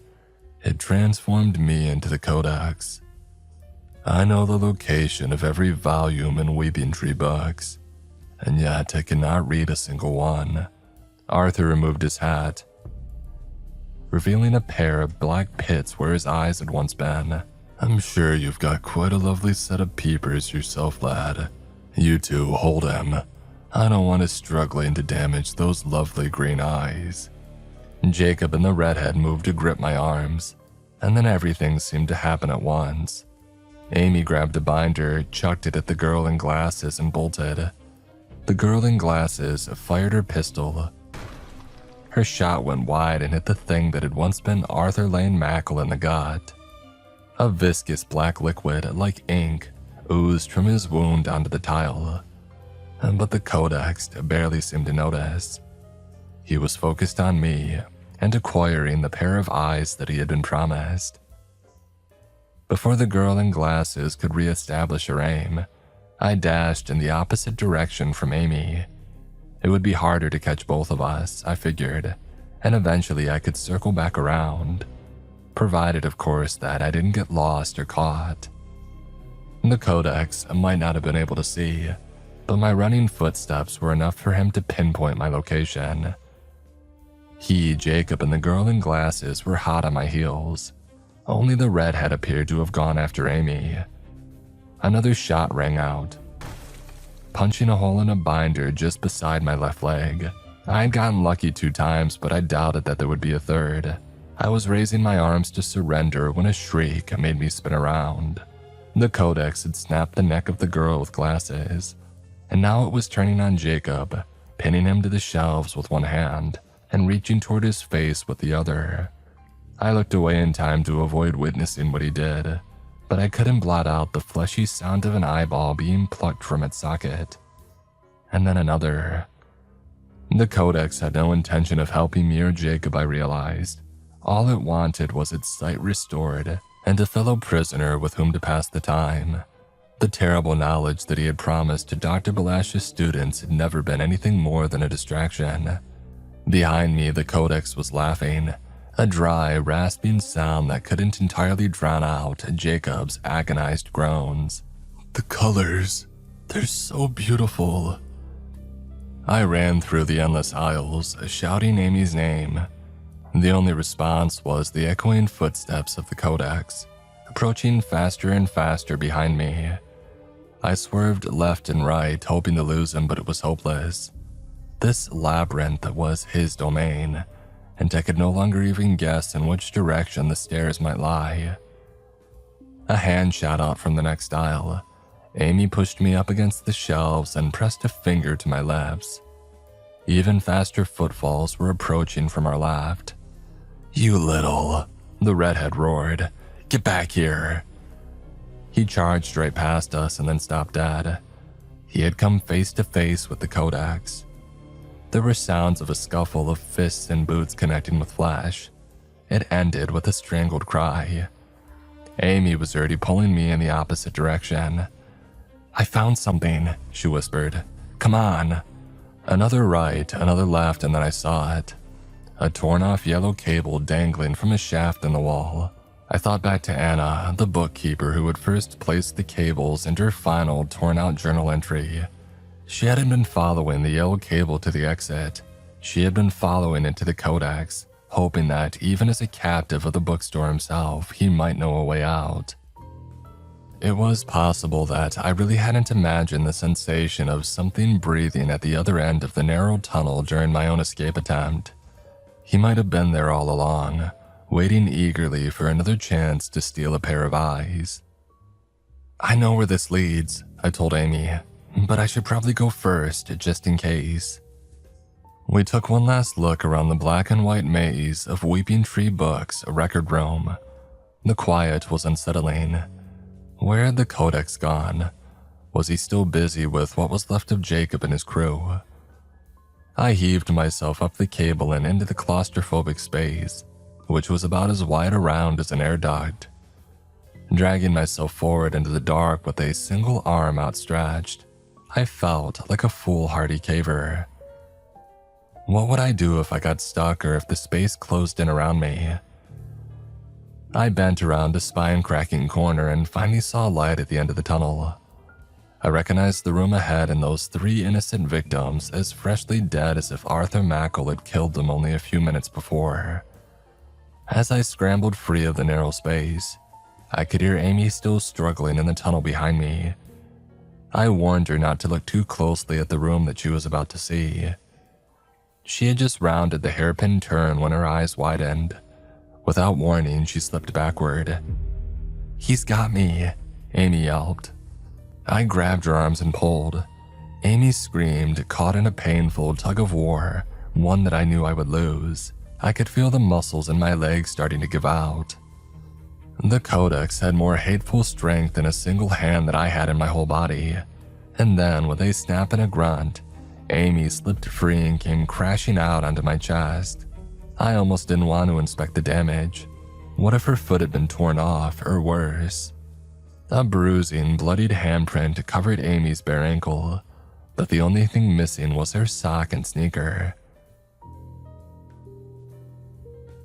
A: it transformed me into the codex. I know the location of every volume in Weeping Tree books, and yet I cannot read a single one." Arthur removed his hat, revealing a pair of black pits where his eyes had once been. "I'm sure you've got quite a lovely set of peepers yourself, lad. You two, hold him. I don't want us struggling to damage those lovely green eyes." Jacob and the redhead moved to grip my arms, and then everything seemed to happen at once. Amy grabbed a binder, chucked it at the girl in glasses, and bolted. The girl in glasses fired her pistol. Her shot went wide and hit the thing that had once been Arthur Lane Mackle in the gut. A viscous black liquid, like ink, oozed from his wound onto the tile. But the codex barely seemed to notice. He was focused on me and acquiring the pair of eyes that he had been promised. Before the girl in glasses could reestablish her aim, I dashed in the opposite direction from Amy. It would be harder to catch both of us, I figured, and eventually I could circle back around, provided of course that I didn't get lost or caught. The codex might not have been able to see, but my running footsteps were enough for him to pinpoint my location. He, Jacob, and the girl in glasses were hot on my heels. Only the redhead appeared to have gone after Amy. Another shot rang out, punching a hole in a binder just beside my left leg. I had gotten lucky 2 times, but I doubted that there would be a third. I was raising my arms to surrender when a shriek made me spin around. The codex had snapped the neck of the girl with glasses, and now it was turning on Jacob, pinning him to the shelves with one hand and reaching toward his face with the other. I looked away in time to avoid witnessing what he did, but I couldn't blot out the fleshy sound of an eyeball being plucked from its socket. And then another. The Codex had no intention of helping me or Jacob, I realized. All it wanted was its sight restored and a fellow prisoner with whom to pass the time. The terrible knowledge that he had promised to Dr. Balash's students had never been anything more than a distraction. Behind me, the Codex was laughing, a dry, rasping sound that couldn't entirely drown out Jacob's agonized groans. "The colors, they're so beautiful." I ran through the endless aisles, shouting Amy's name. The only response was the echoing footsteps of the Codex, approaching faster and faster behind me. I swerved left and right, hoping to lose him, but it was hopeless. This labyrinth was his domain, and I could no longer even guess in which direction the stairs might lie. A hand shot out from the next aisle. Amy pushed me up against the shelves and pressed a finger to my lips. Even faster footfalls were approaching from our left. "You little," the redhead roared. "Get back here." He charged right past us and then stopped dead. He had come face to face with the Codex. There were sounds of a scuffle of fists and boots connecting with flesh. It ended with a strangled cry. Amy was already pulling me in the opposite direction. "I found something," she whispered. "Come on." Another right, another left, and then I saw it. A torn-off yellow cable dangling from a shaft in the wall. I thought back to Anna, the bookkeeper who had first placed the cables into her final torn-out journal entry. She hadn't been following the yellow cable to the exit. She had been following it to the Codex, hoping that even as a captive of the bookstore himself, he might know a way out. It was possible that I really hadn't imagined the sensation of something breathing at the other end of the narrow tunnel during my own escape attempt. He might have been there all along, waiting eagerly for another chance to steal a pair of eyes. "I know where this leads," I told Amy, "but I should probably go first, just in case." We took one last look around the black and white maze of Weeping Tree Books, a record room. The quiet was unsettling. Where had the Codex gone? Was he still busy with what was left of Jacob and his crew? I heaved myself up the cable and into the claustrophobic space, which was about as wide around as an air duct. Dragging myself forward into the dark with a single arm outstretched, I felt like a foolhardy caver. What would I do if I got stuck or if the space closed in around me? I bent around a spine-cracking corner and finally saw light at the end of the tunnel. I recognized the room ahead and those 3 innocent victims as freshly dead as if Arthur Mackle had killed them only a few minutes before. As I scrambled free of the narrow space, I could hear Amy still struggling in the tunnel behind me. I warned her not to look too closely at the room that she was about to see. She had just rounded the hairpin turn when her eyes widened. Without warning, she slipped backward. "He's got me," Amy yelped. I grabbed her arms and pulled. Amy screamed, caught in a painful tug-of-war, one that I knew I would lose. I could feel the muscles in my legs starting to give out. The Codex had more hateful strength in a single hand than I had in my whole body. And then, with a snap and a grunt, Amy slipped free and came crashing out onto my chest. I almost didn't want to inspect the damage. What if her foot had been torn off, or worse? A bruising, bloodied handprint covered Amy's bare ankle, but the only thing missing was her sock and sneaker.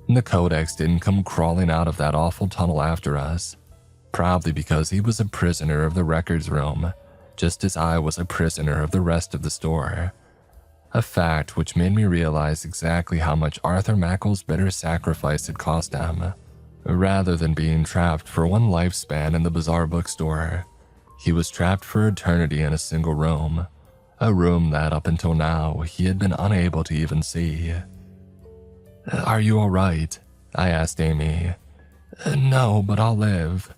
A: The Codex didn't come crawling out of that awful tunnel after us, probably because he was a prisoner of the records room, just as I was a prisoner of the rest of the store. A fact which made me realize exactly how much Arthur Mackle's bitter sacrifice had cost him. Rather than being trapped for one lifespan in the bizarre bookstore, he was trapped for eternity in a single room, a room that up until now he had been unable to even see. "Are you all right?" I asked Amy. "No, but I'll live."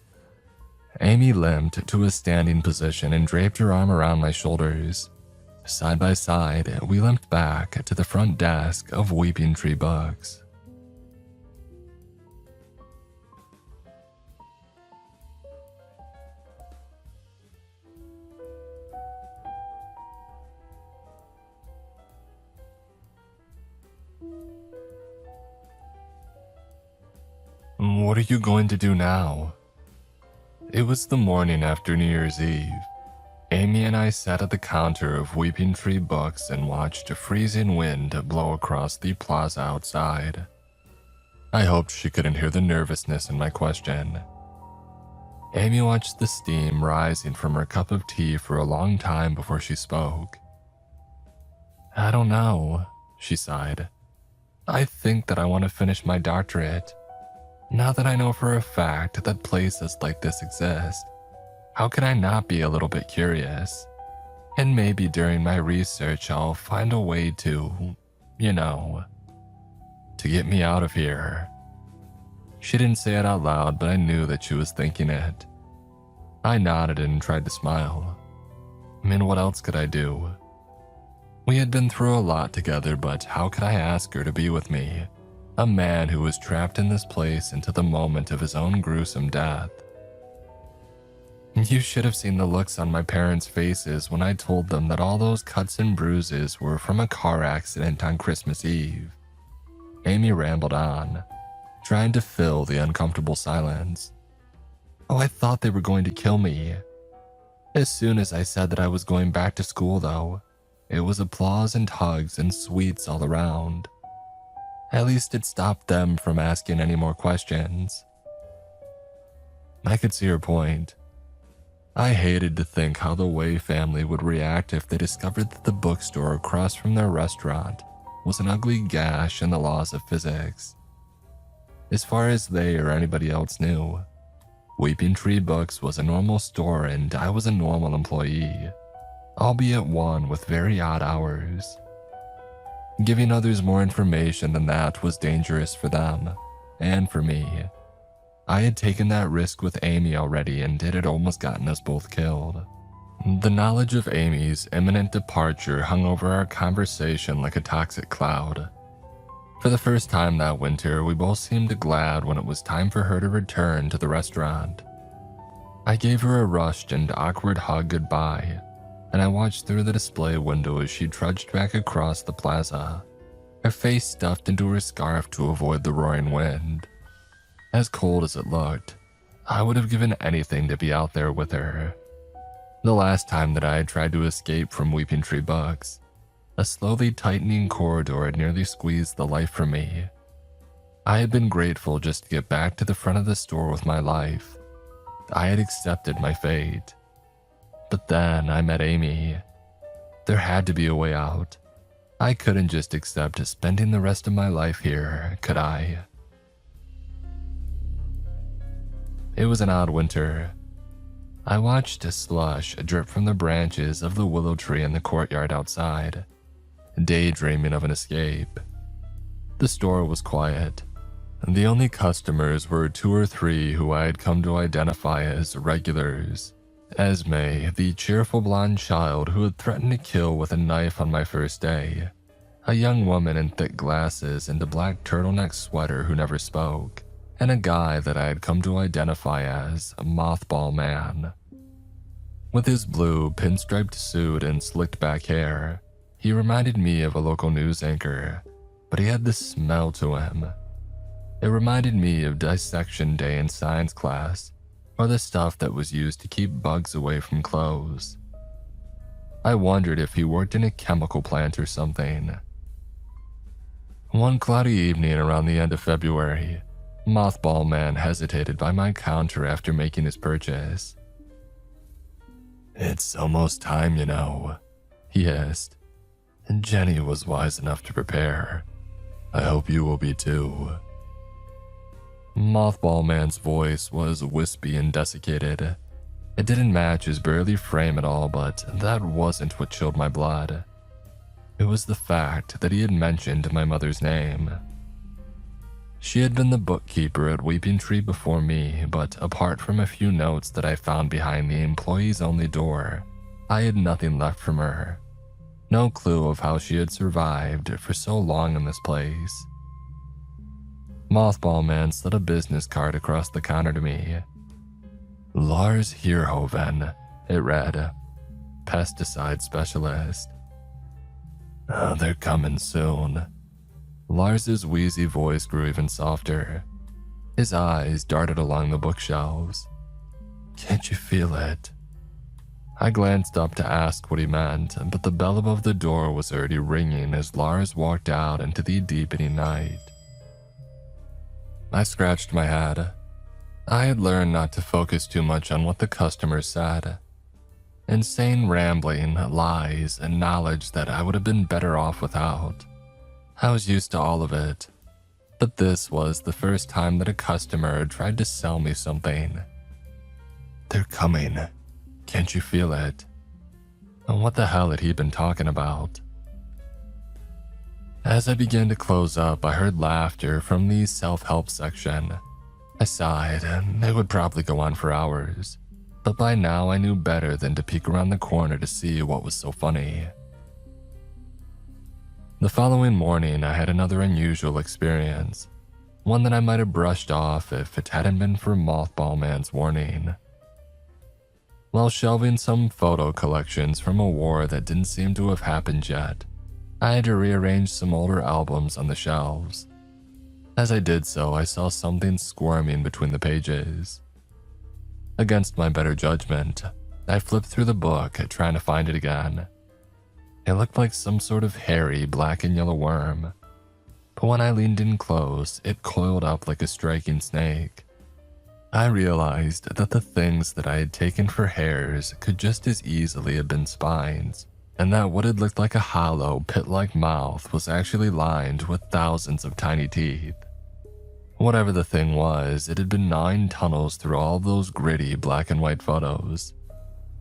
A: Amy limped to a standing position and draped her arm around my shoulders. Side by side, we limped back to the front desk of Weeping Tree Books. What are you going to do now? It was the morning after New Year's Eve. Amy and I sat at the counter of Weeping Tree Books and watched a freezing wind blow across the plaza outside. I hoped she couldn't hear the nervousness in my question. Amy watched the steam rising from her cup of tea for a long time before she spoke. I don't know, she sighed. I think that I want to finish my doctorate. Now that I know for a fact that places like this exist, how can I not be a little bit curious? And maybe during my research I'll find a way to, to get me out of here. She didn't say it out loud, but I knew that she was thinking it. I nodded and tried to smile. I mean, what else could I do? We had been through a lot together, but how could I ask her to be with me? A man who was trapped in this place until the moment of his own gruesome death. You should have seen the looks on my parents' faces when I told them that all those cuts and bruises were from a car accident on Christmas Eve. Amy rambled on, trying to fill the uncomfortable silence. Oh, I thought they were going to kill me. As soon as I said that I was going back to school, though, it was applause and hugs and sweets all around. At least it stopped them from asking any more questions. I could see her point. I hated to think how the Way family would react if they discovered that the bookstore across from their restaurant was an ugly gash in the laws of physics. As far as they or anybody else knew, Weeping Tree Books was a normal store and I was a normal employee, albeit one with very odd hours. Giving others more information than that was dangerous for them, and for me. I had taken that risk with Amy already and it had almost gotten us both killed. The knowledge of Amy's imminent departure hung over our conversation like a toxic cloud. For the first time that winter, we both seemed glad when it was time for her to return to the restaurant. I gave her a rushed and awkward hug goodbye, and I watched through the display window as she trudged back across the plaza, her face stuffed into her scarf to avoid the roaring wind. As cold as it looked, I would have given anything to be out there with her. The last time that I had tried to escape from Weeping Tree Books, a slowly tightening corridor had nearly squeezed the life from me. I had been grateful just to get back to the front of the store with my life. I had accepted my fate. But then I met Amy. There had to be a way out. I couldn't just accept spending the rest of my life here, could I? It was an odd winter. I watched a slush drip from the branches of the willow tree in the courtyard outside, daydreaming of an escape. The store was quiet. The only customers were 2 or 3 who I had come to identify as regulars. Esme, the cheerful blonde child who had threatened to kill with a knife on my first day. A young woman in thick glasses and a black turtleneck sweater who never spoke. And a guy that I had come to identify as Mothball Man. With his blue, pinstriped suit and slicked back hair, he reminded me of a local news anchor, but he had this smell to him. It reminded me of dissection day in science class, or the stuff that was used to keep bugs away from clothes. I wondered if he worked in a chemical plant or something. One cloudy evening around the end of February, Mothball Man hesitated by my counter after making his purchase. "It's almost time, he hissed. And Jenny was wise enough to prepare. I hope you will be too." Mothball Man's voice was wispy and desiccated. It didn't match his burly frame at all, but that wasn't what chilled my blood. It was the fact that he had mentioned my mother's name. She had been the bookkeeper at Weeping Tree before me, but apart from a few notes that I found behind the employees-only door, I had nothing left from her. No clue of how she had survived for so long in this place. Mothball Man slid a business card across the counter to me. "Lars Hierhoven," it read. "Pesticide specialist." "Oh, they're coming soon." Lars's wheezy voice grew even softer. His eyes darted along the bookshelves. "Can't you feel it?" I glanced up to ask what he meant, but the bell above the door was already ringing as Lars walked out into the deepening night. I scratched my head. I had learned not to focus too much on what the customer said. Insane rambling, lies, and knowledge that I would have been better off without. I was used to all of it, but this was the first time that a customer tried to sell me something. "They're coming. Can't you feel it?" And what the hell had he been talking about? As I began to close up, I heard laughter from the self-help section. I sighed, and they would probably go on for hours, but by now I knew better than to peek around the corner to see what was so funny. The following morning, I had another unusual experience, one that I might have brushed off if it hadn't been for Mothball Man's warning. While shelving some photo collections from a war that didn't seem to have happened yet, I had to rearrange some older albums on the shelves. As I did so, I saw something squirming between the pages. Against my better judgment, I flipped through the book, trying to find it again. It looked like some sort of hairy black and yellow worm, but when I leaned in close, it coiled up like a striking snake. I realized that the things that I had taken for hairs could just as easily have been spines, and that what had looked like a hollow, pit-like mouth was actually lined with thousands of tiny teeth. Whatever the thing was, it had been gnawing tunnels through all those gritty black and white photos.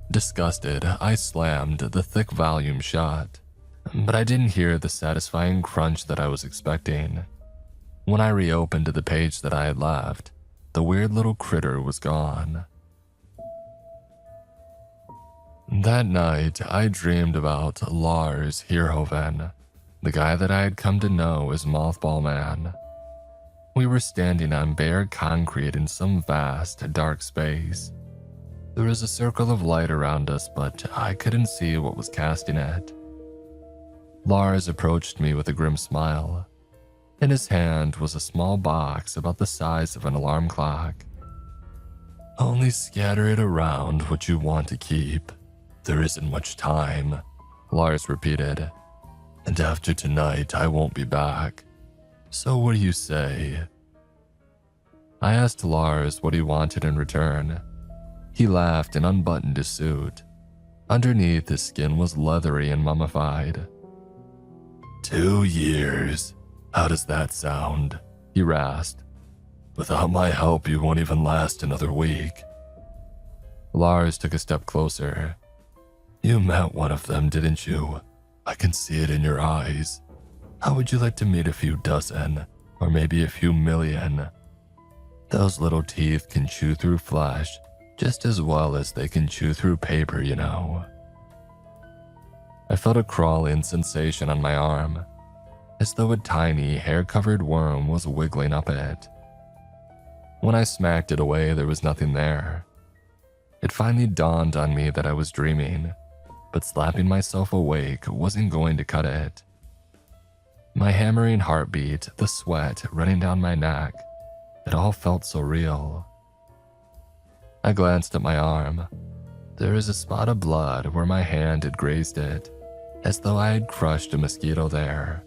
A: Disgusted, I slammed the thick volume shut, but I didn't hear the satisfying crunch that I was expecting. When I reopened the page that I had left, the weird little critter was gone. That night, I dreamed about Lars Heerhoven, the guy that I had come to know as Mothball Man. We were standing on bare concrete in some vast, dark space. There was a circle of light around us, but I couldn't see what was casting it. Lars approached me with a grim smile. In his hand was a small box about the size of an alarm clock. "Only scatter it around what you want to keep. There isn't much time," Lars repeated. "And after tonight, I won't be back. So what do you say?" I asked Lars what he wanted in return. He laughed and unbuttoned his suit. Underneath, his skin was leathery and mummified. 2 years. How does that sound?" he rasped. "Without my help, you won't even last another week." Lars took a step closer. "You met one of them, didn't you? I can see it in your eyes. How would you like to meet a few dozen, or maybe a few million? Those little teeth can chew through flesh just as well as they can chew through paper, you know." I felt a crawling sensation on my arm, as though a tiny, hair-covered worm was wiggling up it. When I smacked it away, there was nothing there. It finally dawned on me that I was dreaming, but slapping myself awake wasn't going to cut it. My hammering heartbeat, the sweat running down my neck, it all felt so real. I glanced at my arm. There was a spot of blood where my hand had grazed it, as though I had crushed a mosquito there.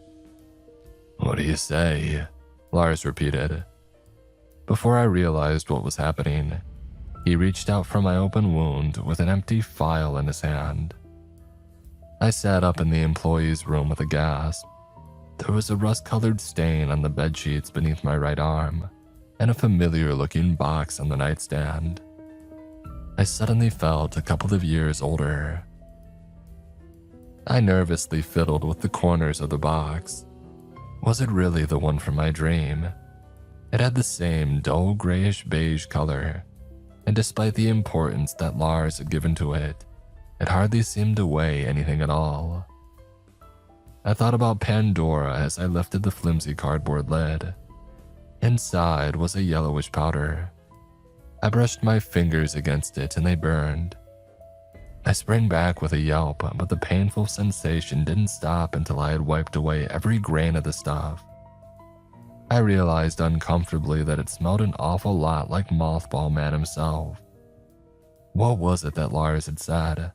A: "What do you say?" Lars repeated. Before I realized what was happening, he reached out from my open wound with an empty file in his hand. I sat up in the employee's room with a gasp. There was a rust-colored stain on the bedsheets beneath my right arm, and a familiar-looking box on the nightstand. I suddenly felt a couple of years older. I nervously fiddled with the corners of the box. Was it really the one from my dream? It had the same dull grayish-beige color, and despite the importance that Lars had given to it, it hardly seemed to weigh anything at all. I thought about Pandora as I lifted the flimsy cardboard lid. Inside was a yellowish powder. I brushed my fingers against it and they burned. I sprang back with a yelp, but the painful sensation didn't stop until I had wiped away every grain of the stuff. I realized uncomfortably that it smelled an awful lot like Mothball Man himself. What was it that Lars had said?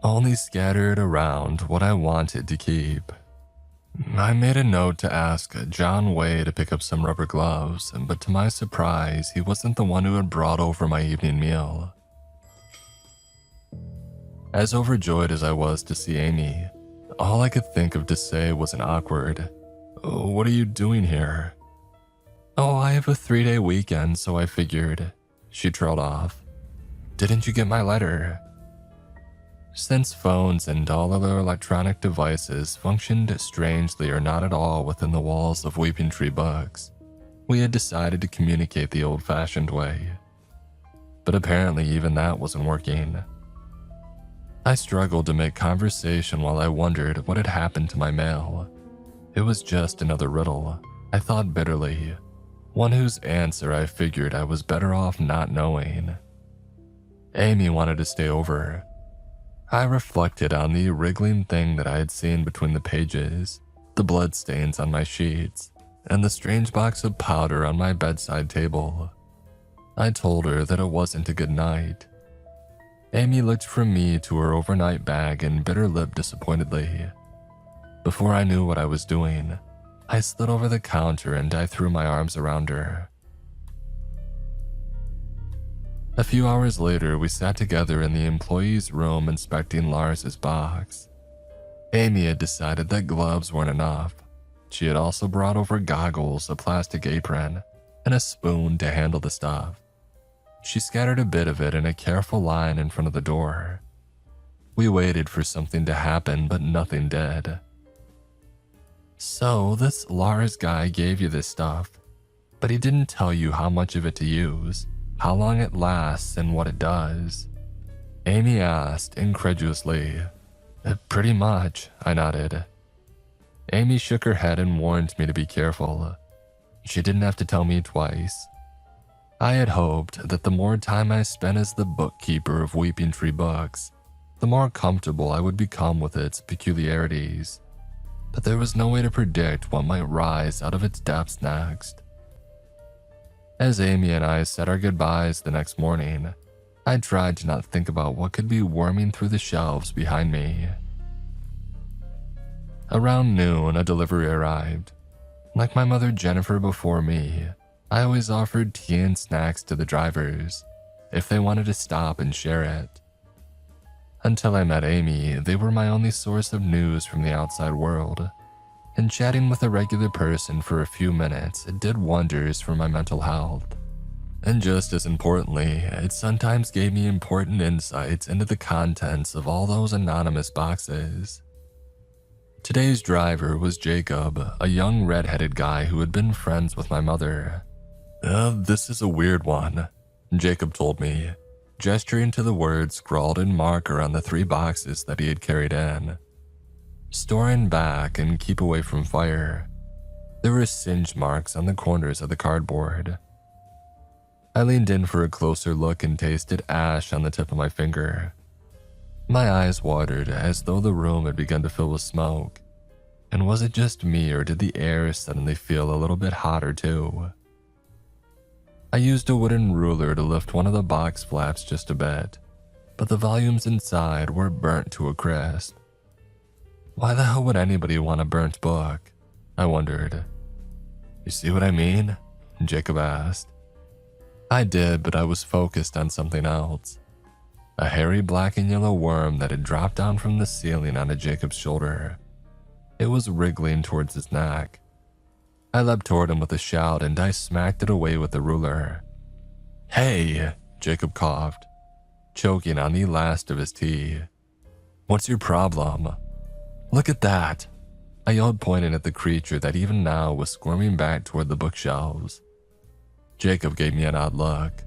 A: Only scatter it around what I wanted to keep. I made a note to ask John Way to pick up some rubber gloves, but to my surprise, he wasn't the one who had brought over my evening meal. As overjoyed as I was to see Amy, all I could think of to say was an awkward, "Oh, what are you doing here?" "Oh, I have a 3-day weekend, so I figured," she trailed off. "Didn't you get my letter?" Since phones and all other electronic devices functioned strangely or not at all within the walls of Weeping Tree Books, we had decided to communicate the old-fashioned way. But apparently even that wasn't working. I struggled to make conversation while I wondered what had happened to my mail. It was just another riddle, I thought bitterly, one whose answer I figured I was better off not knowing. Amy wanted to stay over. I reflected on the wriggling thing that I had seen between the pages, the bloodstains on my sheets, and the strange box of powder on my bedside table. I told her that it wasn't a good night. Amy looked from me to her overnight bag and bit her lip disappointedly. Before I knew what I was doing, I slid over the counter and I threw my arms around her. A few hours later, we sat together in the employee's room inspecting Lars's box. Amy had decided that gloves weren't enough. She had also brought over goggles, a plastic apron, and a spoon to handle the stuff. She scattered a bit of it in a careful line in front of the door. We waited for something to happen, but nothing did. "So, this Lars guy gave you this stuff, but he didn't tell you how much of it to use, how long it lasts, and what it does?" Amy asked incredulously. Pretty much," I nodded. Amy shook her head and warned me to be careful. She didn't have to tell me twice. I had hoped that the more time I spent as the bookkeeper of Weeping Tree Books, the more comfortable I would become with its peculiarities. But there was no way to predict what might rise out of its depths next. As Amy and I said our goodbyes the next morning, I tried to not think about what could be worming through the shelves behind me. Around noon, a delivery arrived. Like my mother Jennifer before me, I always offered tea and snacks to the drivers if they wanted to stop and share it. Until I met Amy, they were my only source of news from the outside world, and chatting with a regular person for a few minutes did wonders for my mental health. And just as importantly, it sometimes gave me important insights into the contents of all those anonymous boxes. Today's driver was Jacob, a young red-headed guy who had been friends with my mother. This is a weird one," Jacob told me, gesturing to the words scrawled in marker on the 3 boxes that he had carried in. "Store in back and keep away from fire." There were singe marks on the corners of the cardboard. I leaned in for a closer look and tasted ash on the tip of my finger. My eyes watered as though the room had begun to fill with smoke. And was it just me, or did the air suddenly feel a little bit hotter too? I used a wooden ruler to lift one of the box flaps just a bit, but the volumes inside were burnt to a crisp. Why the hell would anybody want a burnt book? I wondered. "You see what I mean?" Jacob asked. I did, but I was focused on something else. A hairy black and yellow worm that had dropped down from the ceiling onto Jacob's shoulder. It was wriggling towards his neck. I leapt toward him with a shout and I smacked it away with the ruler. "Hey!" Jacob coughed, choking on the last of his tea. "What's your problem?" "Look at that!" I yelled, pointing at the creature that even now was squirming back toward the bookshelves. Jacob gave me an odd look.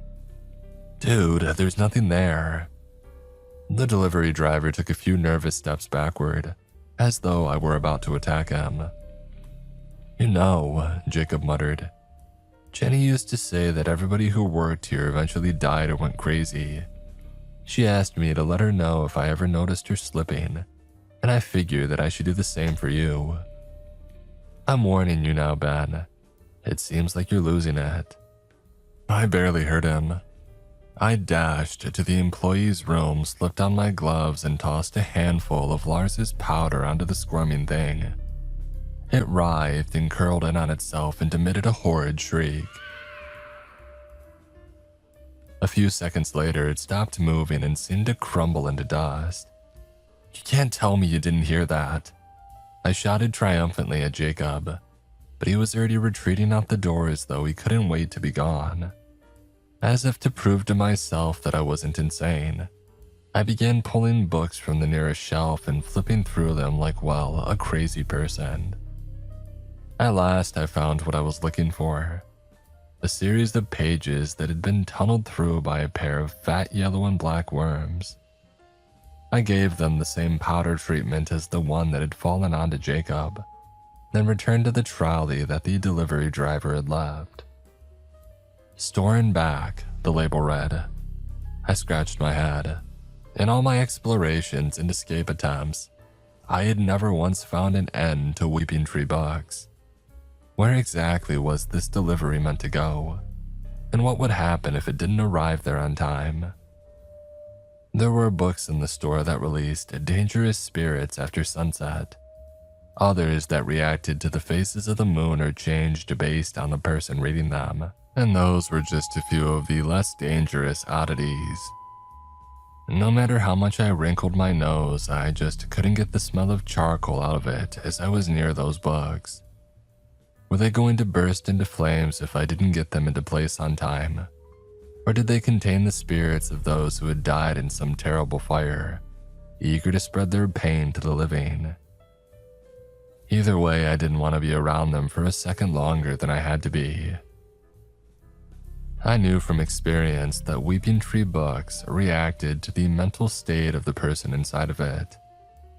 A: "Dude, there's nothing there." The delivery driver took a few nervous steps backward, as though I were about to attack him. "You know," Jacob muttered, "Jenny used to say that everybody who worked here eventually died or went crazy. She asked me to let her know if I ever noticed her slipping, and I figured that I should do the same for you. I'm warning you now, Ben. It seems like you're losing it." I barely heard him. I dashed to the employee's room, slipped on my gloves, and tossed a handful of Lars's powder onto the squirming thing. It writhed and curled in on itself and emitted a horrid shriek. A few seconds later, it stopped moving and seemed to crumble into dust. "You can't tell me you didn't hear that." I shouted triumphantly at Jacob, but he was already retreating out the door as though he couldn't wait to be gone. As if to prove to myself that I wasn't insane, I began pulling books from the nearest shelf and flipping through them like, well, a crazy person. At last, I found what I was looking for. A series of pages that had been tunneled through by a pair of fat yellow and black worms. I gave them the same powder treatment as the one that had fallen onto Jacob, then returned to the trolley that the delivery driver had left. "Store and back," the label read. I scratched my head. In all my explorations and escape attempts, I had never once found an end to Weeping Tree books. Where exactly was this delivery meant to go? And what would happen if it didn't arrive there on time? There were books in the store that released dangerous spirits after sunset, others that reacted to the phases of the moon or changed based on the person reading them, and those were just a few of the less dangerous oddities. No matter how much I wrinkled my nose, I just couldn't get the smell of charcoal out of it as I was near those books. Were they going to burst into flames if I didn't get them into place on time? Or did they contain the spirits of those who had died in some terrible fire, eager to spread their pain to the living? Either way, I didn't want to be around them for a second longer than I had to be. I knew from experience that Weeping Tree books reacted to the mental state of the person inside of it,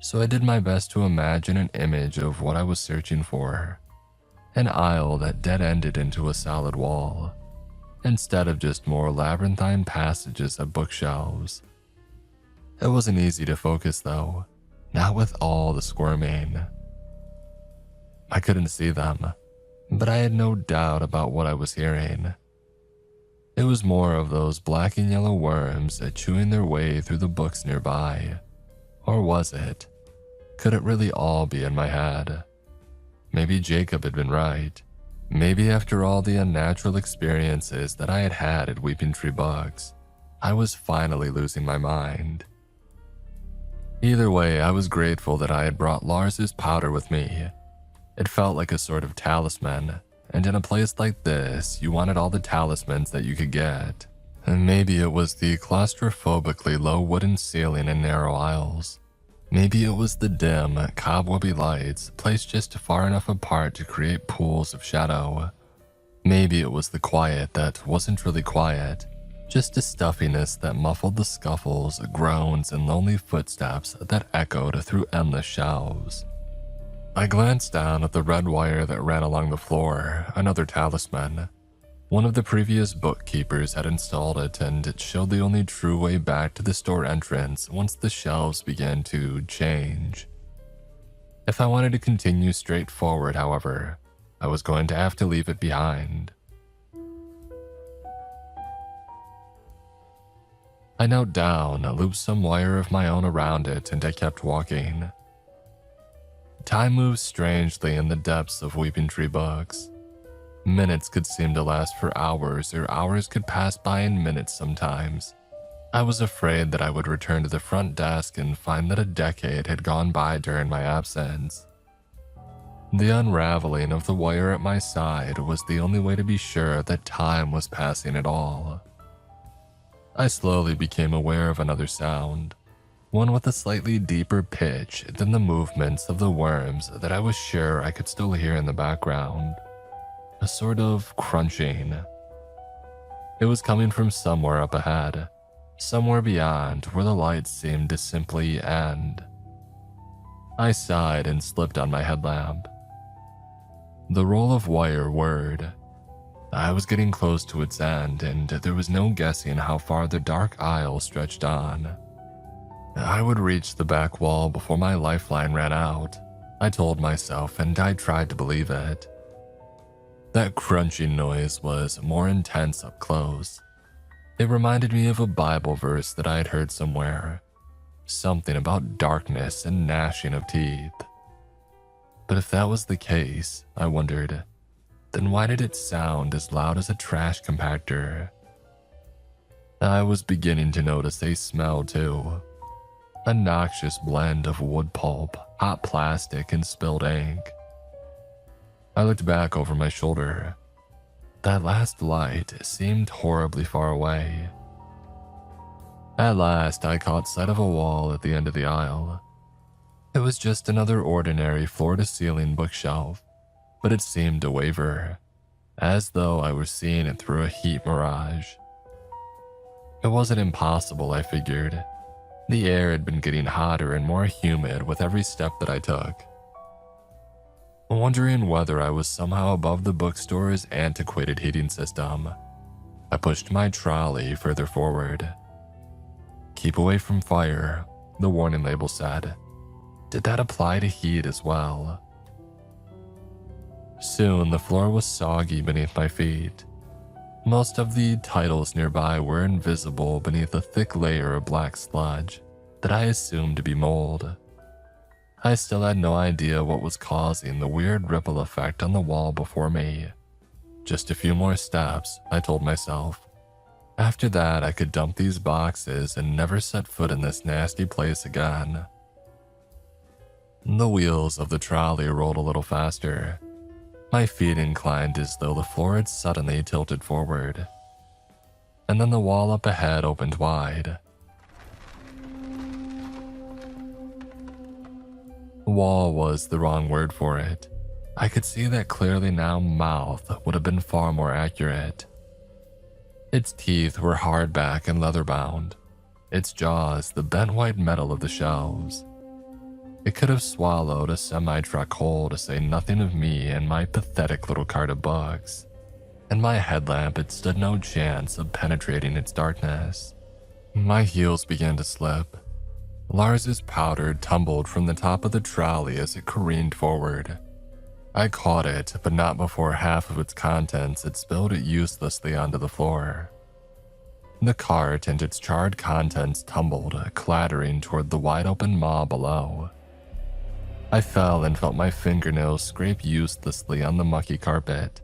A: so I did my best to imagine an image of what I was searching for. An aisle that dead-ended into a solid wall, instead of just more labyrinthine passages of bookshelves. It wasn't easy to focus though, not with all the squirming. I couldn't see them, but I had no doubt about what I was hearing. It was more of those black and yellow worms chewing their way through the books nearby. Or was it? Could it really all be in my head? Maybe Jacob had been right. Maybe after all the unnatural experiences that I had had at Weeping Tree Books, I was finally losing my mind. Either way, I was grateful that I had brought Lars's powder with me. It felt like a sort of talisman, and in a place like this, you wanted all the talismans that you could get. And maybe it was the claustrophobically low wooden ceiling and narrow aisles. Maybe it was the dim, cobwebby lights placed just far enough apart to create pools of shadow. Maybe it was the quiet that wasn't really quiet, just a stuffiness that muffled the scuffles, groans, and lonely footsteps that echoed through endless shelves. I glanced down at the red wire that ran along the floor, another talisman. One of the previous bookkeepers had installed it, and it showed the only true way back to the store entrance once the shelves began to change. If I wanted to continue straight forward, however, I was going to have to leave it behind. I knelt down, looped some wire of my own around it, and I kept walking. Time moves strangely in the depths of Weeping Tree books. Minutes could seem to last for hours, or hours could pass by in minutes sometimes. I was afraid that I would return to the front desk and find that a decade had gone by during my absence. The unraveling of the wire at my side was the only way to be sure that time was passing at all. I slowly became aware of another sound, one with a slightly deeper pitch than the movements of the worms that I was sure I could still hear in the background. A sort of crunching. It was coming from somewhere up ahead, somewhere beyond where the lights seemed to simply end. I sighed and slipped on my headlamp. The roll of wire whirred. I was getting close to its end, and there was no guessing how far the dark aisle stretched on. I would reach the back wall before my lifeline ran out, I told myself, and I tried to believe it. That crunching noise was more intense up close. It reminded me of a Bible verse that I had heard somewhere. Something about darkness and gnashing of teeth. But if that was the case, I wondered, then why did it sound as loud as a trash compactor? I was beginning to notice a smell too. A noxious blend of wood pulp, hot plastic, and spilled ink. I looked back over my shoulder. That last light seemed horribly far away. At last, I caught sight of a wall at the end of the aisle. It was just another ordinary floor-to-ceiling bookshelf, but it seemed to waver, as though I were seeing it through a heat mirage. It wasn't impossible, I figured. The air had been getting hotter and more humid with every step that I took. Wondering whether I was somehow above the bookstore's antiquated heating system, I pushed my trolley further forward. "Keep away from fire," the warning label said. Did that apply to heat as well? Soon the floor was soggy beneath my feet. Most of the titles nearby were invisible beneath a thick layer of black sludge that I assumed to be mold. I still had no idea what was causing the weird ripple effect on the wall before me. Just a few more steps, I told myself. After that, I could dump these boxes and never set foot in this nasty place again. The wheels of the trolley rolled a little faster. My feet inclined as though the floor had suddenly tilted forward. And then the wall up ahead opened wide. Wall was the wrong word for it. I could see that clearly now. Mouth would have been far more accurate. Its teeth were hardback and leather-bound. Its jaws the bent white metal of the shelves. It could have swallowed a semi-truck whole, to say nothing of me and my pathetic little cart of books. And my headlamp had stood no chance of penetrating its darkness. My heels began to slip. Lars's powder tumbled from the top of the trolley as it careened forward. I caught it, but not before half of its contents had spilled it uselessly onto the floor. The cart and its charred contents tumbled, clattering toward the wide-open maw below. I fell and felt my fingernails scrape uselessly on the mucky carpet.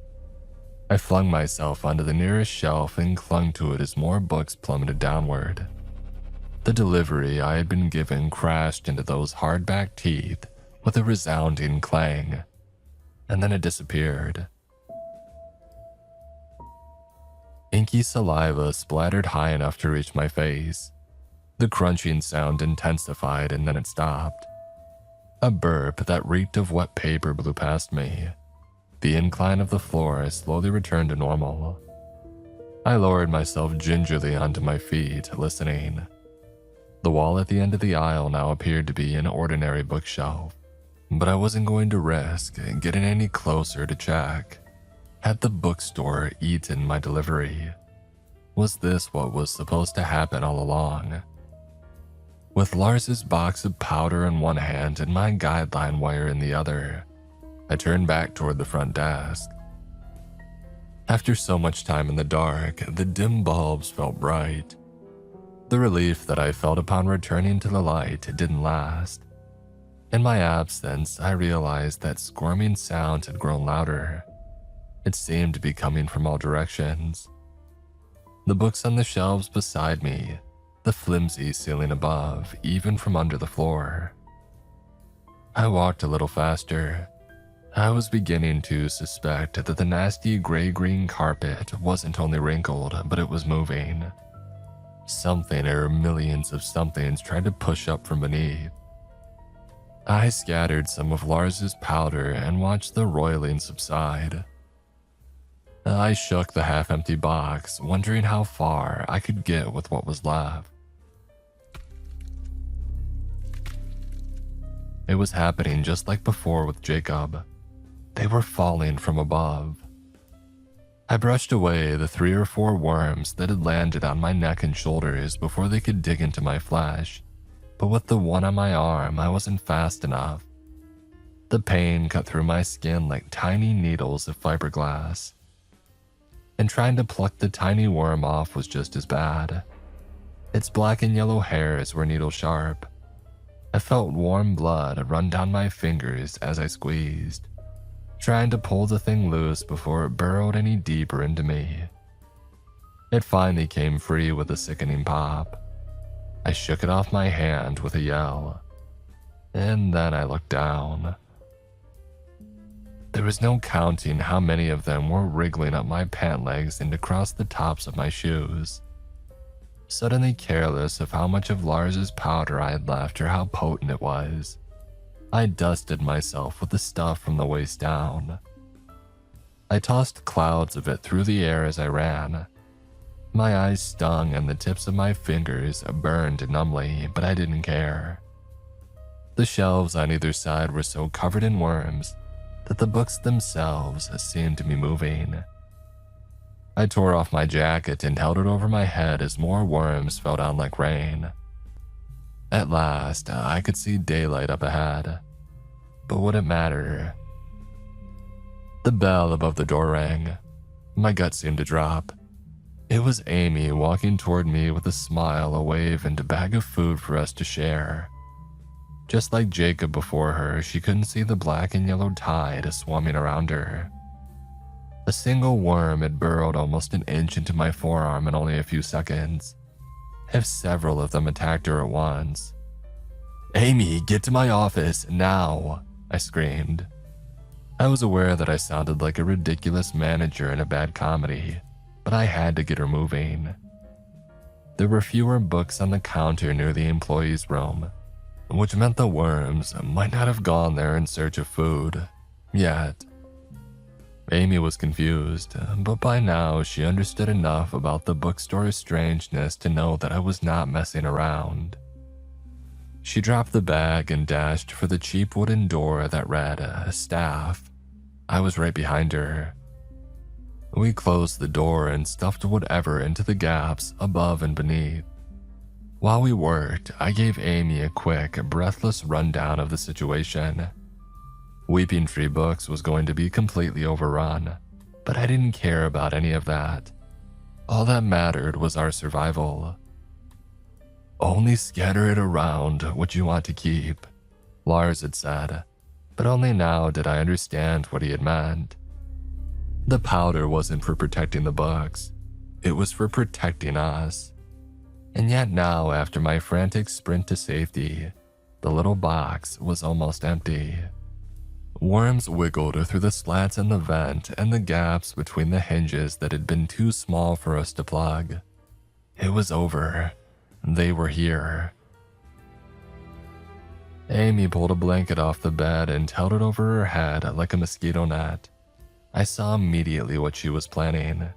A: I flung myself onto the nearest shelf and clung to it as more books plummeted downward. The delivery I had been given crashed into those hardback teeth with a resounding clang, and then it disappeared. Inky saliva splattered high enough to reach my face. The crunching sound intensified and then it stopped. A burp that reeked of wet paper blew past me. The incline of the floor slowly returned to normal. I lowered myself gingerly onto my feet, listening. The wall at the end of the aisle now appeared to be an ordinary bookshelf, but I wasn't going to risk getting any closer to check. Had the bookstore eaten my delivery? Was this what was supposed to happen all along? With Lars's box of powder in one hand and my guideline wire in the other, I turned back toward the front desk. After so much time in the dark, the dim bulbs felt bright. The relief that I felt upon returning to the light didn't last. In my absence, I realized that squirming sound had grown louder. It seemed to be coming from all directions. The books on the shelves beside me, the flimsy ceiling above, even from under the floor. I walked a little faster. I was beginning to suspect that the nasty gray-green carpet wasn't only wrinkled, but it was moving. Something or millions of somethings tried to push up from beneath. I scattered some of Lars's powder and watched the roiling subside. I shook the half-empty box, wondering how far I could get with what was left. It was happening just like before with Jacob. They were falling from above. I brushed away the 3 or 4 worms that had landed on my neck and shoulders before they could dig into my flesh, but with the one on my arm, I wasn't fast enough. The pain cut through my skin like tiny needles of fiberglass, and trying to pluck the tiny worm off was just as bad. Its black and yellow hairs were needle sharp. I felt warm blood run down my fingers as I squeezed, trying to pull the thing loose before it burrowed any deeper into me. It finally came free with a sickening pop. I shook it off my hand with a yell, and then I looked down. There was no counting how many of them were wriggling up my pant legs and across the tops of my shoes. Suddenly careless of how much of Lars's powder I had left or how potent it was, I dusted myself with the stuff from the waist down. I tossed clouds of it through the air as I ran. My eyes stung and the tips of my fingers burned numbly, but I didn't care. The shelves on either side were so covered in worms that the books themselves seemed to be moving. I tore off my jacket and held it over my head as more worms fell down like rain. At last, I could see daylight up ahead. But would it matter? The bell above the door rang. My gut seemed to drop. It was Amy walking toward me with a smile, a wave, and a bag of food for us to share. Just like Jacob before her, she couldn't see the black and yellow tide swarming around her. A single worm had burrowed almost an inch into my forearm in only a few seconds, if several of them attacked her at once. "Amy, get to my office, now!" I screamed. I was aware that I sounded like a ridiculous manager in a bad comedy, but I had to get her moving. There were fewer books on the counter near the employee's room, which meant the worms might not have gone there in search of food yet. Amy was confused, but by now she understood enough about the bookstore's strangeness to know that I was not messing around. She dropped the bag and dashed for the cheap wooden door that read, "Staff." I was right behind her. We closed the door and stuffed whatever into the gaps above and beneath. While we worked, I gave Amy a quick, breathless rundown of the situation. Weeping Tree Books was going to be completely overrun, but I didn't care about any of that. All that mattered was our survival. "Only scatter it around what you want to keep," Lars had said, but only now did I understand what he had meant. The powder wasn't for protecting the books, it was for protecting us. And yet now, after my frantic sprint to safety, the little box was almost empty. Worms wiggled through the slats in the vent and the gaps between the hinges that had been too small for us to plug. It was over. They were here. Amy pulled a blanket off the bed and held it over her head like a mosquito net. I saw immediately what she was planning.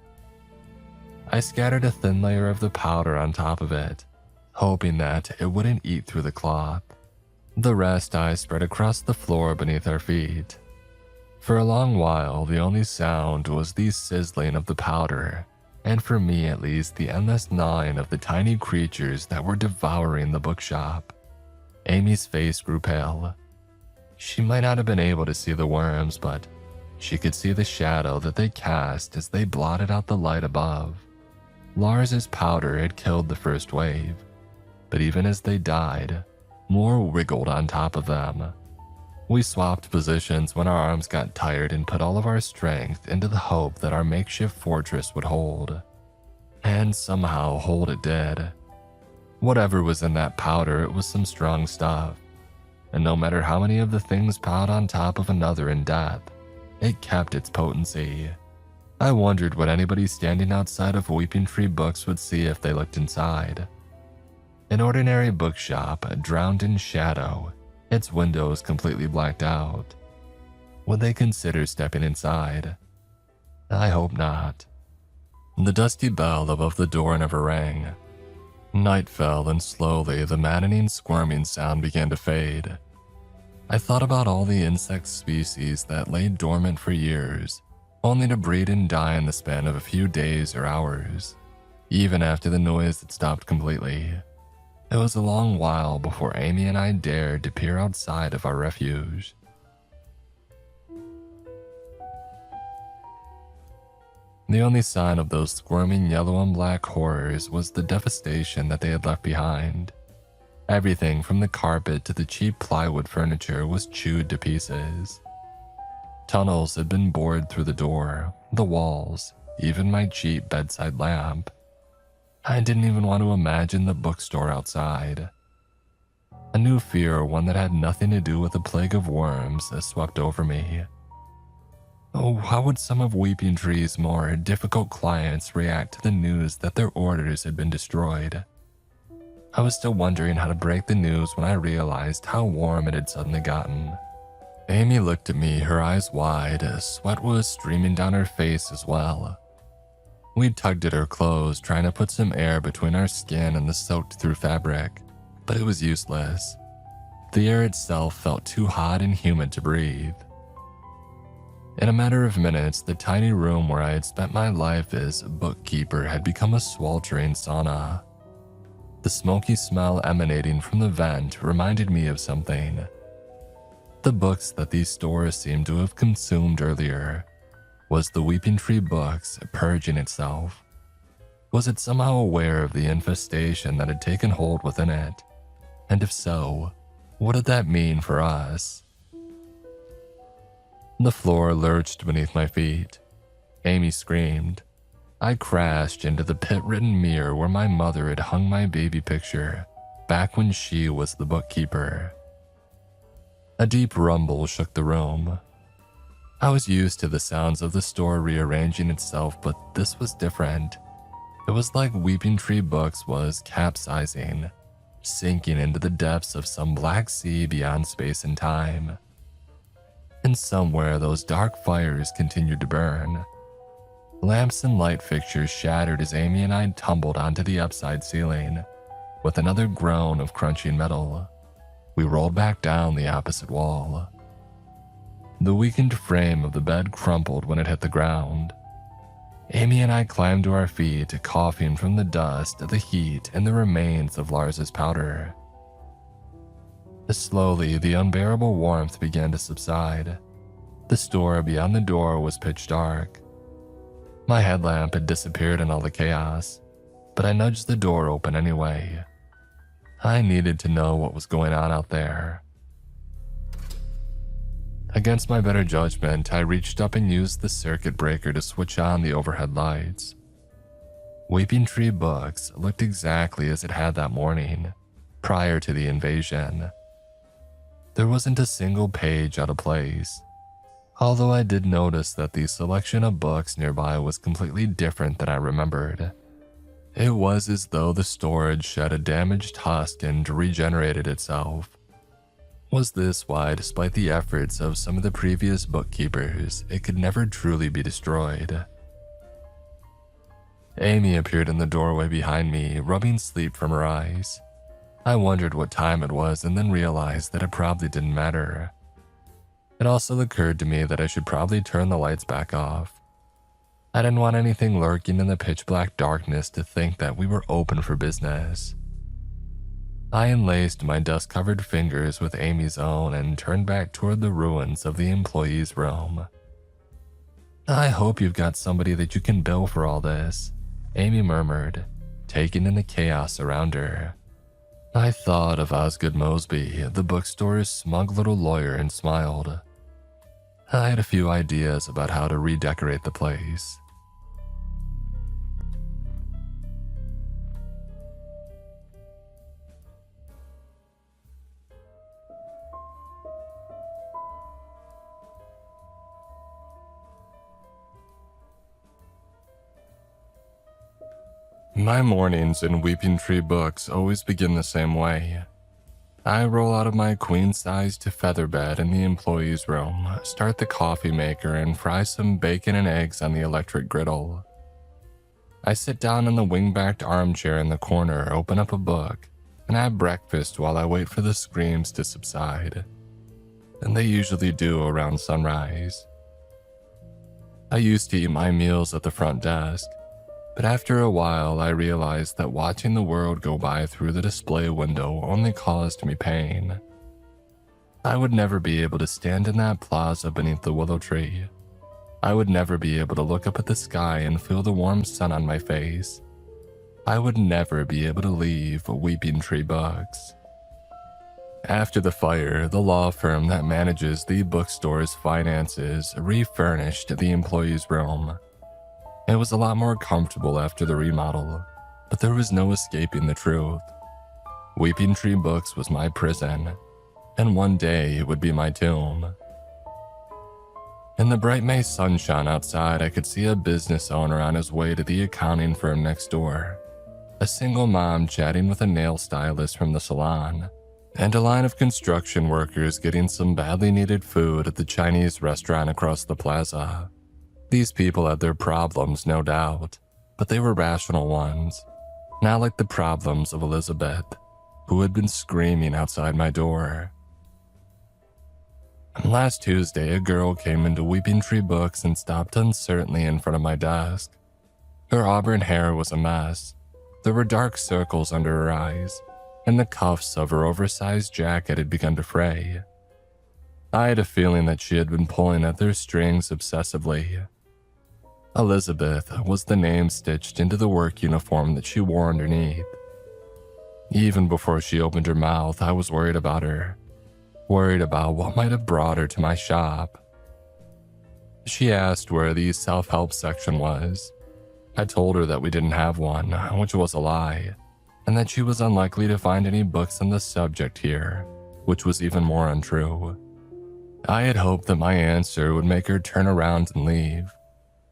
A: I scattered a thin layer of the powder on top of it, hoping that it wouldn't eat through the cloth. The rest I spread across the floor beneath our feet. For a long while, the only sound was the sizzling of the powder, and for me at least, the endless gnawing of the tiny creatures that were devouring the bookshop. Amy's face grew pale. She might not have been able to see the worms, but she could see the shadow that they cast as they blotted out the light above. Lars's powder had killed the first wave, but even as they died, more wriggled on top of them. We swapped positions when our arms got tired and put all of our strength into the hope that our makeshift fortress would hold. And somehow hold it did. Whatever was in that powder, it was some strong stuff. And no matter how many of the things piled on top of another in depth, it kept its potency. I wondered what anybody standing outside of Weeping Tree Books would see if they looked inside. An ordinary bookshop drowned in shadow, its windows completely blacked out. Would they consider stepping inside? I hope not. The dusty bell above the door never rang. Night fell and slowly the maddening squirming sound began to fade. I thought about all the insect species that lay dormant for years, only to breed and die in the span of a few days or hours, even after the noise had stopped completely. It was a long while before Amy and I dared to peer outside of our refuge. The only sign of those squirming yellow and black horrors was the devastation that they had left behind. Everything from the carpet to the cheap plywood furniture was chewed to pieces. Tunnels had been bored through the door, the walls, even my cheap bedside lamp. I didn't even want to imagine the bookstore outside. A new fear, one that had nothing to do with a plague of worms, swept over me. Oh, how would some of Weeping Tree's more difficult clients react to the news that their orders had been destroyed? I was still wondering how to break the news when I realized how warm it had suddenly gotten. Amy looked at me, her eyes wide, sweat was streaming down her face as well. We tugged at her clothes, trying to put some air between our skin and the soaked-through fabric, but it was useless. The air itself felt too hot and humid to breathe. In a matter of minutes, the tiny room where I had spent my life as bookkeeper had become a sweltering sauna. The smoky smell emanating from the vent reminded me of something. The books that these stores seemed to have consumed earlier. Was the Weeping Tree Books purging itself? Was it somehow aware of the infestation that had taken hold within it? And if so, what did that mean for us? The floor lurched beneath my feet. Amy screamed. I crashed into the pit-ridden mirror where my mother had hung my baby picture, back when she was the bookkeeper. A deep rumble shook the room. I was used to the sounds of the store rearranging itself, but this was different. It was like Weeping Tree Books was capsizing, sinking into the depths of some black sea beyond space and time. And somewhere those dark fires continued to burn. Lamps and light fixtures shattered as Amy and I tumbled onto the upside ceiling. With another groan of crunching metal, we rolled back down the opposite wall. The weakened frame of the bed crumpled when it hit the ground. Amy and I climbed to our feet, coughing from the dust, the heat, and the remains of Lars's powder. Slowly, the unbearable warmth began to subside. The store beyond the door was pitch dark. My headlamp had disappeared in all the chaos, but I nudged the door open anyway. I needed to know what was going on out there. Against my better judgment, I reached up and used the circuit breaker to switch on the overhead lights. Weeping Tree Books looked exactly as it had that morning, prior to the invasion. There wasn't a single page out of place, although I did notice that the selection of books nearby was completely different than I remembered. It was as though the storage shed a damaged husk and regenerated itself. Was this why, despite the efforts of some of the previous bookkeepers, it could never truly be destroyed? Amy appeared in the doorway behind me, rubbing sleep from her eyes. I wondered what time it was and then realized that it probably didn't matter. It also occurred to me that I should probably turn the lights back off. I didn't want anything lurking in the pitch-black darkness to think that we were open for business. I enlaced my dust-covered fingers with Amy's own and turned back toward the ruins of the employee's room. I hope you've got somebody that you can bill for all this, Amy murmured, taking in the chaos around her. I thought of Osgood Mosby, the bookstore's smug little lawyer, and smiled. I had a few ideas about how to redecorate the place. My mornings in Weeping Tree Books always begin the same way. I roll out of my queen-sized feather bed in the employee's room, start the coffee maker, and fry some bacon and eggs on the electric griddle. I sit down in the wing-backed armchair in the corner, open up a book, and have breakfast while I wait for the screams to subside. And they usually do around sunrise. I used to eat my meals at the front desk, but after a while I realized that watching the world go by through the display window only caused me pain. I would never be able to stand in that plaza beneath the willow tree. I would never be able to look up at the sky and feel the warm sun on my face. I would never be able to leave Weeping Tree Books. After the fire, the law firm that manages the bookstore's finances refurnished the employee's room. It was a lot more comfortable after the remodel, but there was no escaping the truth. Weeping Tree Books was my prison, and one day it would be my tomb. In the bright May sunshine outside, I could see a business owner on his way to the accounting firm next door, a single mom chatting with a nail stylist from the salon, and a line of construction workers getting some badly needed food at the Chinese restaurant across the plaza. These people had their problems, no doubt, but they were rational ones, not like the problems of Elizabeth, who had been screaming outside my door. Last Tuesday, a girl came into Weeping Tree Books and stopped uncertainly in front of my desk. Her auburn hair was a mess. There were dark circles under her eyes, and the cuffs of her oversized jacket had begun to fray. I had a feeling that she had been pulling at their strings obsessively. Elizabeth was the name stitched into the work uniform that she wore underneath. Even before she opened her mouth, I was worried about her. Worried about what might have brought her to my shop. She asked where the self-help section was. I told her that we didn't have one, which was a lie, and that she was unlikely to find any books on the subject here, which was even more untrue. I had hoped that my answer would make her turn around and leave,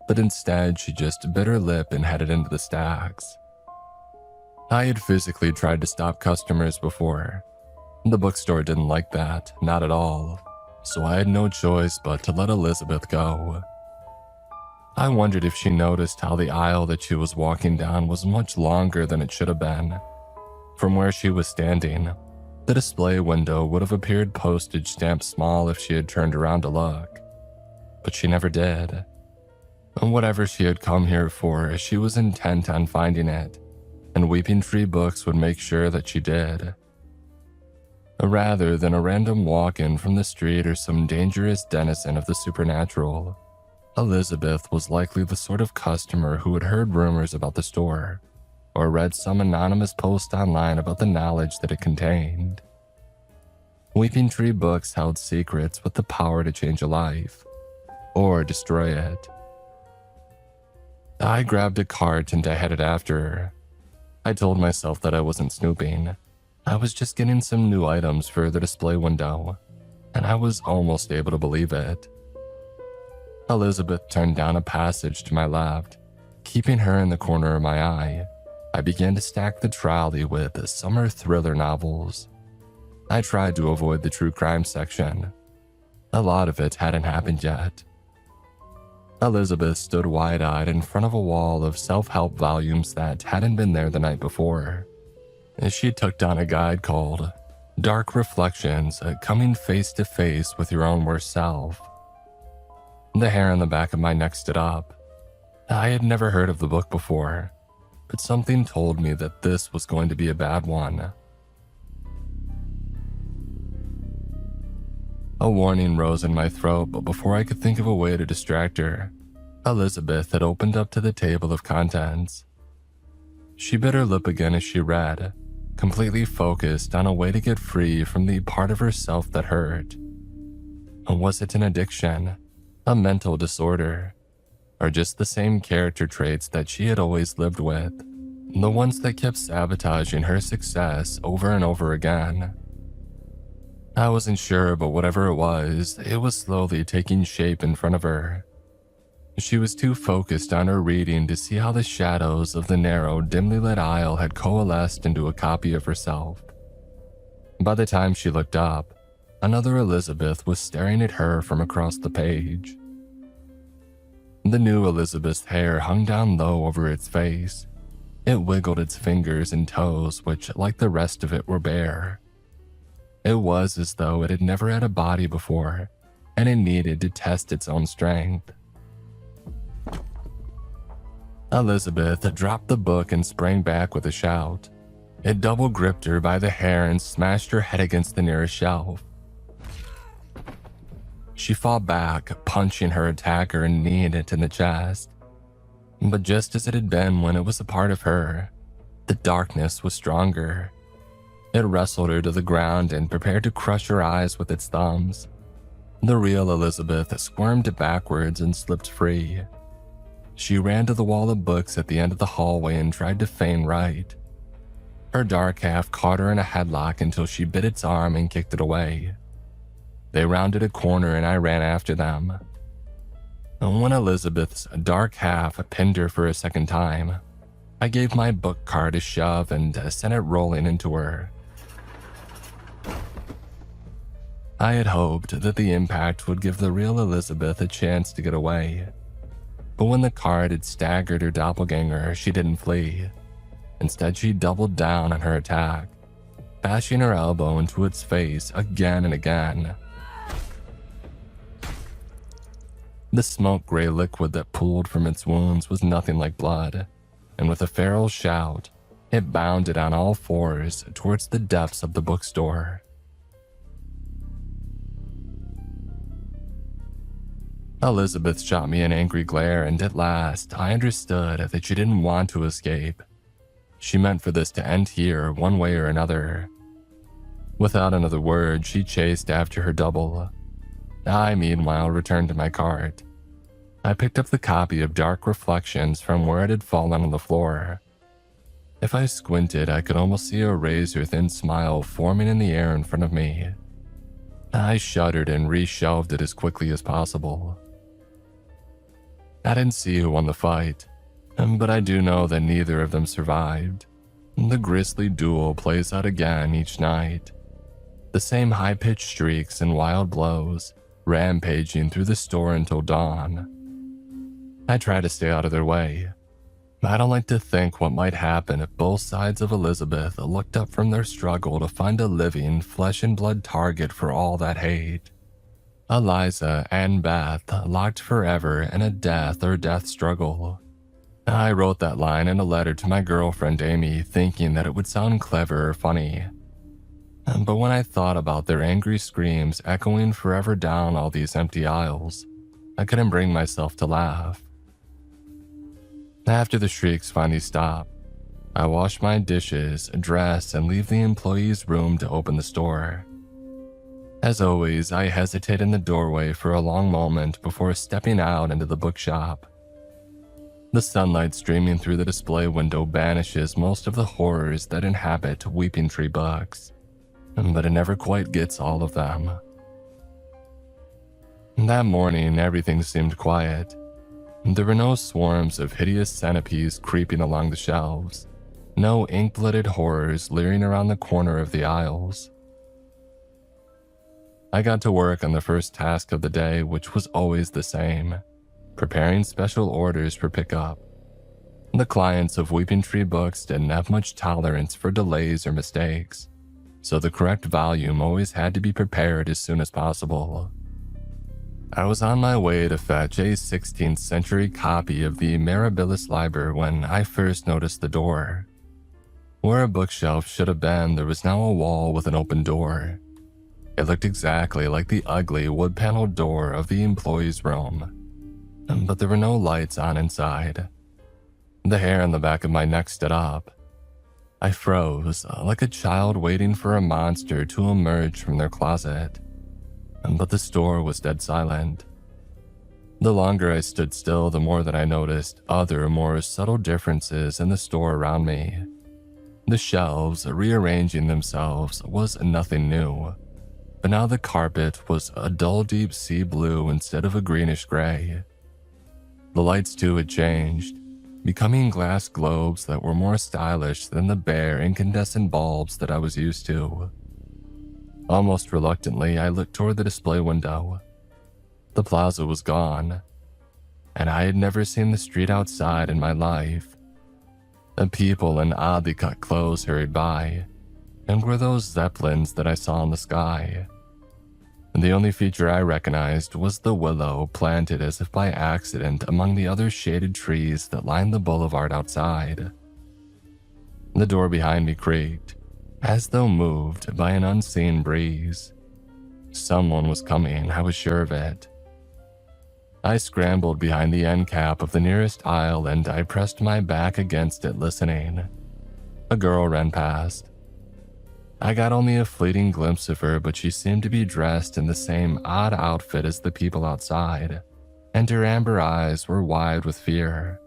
A: but instead she just bit her lip and headed into the stacks. I had physically tried to stop customers before. The bookstore didn't like that, not at all, so I had no choice but to let Elizabeth go. I wondered if she noticed how the aisle that she was walking down was much longer than it should have been. From where she was standing, the display window would have appeared postage stamp small if she had turned around to look, but she never did. And whatever she had come here for, she was intent on finding it, and Weeping Tree Books would make sure that she did. Rather than a random walk-in from the street or some dangerous denizen of the supernatural, Elizabeth was likely the sort of customer who had heard rumors about the store, or read some anonymous post online about the knowledge that it contained. Weeping Tree Books held secrets with the power to change a life, or destroy it. I grabbed a cart and I headed after her. I told myself that I wasn't snooping. I was just getting some new items for the display window, and I was almost able to believe it. Elizabeth turned down a passage to my left. Keeping her in the corner of my eye, I began to stack the trolley with summer thriller novels. I tried to avoid the true crime section. A lot of it hadn't happened yet. Elizabeth stood wide-eyed in front of a wall of self-help volumes that hadn't been there the night before. She took down a guide called Dark Reflections, Coming Face to Face with Your Own Worst Self. The hair on the back of my neck stood up. I had never heard of the book before, but something told me that this was going to be a bad one. A warning rose in my throat, but before I could think of a way to distract her, Elizabeth had opened up to the table of contents. She bit her lip again as she read, completely focused on a way to get free from the part of herself that hurt. Was it an addiction, a mental disorder, or just the same character traits that she had always lived with, the ones that kept sabotaging her success over and over again? I wasn't sure, but whatever it was slowly taking shape in front of her. She was too focused on her reading to see how the shadows of the narrow, dimly lit aisle had coalesced into a copy of herself. By the time she looked up, another Elizabeth was staring at her from across the page. The new Elizabeth's hair hung down low over its face. It wiggled its fingers and toes, which, like the rest of it, were bare. It was as though it had never had a body before, and it needed to test its own strength. Elizabeth dropped the book and sprang back with a shout. It double gripped her by the hair and smashed her head against the nearest shelf. She fought back, punching her attacker and kneeing it in the chest. But just as it had been when it was a part of her, the darkness was stronger. It wrestled her to the ground and prepared to crush her eyes with its thumbs. The real Elizabeth squirmed backwards and slipped free. She ran to the wall of books at the end of the hallway and tried to feign right. Her dark half caught her in a headlock until she bit its arm and kicked it away. They rounded a corner and I ran after them. When Elizabeth's dark half pinned her for a second time, I gave my book cart a shove and sent it rolling into her. I had hoped that the impact would give the real Elizabeth a chance to get away. But when the cart had staggered her doppelganger, she didn't flee. Instead, she doubled down on her attack, bashing her elbow into its face again and again. The smoke-gray liquid that pooled from its wounds was nothing like blood, and with a feral shout, it bounded on all fours towards the depths of the bookstore. Elizabeth shot me an angry glare, and at last, I understood that she didn't want to escape. She meant for this to end here one way or another. Without another word, she chased after her double. I, meanwhile, returned to my cart. I picked up the copy of Dark Reflections from where it had fallen on the floor. If I squinted, I could almost see a razor-thin smile forming in the air in front of me. I shuddered and reshelved it as quickly as possible. I didn't see who won the fight, but I do know that neither of them survived. The grisly duel plays out again each night. The same high-pitched shrieks and wild blows, rampaging through the store until dawn. I try to stay out of their way. I don't like to think what might happen if both sides of Elizabeth looked up from their struggle to find a living, flesh-and-blood target for all that hate. Eliza and Beth locked forever in a death or death struggle. I wrote that line in a letter to my girlfriend Amy, thinking that it would sound clever or funny. But when I thought about their angry screams echoing forever down all these empty aisles, I couldn't bring myself to laugh. After the shrieks finally stopped, I wash my dishes, dress, and leave the employee's room to open the store. As always, I hesitate in the doorway for a long moment before stepping out into the bookshop. The sunlight streaming through the display window banishes most of the horrors that inhabit Weeping Tree Books, but it never quite gets all of them. That morning, everything seemed quiet. There were no swarms of hideous centipedes creeping along the shelves, no ink-blooded horrors leering around the corner of the aisles. I got to work on the first task of the day, which was always the same: preparing special orders for pickup. The clients of Weeping Tree Books didn't have much tolerance for delays or mistakes, so the correct volume always had to be prepared as soon as possible. I was on my way to fetch a 16th century copy of the Mirabilis Liber when I first noticed the door. Where a bookshelf should have been, there was now a wall with an open door. It looked exactly like the ugly wood-paneled door of the employee's room, but there were no lights on inside. The hair on the back of my neck stood up. I froze, like a child waiting for a monster to emerge from their closet. But the store was dead silent. The longer I stood still, the more that I noticed other, more subtle differences in the store around me. The shelves rearranging themselves was nothing new, but now the carpet was a dull deep sea blue instead of a greenish gray. The lights too had changed, becoming glass globes that were more stylish than the bare incandescent bulbs that I was used to. Almost reluctantly, I looked toward the display window. The plaza was gone, and I had never seen the street outside in my life. The people in oddly cut clothes hurried by, and were those zeppelins that I saw in the sky. The only feature I recognized was the willow planted as if by accident among the other shaded trees that lined the boulevard outside. The door behind me creaked, as though moved by an unseen breeze. Someone was coming, I was sure of it. I scrambled behind the end cap of the nearest aisle and I pressed my back against it listening. A girl ran past. I got only a fleeting glimpse of her, but she seemed to be dressed in the same odd outfit as the people outside, and her amber eyes were wide with fear.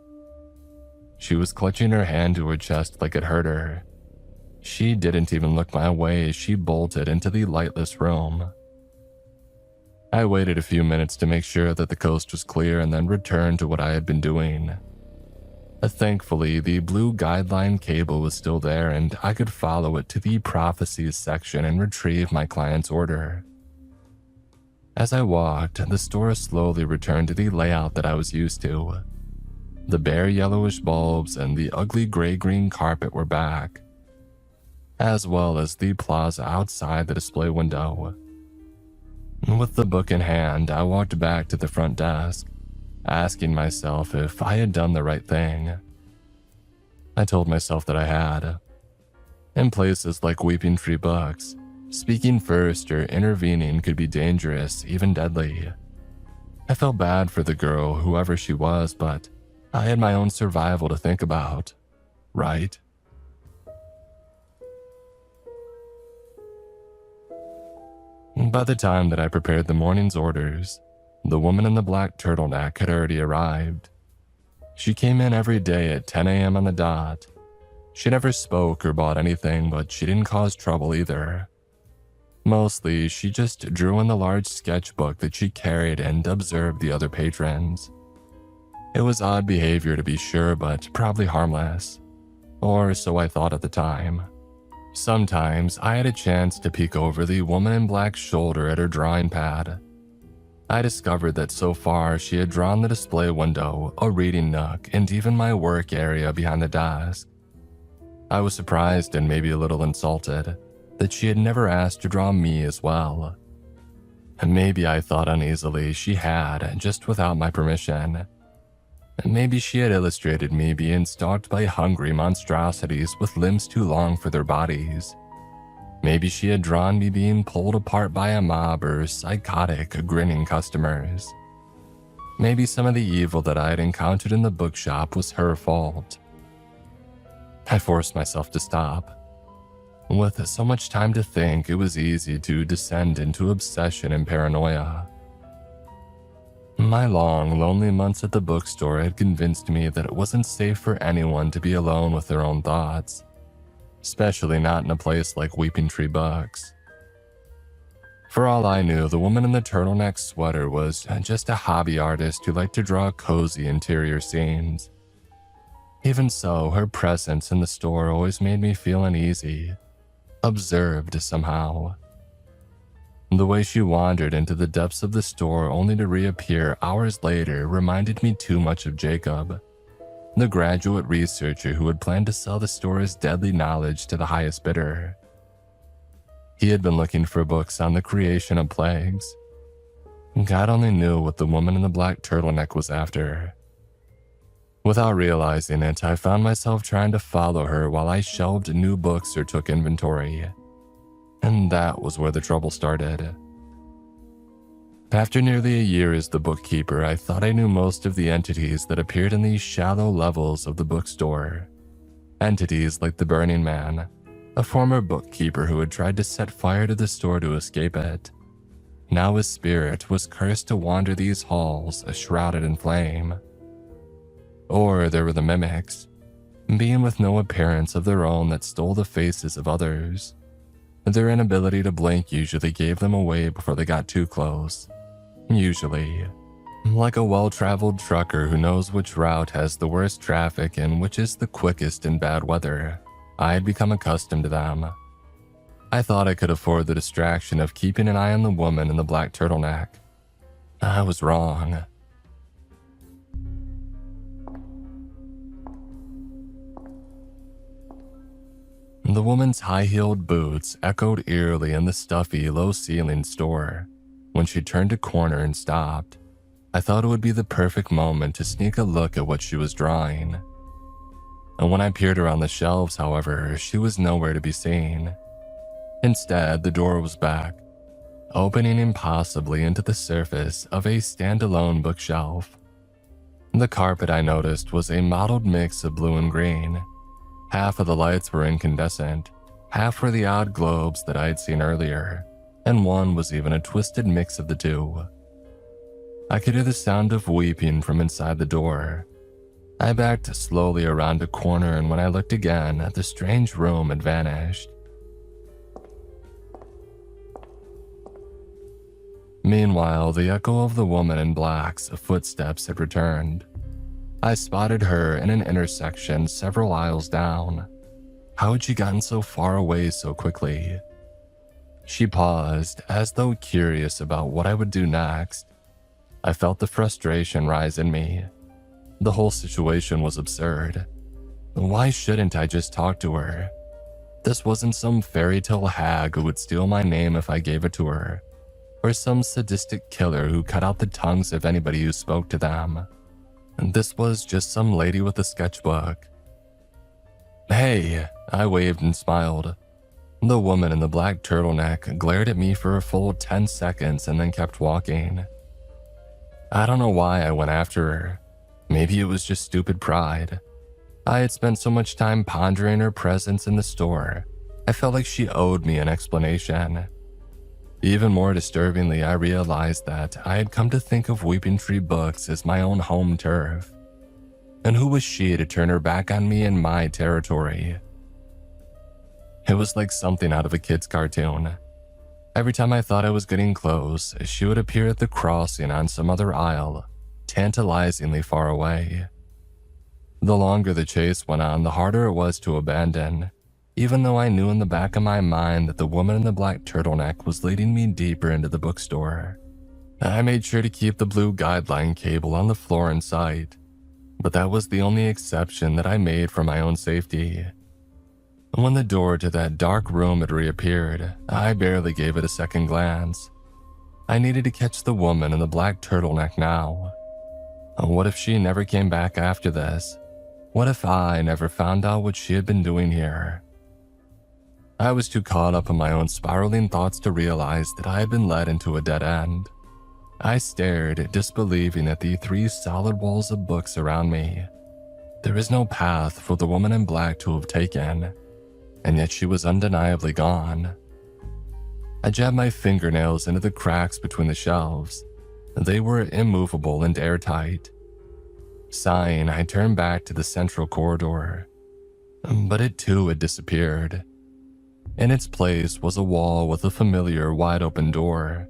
A: She was clutching her hand to her chest like it hurt her. She didn't even look my way as she bolted into the lightless room. I waited a few minutes to make sure that the coast was clear and then returned to what I had been doing. Thankfully, the blue guideline cable was still there and I could follow it to the prophecies section and retrieve my client's order. As I walked, the store slowly returned to the layout that I was used to. The bare yellowish bulbs and the ugly gray-green carpet were back, as well as the plaza outside the display window. With the book in hand, I walked back to the front desk, asking myself if I had done the right thing. I told myself that I had. In places like Weeping Tree Books, speaking first or intervening could be dangerous, even deadly. I felt bad for the girl, whoever she was, but I had my own survival to think about, right? By the time that I prepared the morning's orders, the woman in the black turtleneck had already arrived. She came in every day at 10 a.m. on the dot. She never spoke or bought anything, but she didn't cause trouble either. Mostly, she just drew in the large sketchbook that she carried and observed the other patrons. It was odd behavior to be sure, but probably harmless. Or so I thought at the time. Sometimes I had a chance to peek over the woman in black's shoulder at her drawing pad. I discovered that so far she had drawn the display window, a reading nook, and even my work area behind the desk. I was surprised and maybe a little insulted that she had never asked to draw me as well. And maybe I thought uneasily she had, just without my permission. And maybe she had illustrated me being stalked by hungry monstrosities with limbs too long for their bodies. Maybe she had drawn me being pulled apart by a mob or psychotic, grinning customers. Maybe some of the evil that I had encountered in the bookshop was her fault. I forced myself to stop. With so much time to think, it was easy to descend into obsession and paranoia. My long, lonely months at the bookstore had convinced me that it wasn't safe for anyone to be alone with their own thoughts, especially not in a place like Weeping Tree Books. For all I knew, the woman in the turtleneck sweater was just a hobby artist who liked to draw cozy interior scenes. Even so, her presence in the store always made me feel uneasy, observed somehow. The way she wandered into the depths of the store only to reappear hours later reminded me too much of Jacob, the graduate researcher who had planned to sell the store's deadly knowledge to the highest bidder. He had been looking for books on the creation of plagues. God only knew what the woman in the black turtleneck was after. Without realizing it, I found myself trying to follow her while I shelved new books or took inventory. And that was where the trouble started. After nearly a year as the bookkeeper, I thought I knew most of the entities that appeared in these shallow levels of the bookstore. Entities like the Burning Man, a former bookkeeper who had tried to set fire to the store to escape it. Now his spirit was cursed to wander these halls, shrouded in flame. Or there were the mimics, being with no appearance of their own that stole the faces of others. Their inability to blink usually gave them away before they got too close. Usually. Like a well-traveled trucker who knows which route has the worst traffic and which is the quickest in bad weather, I had become accustomed to them. I thought I could afford the distraction of keeping an eye on the woman in the black turtleneck. I was wrong. The woman's high-heeled boots echoed eerily in the stuffy, low-ceilinged store. When she turned a corner and stopped, I thought it would be the perfect moment to sneak a look at what she was drawing. And when I peered around the shelves, however, she was nowhere to be seen. Instead, the door was back, opening impossibly into the surface of a standalone bookshelf. The carpet, I noticed, was a mottled mix of blue and green. Half of the lights were incandescent, half were the odd globes that I had seen earlier, and one was even a twisted mix of the two. I could hear the sound of weeping from inside the door. I backed slowly around a corner, and when I looked again, the strange room had vanished. Meanwhile, the echo of the woman in black's footsteps had returned. I spotted her in an intersection several aisles down. How had she gotten so far away so quickly? She paused, as though curious about what I would do next. I felt the frustration rise in me. The whole situation was absurd. Why shouldn't I just talk to her? This wasn't some fairy tale hag who would steal my name if I gave it to her, or some sadistic killer who cut out the tongues of anybody who spoke to them. This was just some lady with a sketchbook. "Hey," I waved and smiled. The woman in the black turtleneck glared at me for a full 10 seconds and then kept walking. I don't know why I went after her. Maybe it was just stupid pride. I had spent so much time pondering her presence in the store. I felt like she owed me an explanation. Even more disturbingly, I realized that I had come to think of Weeping Tree Books as my own home turf. And who was she to turn her back on me in my territory? It was like something out of a kid's cartoon. Every time I thought I was getting close, she would appear at the crossing on some other aisle, tantalizingly far away. The longer the chase went on, the harder it was to abandon, even though I knew in the back of my mind that the woman in the black turtleneck was leading me deeper into the bookstore. I made sure to keep the blue guideline cable on the floor in sight, but that was the only exception that I made for my own safety. When the door to that dark room had reappeared, I barely gave it a second glance. I needed to catch the woman in the black turtleneck now. What if she never came back after this? What if I never found out what she had been doing here? I was too caught up in my own spiraling thoughts to realize that I had been led into a dead end. I stared, disbelieving at the 3 solid walls of books around me. There was no path for the woman in black to have taken, and yet she was undeniably gone. I jabbed my fingernails into the cracks between the shelves. They were immovable and airtight. Sighing, I turned back to the central corridor, but it too had disappeared. In its place was a wall with a familiar wide-open door,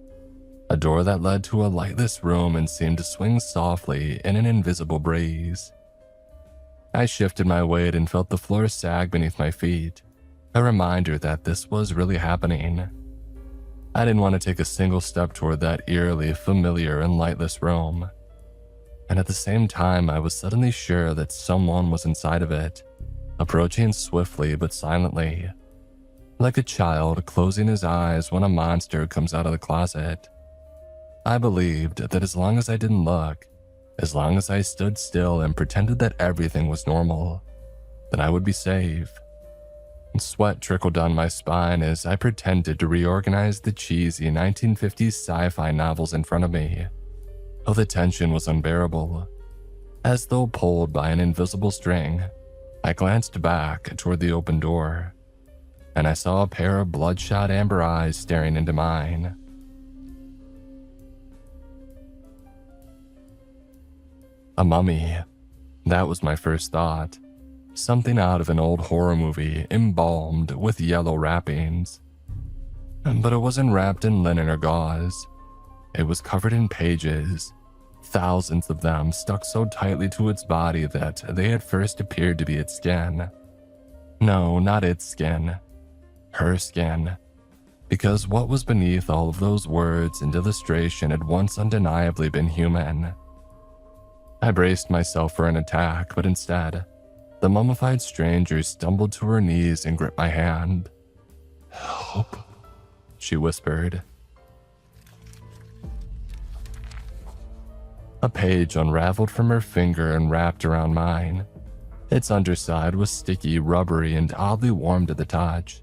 A: a door that led to a lightless room and seemed to swing softly in an invisible breeze. I shifted my weight and felt the floor sag beneath my feet, a reminder that this was really happening. I didn't want to take a single step toward that eerily familiar and lightless room, and at the same time I was suddenly sure that someone was inside of it, approaching swiftly but silently, like a child closing his eyes when a monster comes out of the closet. I believed that as long as I didn't look, as long as I stood still and pretended that everything was normal, then I would be safe. Sweat trickled down my spine as I pretended to reorganize the cheesy 1950s sci-fi novels in front of me. Oh, the tension was unbearable. As though pulled by an invisible string, I glanced back toward the open door, and I saw a pair of bloodshot amber eyes staring into mine. A mummy. That was my first thought. Something out of an old horror movie, embalmed with yellow wrappings. But it wasn't wrapped in linen or gauze. It was covered in pages, thousands of them stuck so tightly to its body that they at first appeared to be its skin. No, not its skin. Her skin. Because what was beneath all of those words and illustration had once undeniably been human. I braced myself for an attack, but instead, the mummified stranger stumbled to her knees and gripped my hand. "Help," she whispered. A page unraveled from her finger and wrapped around mine. Its underside was sticky, rubbery, and oddly warm to the touch.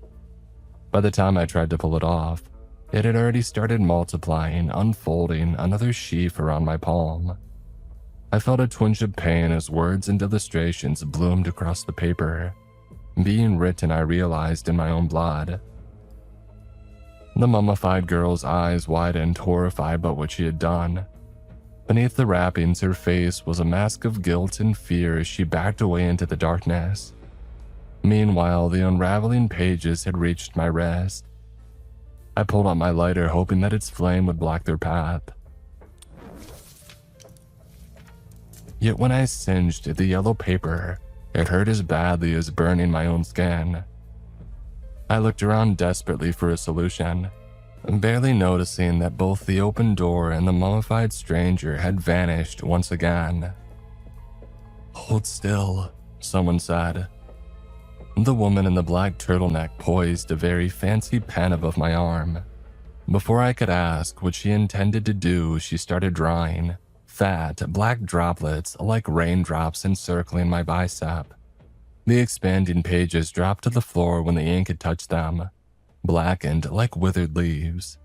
A: By the time I tried to pull it off, It had already started multiplying, unfolding another sheaf around my palm. I felt a twinge of pain as words and illustrations bloomed across the paper, being written, I realized, in my own blood. The mummified girl's eyes widened, horrified by what she had done. Beneath the wrappings, her face was a mask of guilt and fear as she backed away into the darkness. Meanwhile, the unraveling pages had reached my wrist. I pulled out my lighter, hoping that its flame would block their path. Yet when I singed the yellow paper, it hurt as badly as burning my own skin. I looked around desperately for a solution, barely noticing that both the open door and the mummified stranger had vanished once again. "Hold still," someone said. The woman in the black turtleneck poised a very fancy pen above my arm. Before I could ask what she intended to do, she started drawing fat, black droplets like raindrops encircling my bicep. The expanding pages dropped to the floor when the ink had touched them, blackened like withered leaves.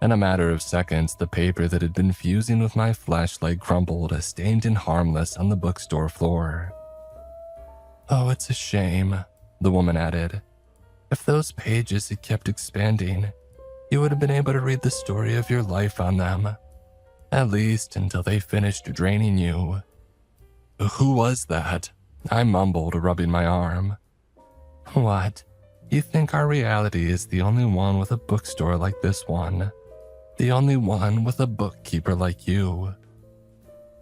A: In a matter of seconds, the paper that had been fusing with my flashlight crumpled, stained and harmless on the bookstore floor. "Oh, it's a shame," the woman added. "If those pages had kept expanding, you would have been able to read the story of your life on them. At least until they finished draining you." "Who was that?" I mumbled, rubbing my arm. "What? You think our reality is the only one with a bookstore like this one? The only one with a bookkeeper like you?"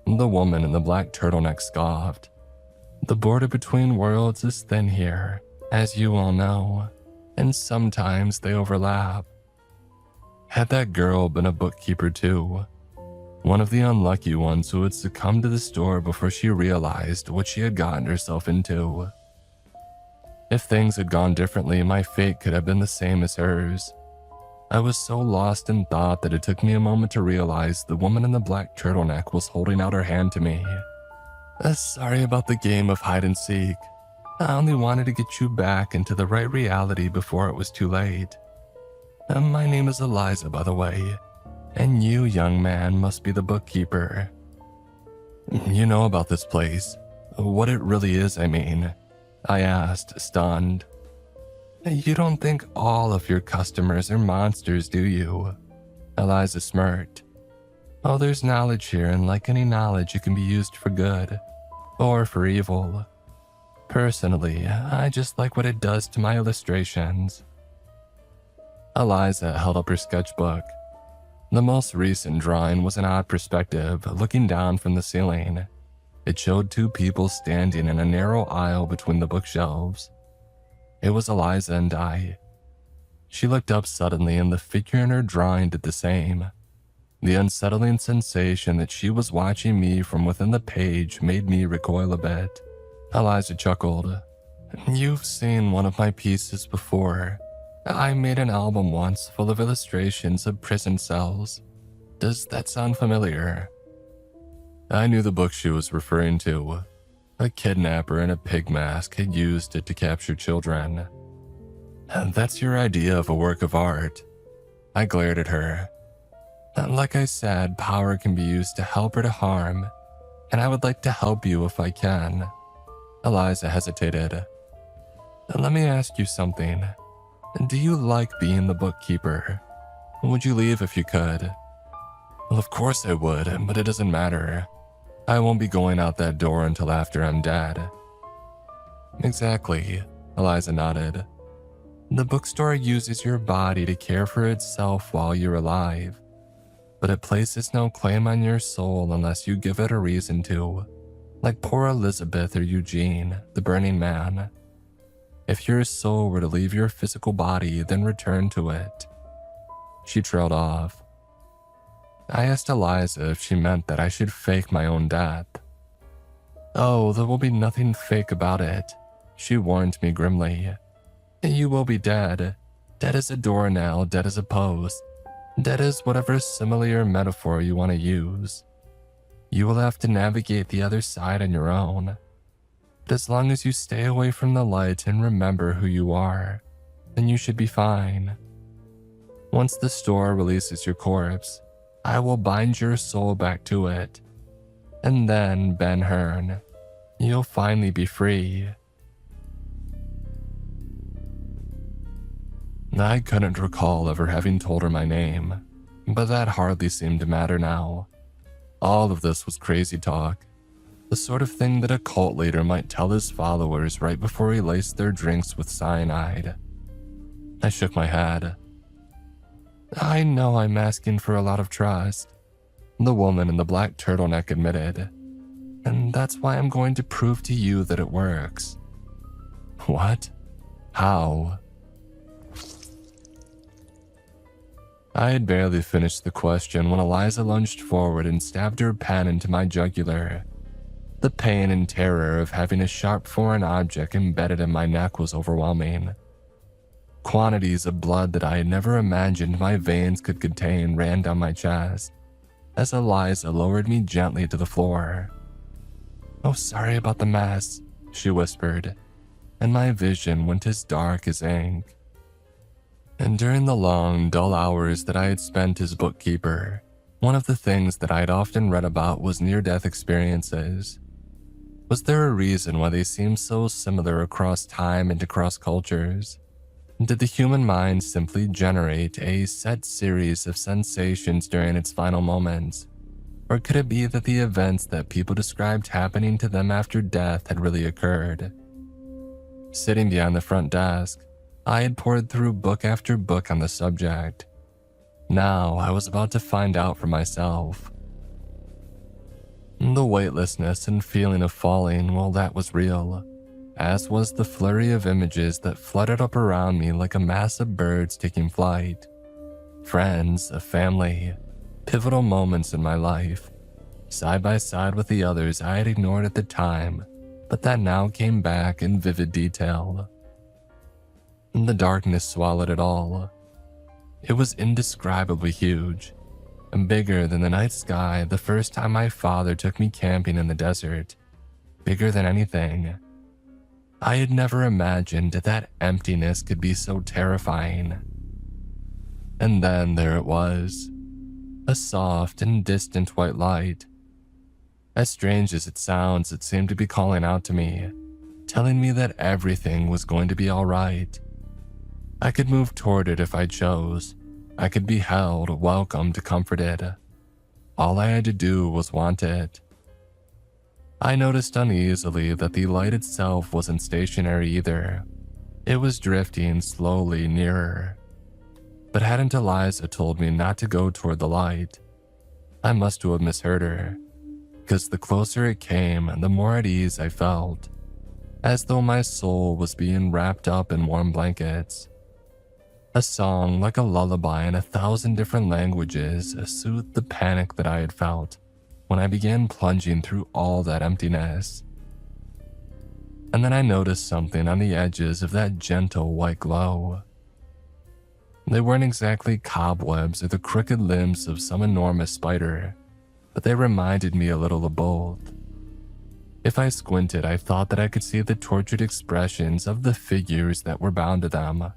A: The woman in the black turtleneck scoffed. "The border between worlds is thin here, as you all know, and sometimes they overlap." Had that girl been a bookkeeper too? One of the unlucky ones who had succumbed to the store before she realized what she had gotten herself into? If things had gone differently, my fate could have been the same as hers. I was so lost in thought that it took me a moment to realize the woman in the black turtleneck was holding out her hand to me. "Sorry about the game of hide and seek. I only wanted to get you back into the right reality before it was too late. My name is Eliza, by the way, and you, young man, must be the bookkeeper." "You know about this place? What it really is, I mean?" I asked, stunned. "You don't think all of your customers are monsters, do you?" Eliza smirked. "Oh, there's knowledge here, and like any knowledge, it can be used for good, or for evil. Personally, I just like what it does to my illustrations." Eliza held up her sketchbook. The most recent drawing was an odd perspective, looking down from the ceiling. It showed two people standing in a narrow aisle between the bookshelves. It was Eliza and I. She looked up suddenly, and the figure in her drawing did the same. The unsettling sensation that she was watching me from within the page made me recoil a bit. Eliza chuckled. "You've seen one of my pieces before. I made an album once full of illustrations of prison cells. Does that sound familiar?" I knew the book she was referring to. A kidnapper in a pig mask had used it to capture children. "That's your idea of a work of art." I glared at her. "Like I said, power can be used to help or to harm, and I would like to help you if I can." Eliza hesitated. "Let me ask you something. Do you like being the bookkeeper? Would you leave if you could?" "Well, of course I would, but it doesn't matter. I won't be going out that door until after I'm dead." "Exactly," Eliza nodded. "The bookstore uses your body to care for itself while you're alive, but it places no claim on your soul unless you give it a reason to, like poor Elizabeth or Eugene, the Burning Man. If your soul were to leave your physical body, then return to it." She trailed off. I asked Eliza if she meant that I should fake my own death. "Oh, there will be nothing fake about it," she warned me grimly. "You will be dead. Dead as a doornail, dead as a post, dead as whatever simile or metaphor you want to use. You will have to navigate the other side on your own. But as long as you stay away from the light and remember who you are, then you should be fine. Once the store releases your corpse, I will bind your soul back to it. And then, Ben Hearn, you'll finally be free." I couldn't recall ever having told her my name, but that hardly seemed to matter now. All of this was crazy talk, the sort of thing that a cult leader might tell his followers right before he laced their drinks with cyanide. I shook my head. "I know I'm asking for a lot of trust," the woman in the black turtleneck admitted, "and that's why I'm going to prove to you that it works." "What? How?" I had barely finished the question when Eliza lunged forward and stabbed her pen into my jugular. The pain and terror of having a sharp foreign object embedded in my neck was overwhelming. Quantities of blood that I had never imagined my veins could contain ran down my chest as Eliza lowered me gently to the floor. "Oh, sorry about the mess," she whispered, and my vision went as dark as ink. And during the long, dull hours that I had spent as bookkeeper, one of the things that I had often read about was near-death experiences. Was there a reason why they seemed so similar across time and across cultures? Did the human mind simply generate a set series of sensations during its final moments? Or could it be that the events that people described happening to them after death had really occurred? Sitting behind the front desk, I had pored through book after book on the subject. Now I was about to find out for myself. The weightlessness and feeling of falling, well, that was real, as was the flurry of images that fluttered up around me like a mass of birds taking flight. Friends, a family, pivotal moments in my life, side by side with the others I had ignored at the time, but that now came back in vivid detail. The darkness swallowed it all. It was indescribably huge, and bigger than the night sky the first time my father took me camping in the desert, bigger than anything. I had never imagined that emptiness could be so terrifying. And then there it was, a soft and distant white light. As strange as it sounds, it seemed to be calling out to me, telling me that everything was going to be all right. I could move toward it if I chose. I could be held, welcomed, comforted. All I had to do was want it. I noticed uneasily that the light itself wasn't stationary either. It was drifting slowly nearer. But hadn't Eliza told me not to go toward the light? I must have misheard her, because the closer it came, the more at ease I felt, as though my soul was being wrapped up in warm blankets. A song like a lullaby in 1,000 different languages soothed the panic that I had felt when I began plunging through all that emptiness. And then I noticed something on the edges of that gentle white glow. They weren't exactly cobwebs or the crooked limbs of some enormous spider, but they reminded me a little of both. If I squinted, I thought that I could see the tortured expressions of the figures that were bound to them.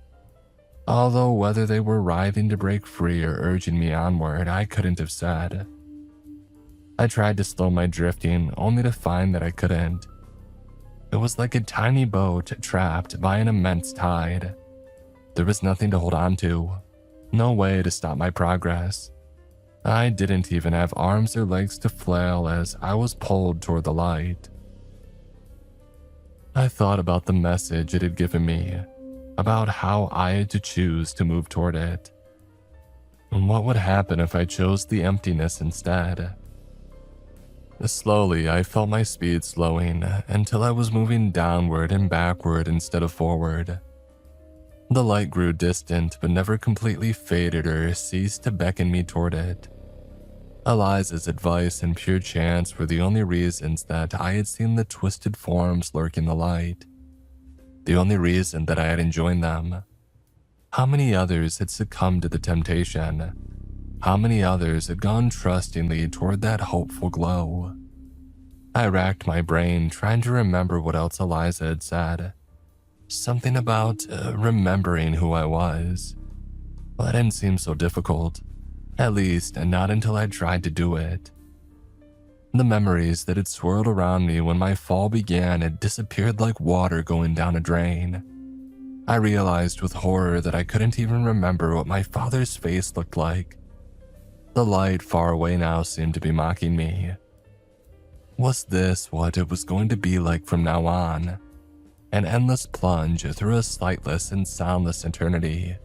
A: Although whether they were writhing to break free or urging me onward, I couldn't have said. I tried to slow my drifting, only to find that I couldn't. It was like a tiny boat trapped by an immense tide. There was nothing to hold on to, no way to stop my progress. I didn't even have arms or legs to flail as I was pulled toward the light. I thought about the message it had given me, about how I had to choose to move toward it. And what would happen if I chose the emptiness instead? Slowly, I felt my speed slowing until I was moving downward and backward instead of forward. The light grew distant but never completely faded or ceased to beckon me toward it. Eliza's advice and pure chance were the only reasons that I had seen the twisted forms lurking the light. The only reason that I had enjoyed them. How many others had succumbed to the temptation? How many others had gone trustingly toward that hopeful glow? I racked my brain trying to remember what else Eliza had said. Something about remembering who I was. Well, that didn't seem so difficult. At least, not until I tried to do it. The memories that had swirled around me when my fall began had disappeared like water going down a drain. I realized with horror that I couldn't even remember what my father's face looked like. The light far away now seemed to be mocking me. Was this what it was going to be like from now on? An endless plunge through a sightless and soundless eternity,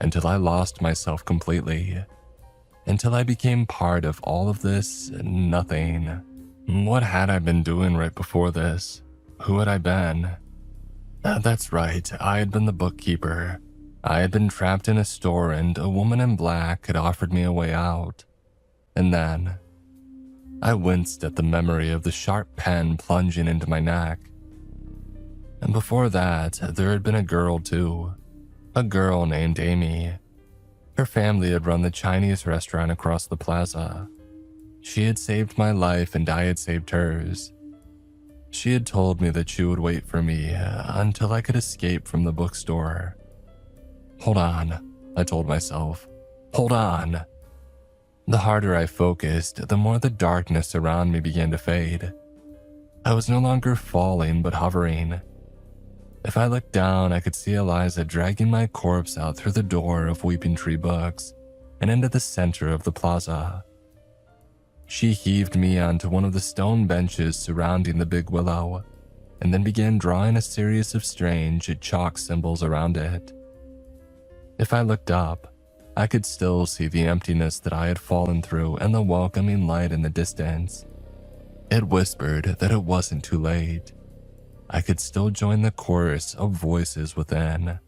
A: until I lost myself completely, until I became part of all of this nothing. What had I been doing right before this? Who had I been? That's right, I had been the bookkeeper. I had been trapped in a store and a woman in black had offered me a way out. And then, I winced at the memory of the sharp pen plunging into my neck. And before that, there had been a girl too. A girl named Amy. Her family had run the Chinese restaurant across the plaza. She had saved my life and I had saved hers. She had told me that she would wait for me until I could escape from the bookstore. Hold on, I told myself. Hold on. The harder I focused, the more the darkness around me began to fade. I was no longer falling, but hovering. If I looked down, I could see Eliza dragging my corpse out through the door of Weeping Tree Books and into the center of the plaza. She heaved me onto one of the stone benches surrounding the big willow, and then began drawing a series of strange chalk symbols around it. If I looked up, I could still see the emptiness that I had fallen through and the welcoming light in the distance. It whispered that it wasn't too late. I could still join the chorus of voices within.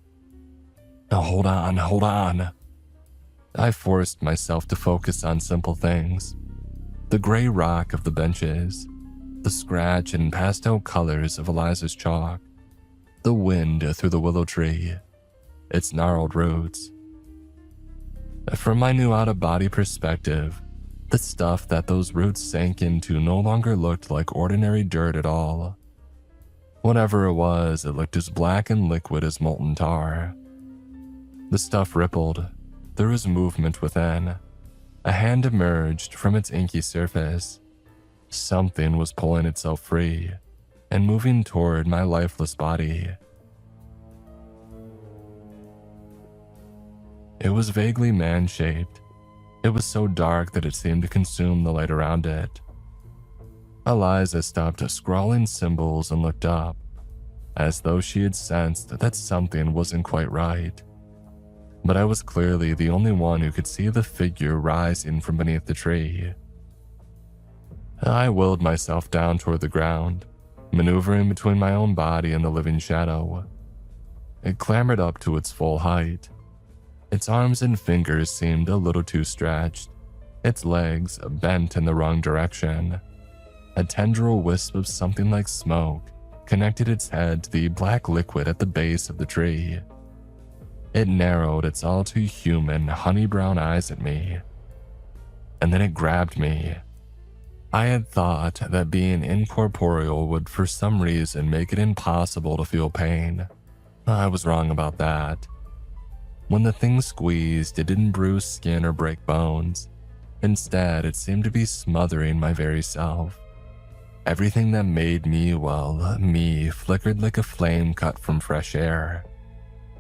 A: Now, hold on. I forced myself to focus on simple things. The gray rock of the benches, the scratch and pastel colors of Eliza's chalk, the wind through the willow tree, its gnarled roots. From my new out-of-body perspective, the stuff that those roots sank into no longer looked like ordinary dirt at all. Whatever it was, it looked as black and liquid as molten tar. The stuff rippled. There was movement within. A hand emerged from its inky surface. Something was pulling itself free and moving toward my lifeless body. It was vaguely man-shaped. It was so dark that it seemed to consume the light around it. Eliza stopped scrawling symbols and looked up, as though she had sensed that something wasn't quite right. But I was clearly the only one who could see the figure rising from beneath the tree. I willed myself down toward the ground, maneuvering between my own body and the living shadow. It clambered up to its full height. Its arms and fingers seemed a little too stretched, its legs bent in the wrong direction. A tendril wisp of something like smoke connected its head to the black liquid at the base of the tree. It narrowed its all too human, honey brown eyes at me. And then it grabbed me. I had thought that being incorporeal would for some reason make it impossible to feel pain. I was wrong about that. When the thing squeezed, it didn't bruise skin or break bones. Instead, it seemed to be smothering my very self. Everything that made me, well, me, flickered like a flame cut from fresh air.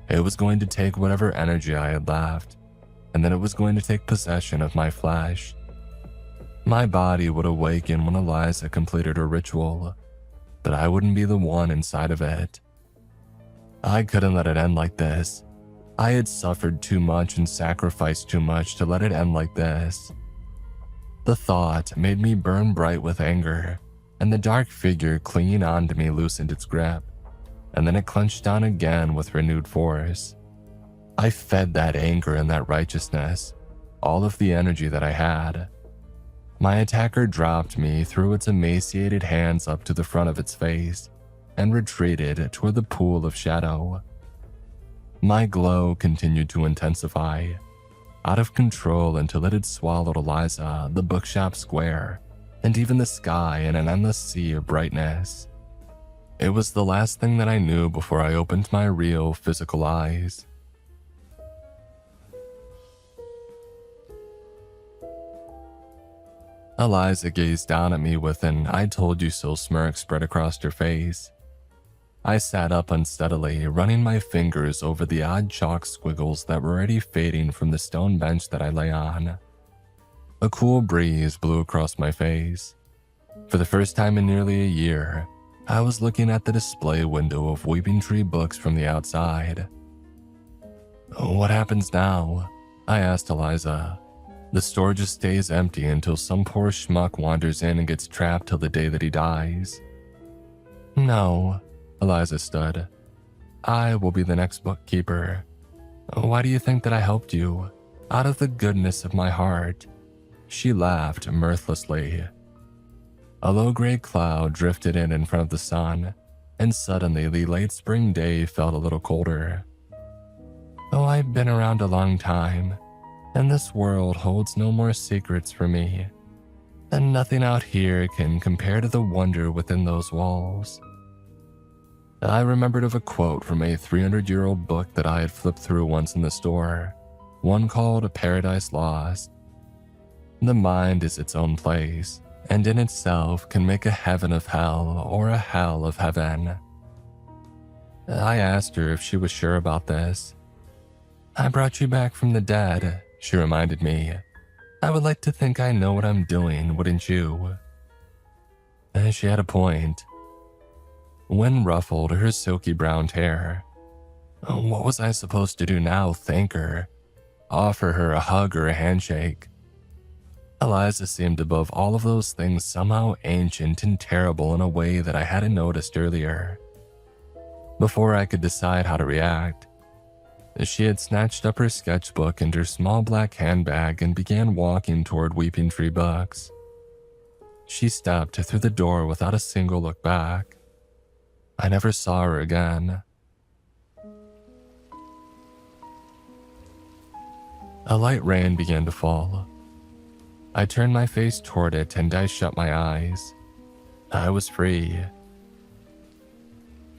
A: It was going to take whatever energy I had left, and then it was going to take possession of my flesh. My body would awaken when Eliza completed her ritual, but I wouldn't be the one inside of it. I couldn't let it end like this. I had suffered too much and sacrificed too much to let it end like this. The thought made me burn bright with anger, and the dark figure clinging onto me loosened its grip, and then it clenched down again with renewed force. I fed that anger and that righteousness, all of the energy that I had. My attacker dropped me, threw its emaciated hands up to the front of its face, and retreated toward the pool of shadow. My glow continued to intensify, out of control until it had swallowed Eliza, the bookshop square, and even the sky in an endless sea of brightness. It was the last thing that I knew before I opened my real physical eyes. Eliza gazed down at me with an "I told you so" smirk spread across her face. I sat up unsteadily, running my fingers over the odd chalk squiggles that were already fading from the stone bench that I lay on. A cool breeze blew across my face. For the first time in nearly a year, I was looking at the display window of Weeping Tree Books from the outside. "What happens now?" I asked Eliza. "The store just stays empty until some poor schmuck wanders in and gets trapped till the day that he dies." "No," Eliza stood. "I will be the next bookkeeper. Why do you think that I helped you? Out of the goodness of my heart." She laughed mirthlessly. A low-grade cloud drifted in front of the sun, and suddenly the late spring day felt a little colder. "Oh, I've been around a long time, and this world holds no more secrets for me. And nothing out here can compare to the wonder within those walls." I remembered of a quote from a 300-year-old book that I had flipped through once in the store, one called Paradise Lost. "The mind is its own place, and in itself can make a heaven of hell or a hell of heaven." I asked her if she was sure about this. "I brought you back from the dead," she reminded me. "I would like to think I know what I'm doing, wouldn't you?" She had a point. Wind ruffled her silky brown hair. What was I supposed to do now? Thank her? Offer her a hug or a handshake? Eliza seemed above all of those things somehow ancient and terrible in a way that I hadn't noticed earlier. Before I could decide how to react, she had snatched up her sketchbook and her small black handbag and began walking toward Weeping Tree Books. She stepped through the door without a single look back. I never saw her again. A light rain began to fall. I turned my face toward it and I shut my eyes. I was free.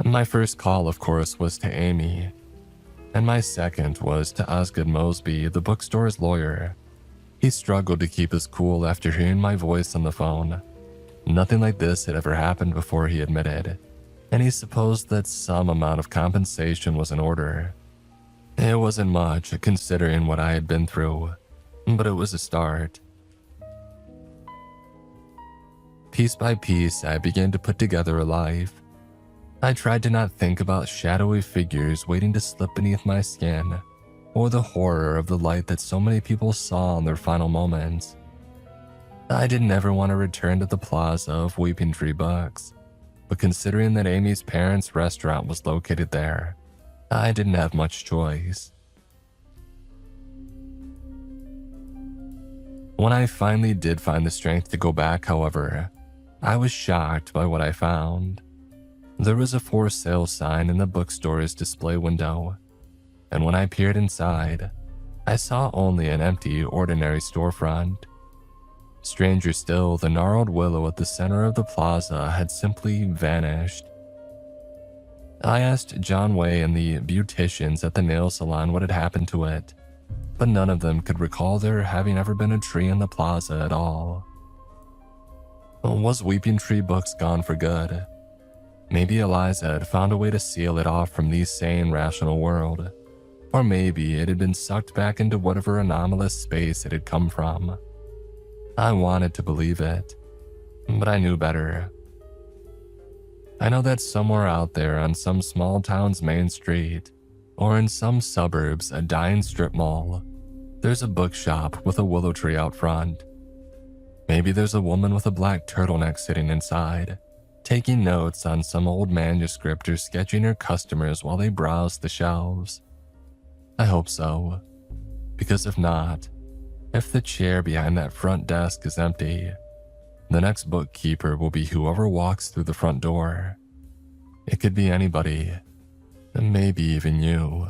A: My first call, of course, was to Amy, and my second was to Osgood Mosby, the bookstore's lawyer. He struggled to keep his cool after hearing my voice on the phone. Nothing like this had ever happened before, he admitted, and he supposed that some amount of compensation was in order. It wasn't much, considering what I had been through, but it was a start. Piece by piece, I began to put together a life. I tried to not think about shadowy figures waiting to slip beneath my skin, or the horror of the light that so many people saw in their final moments. I didn't ever want to return to the plaza of Weeping Tree Books, but considering that Amy's parents' restaurant was located there, I didn't have much choice. When I finally did find the strength to go back, however, I was shocked by what I found. There was a for sale sign in the bookstore's display window, and when I peered inside, I saw only an empty, ordinary storefront. Stranger still, the gnarled willow at the center of the plaza had simply vanished. I asked John Way and the beauticians at the nail salon what had happened to it, but none of them could recall there having ever been a tree in the plaza at all. Was Weeping Tree Books gone for good? Maybe Eliza had found a way to seal it off from the sane, rational world, or maybe it had been sucked back into whatever anomalous space it had come from. I wanted to believe it, but I knew better. I know that somewhere out there on some small town's main street, or in some suburbs, a dying strip mall, there's a bookshop with a willow tree out front. Maybe there's a woman with a black turtleneck sitting inside, taking notes on some old manuscript or sketching her customers while they browse the shelves. I hope so, because if not, if the chair behind that front desk is empty, the next bookkeeper will be whoever walks through the front door. It could be anybody, and maybe even you.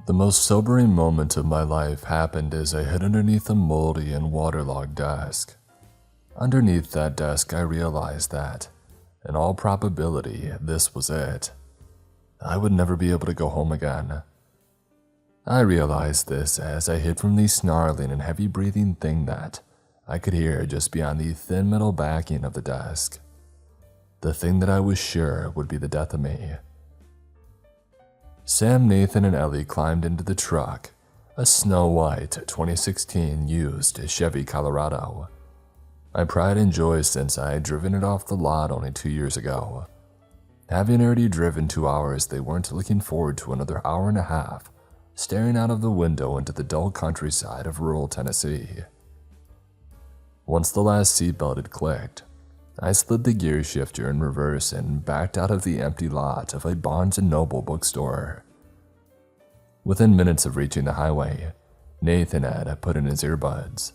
A: The most sobering moment of my life happened as I hid underneath a moldy and waterlogged desk. Underneath that desk, I realized that, in all probability, this was it. I would never be able to go home again. I realized this as I hid from the snarling and heavy-breathing thing that I could hear just beyond the thin metal backing of the desk. The thing that I was sure would be the death of me. Sam, Nathan, and Ellie climbed into the truck, a snow-white 2016 used Chevy Colorado. My pride and joy since I had driven it off the lot only 2 years ago. Having already driven 2 hours, they weren't looking forward to another hour and a half, staring out of the window into the dull countryside of rural Tennessee. Once the last seatbelt had clicked, I slid the gear shifter in reverse and backed out of the empty lot of a Barnes & Noble bookstore. Within minutes of reaching the highway, Nathan had put in his earbuds.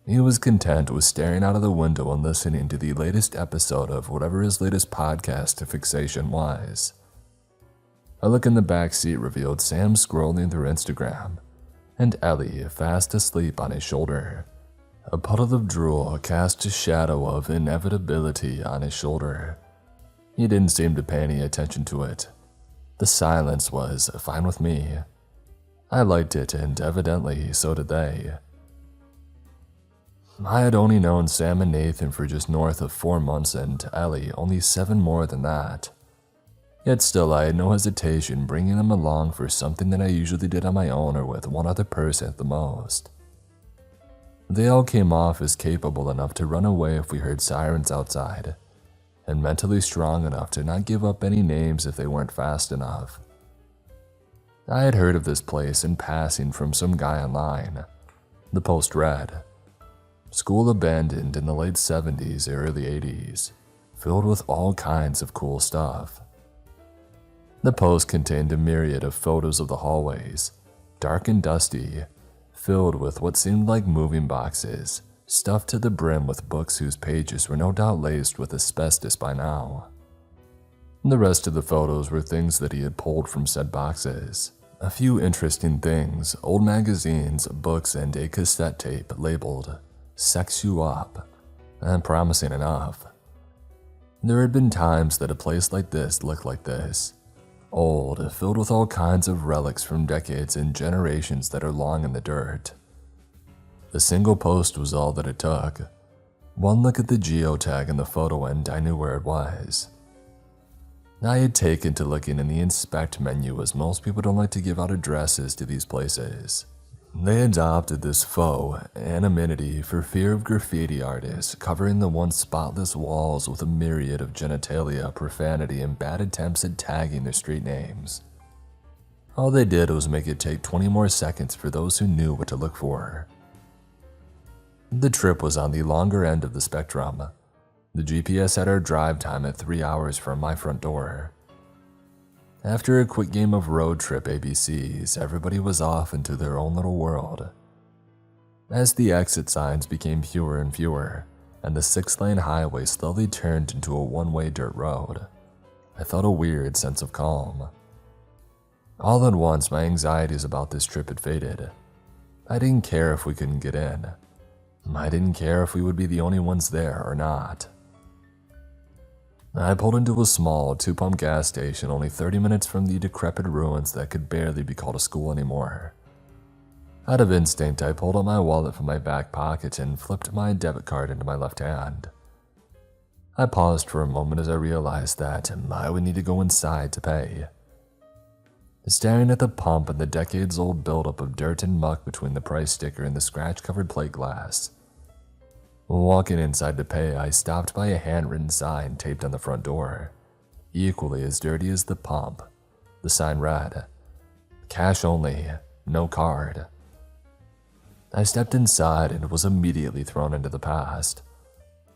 A: He was content with staring out of the window and listening to the latest episode of whatever his latest podcast fixation was. A look in the back seat revealed Sam scrolling through Instagram, and Ellie fast asleep on his shoulder. A puddle of drool cast a shadow of inevitability on his shoulder. He didn't seem to pay any attention to it. The silence was fine with me. I liked it, and evidently so did they. I had only known Sam and Nathan for just north of 4 months and Ellie only 7 more than that. Yet still I had no hesitation bringing them along for something that I usually did on my own or with one other person at the most. They all came off as capable enough to run away if we heard sirens outside, and mentally strong enough to not give up any names if they weren't fast enough. I had heard of this place in passing from some guy online. The post read, "School abandoned in the late 70s or early 80s, filled with all kinds of cool stuff." The post contained a myriad of photos of the hallways, dark and dusty, filled with what seemed like moving boxes, stuffed to the brim with books whose pages were no doubt laced with asbestos by now. The rest of the photos were things that he had pulled from said boxes. A few interesting things, old magazines, books, and a cassette tape labeled "Sex You Up," and promising enough. There had been times that a place like this looked like this. Old, filled with all kinds of relics from decades and generations that are long in the dirt. A single post was all that it took. One look at the geotag in the photo and I knew where it was. I had taken to looking in the inspect menu as most people don't like to give out addresses to these places. They adopted this faux anonymity for fear of graffiti artists covering the once spotless walls with a myriad of genitalia, profanity, and bad attempts at tagging their street names. All they did was make it take 20 more seconds for those who knew what to look for. The trip was on the longer end of the spectrum. The GPS had our drive time at 3 hours from my front door. After a quick game of road trip ABCs, everybody was off into their own little world. As the exit signs became fewer and fewer, and the 6-lane highway slowly turned into a one-way dirt road, I felt a weird sense of calm. All at once, my anxieties about this trip had faded. I didn't care if we couldn't get in. I didn't care if we would be the only ones there or not. I pulled into a small 2-pump gas station only 30 minutes from the decrepit ruins that could barely be called a school anymore. Out of instinct, I pulled out my wallet from my back pocket and flipped my debit card into my left hand. I paused for a moment as I realized that I would need to go inside to pay. Staring at the pump and the decades-old buildup of dirt and muck between the price sticker and the scratch-covered plate glass. Walking inside to pay, I stopped by a handwritten sign taped on the front door, equally as dirty as the pump. The sign read, "Cash only, no card." I stepped inside and was immediately thrown into the past.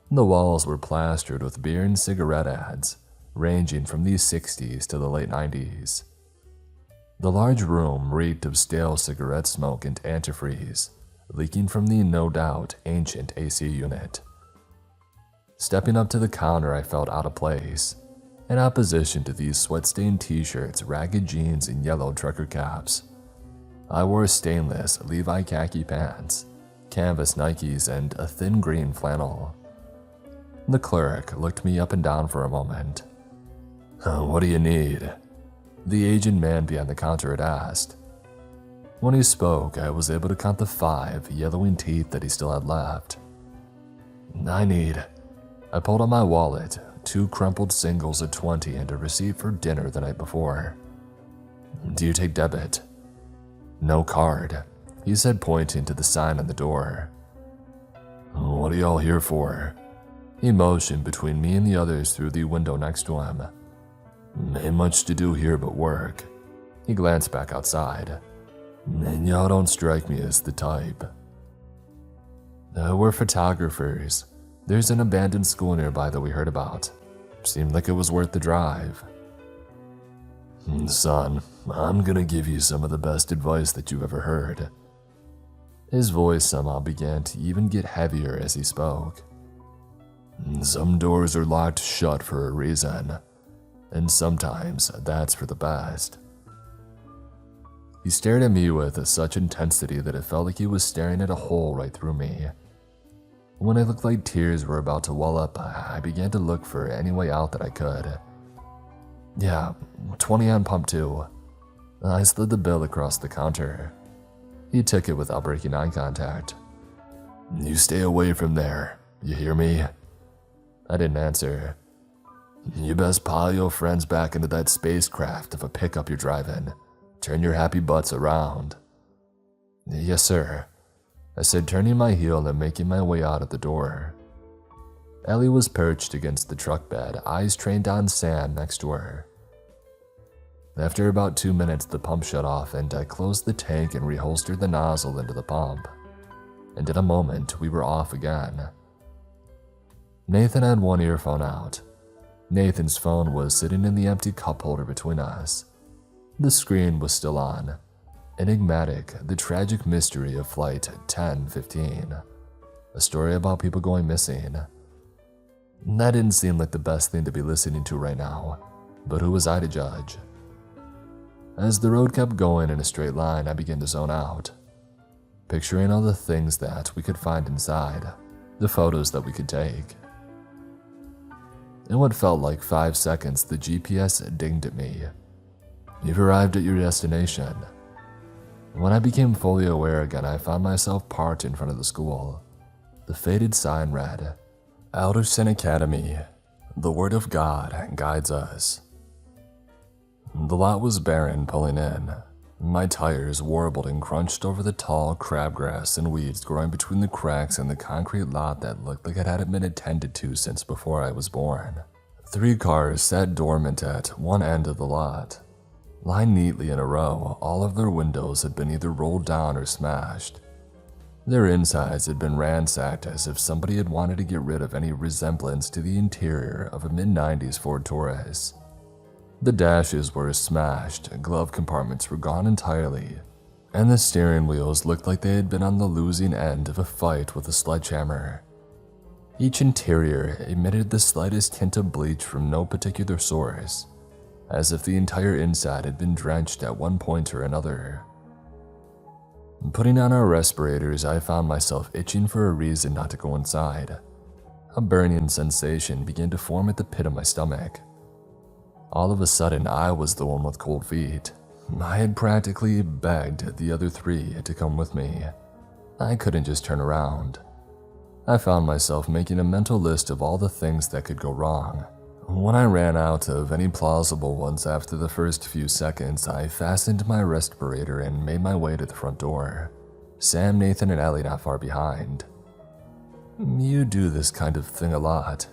A: The walls were plastered with beer and cigarette ads, ranging from the 60s to the late 90s. The large room reeked of stale cigarette smoke and antifreeze, leaking from the no doubt ancient AC unit. Stepping up to the counter, I felt out of place, in opposition to these sweat-stained t-shirts, ragged jeans, and yellow trucker caps, I wore stainless Levi khaki pants, canvas Nikes, and a thin green flannel. The clerk looked me up and down for a moment. "What do you need?" the aged man behind the counter had asked. When he spoke, I was able to count the 5 yellowing teeth that he still had left. I pulled out my wallet, 2 crumpled singles of 20 and a receipt for dinner the night before. "Do you take debit?" "No card," he said, pointing to the sign on the door. "What are y'all here for?" He motioned between me and the others through the window next to him. "Ain't much to do here but work." He glanced back outside. "And y'all don't strike me as the type." "We're photographers. There's an abandoned school nearby that we heard about. Seemed like it was worth the drive." "Son, I'm gonna give you some of the best advice that you've ever heard." His voice somehow began to even get heavier as he spoke. "Some doors are locked shut for a reason, and sometimes that's for the best." He stared at me with such intensity that it felt like he was staring at a hole right through me. When it looked like tears were about to well up, I began to look for any way out that I could. "Yeah, 20 on pump 2. I slid the bill across the counter. He took it without breaking eye contact. "You stay away from there, you hear me?" I didn't answer. "You best pile your friends back into that spacecraft of a pickup you're driving. Turn your happy butts around." "Yes, sir," I said, turning my heel and making my way out of the door. Ellie was perched against the truck bed, eyes trained on Sam next to her. After about 2 minutes, the pump shut off and I closed the tank and reholstered the nozzle into the pump. And in a moment, we were off again. Nathan had one earphone out. Nathan's phone was sitting in the empty cup holder between us. The screen was still on. Enigmatic, the tragic mystery of Flight 1015. A story about people going missing. That didn't seem like the best thing to be listening to right now, but who was I to judge? As the road kept going in a straight line, I began to zone out, picturing all the things that we could find inside, the photos that we could take. In what felt like 5 seconds, the GPS dinged at me. "You've arrived at your destination." When I became fully aware again, I found myself parked in front of the school. The faded sign read, "Alderson Academy. The Word of God guides us." The lot was barren pulling in. My tires warbled and crunched over the tall crabgrass and weeds growing between the cracks in the concrete lot that looked like it hadn't been attended to since before I was born. 3 cars sat dormant at one end of the lot. Lined neatly in a row, all of their windows had been either rolled down or smashed. Their insides had been ransacked as if somebody had wanted to get rid of any resemblance to the interior of a mid-90s Ford Taurus. The dashes were smashed, glove compartments were gone entirely, and the steering wheels looked like they had been on the losing end of a fight with a sledgehammer. Each interior emitted the slightest hint of bleach from no particular source, as if the entire inside had been drenched at one point or another. Putting on our respirators, I found myself itching for a reason not to go inside. A burning sensation began to form at the pit of my stomach. All of a sudden, I was the one with cold feet. I had practically begged the other 3 to come with me. I couldn't just turn around. I found myself making a mental list of all the things that could go wrong. When I ran out of any plausible ones after the first few seconds, I fastened my respirator and made my way to the front door. Sam, Nathan, and Ellie not far behind. "You do this kind of thing a lot,"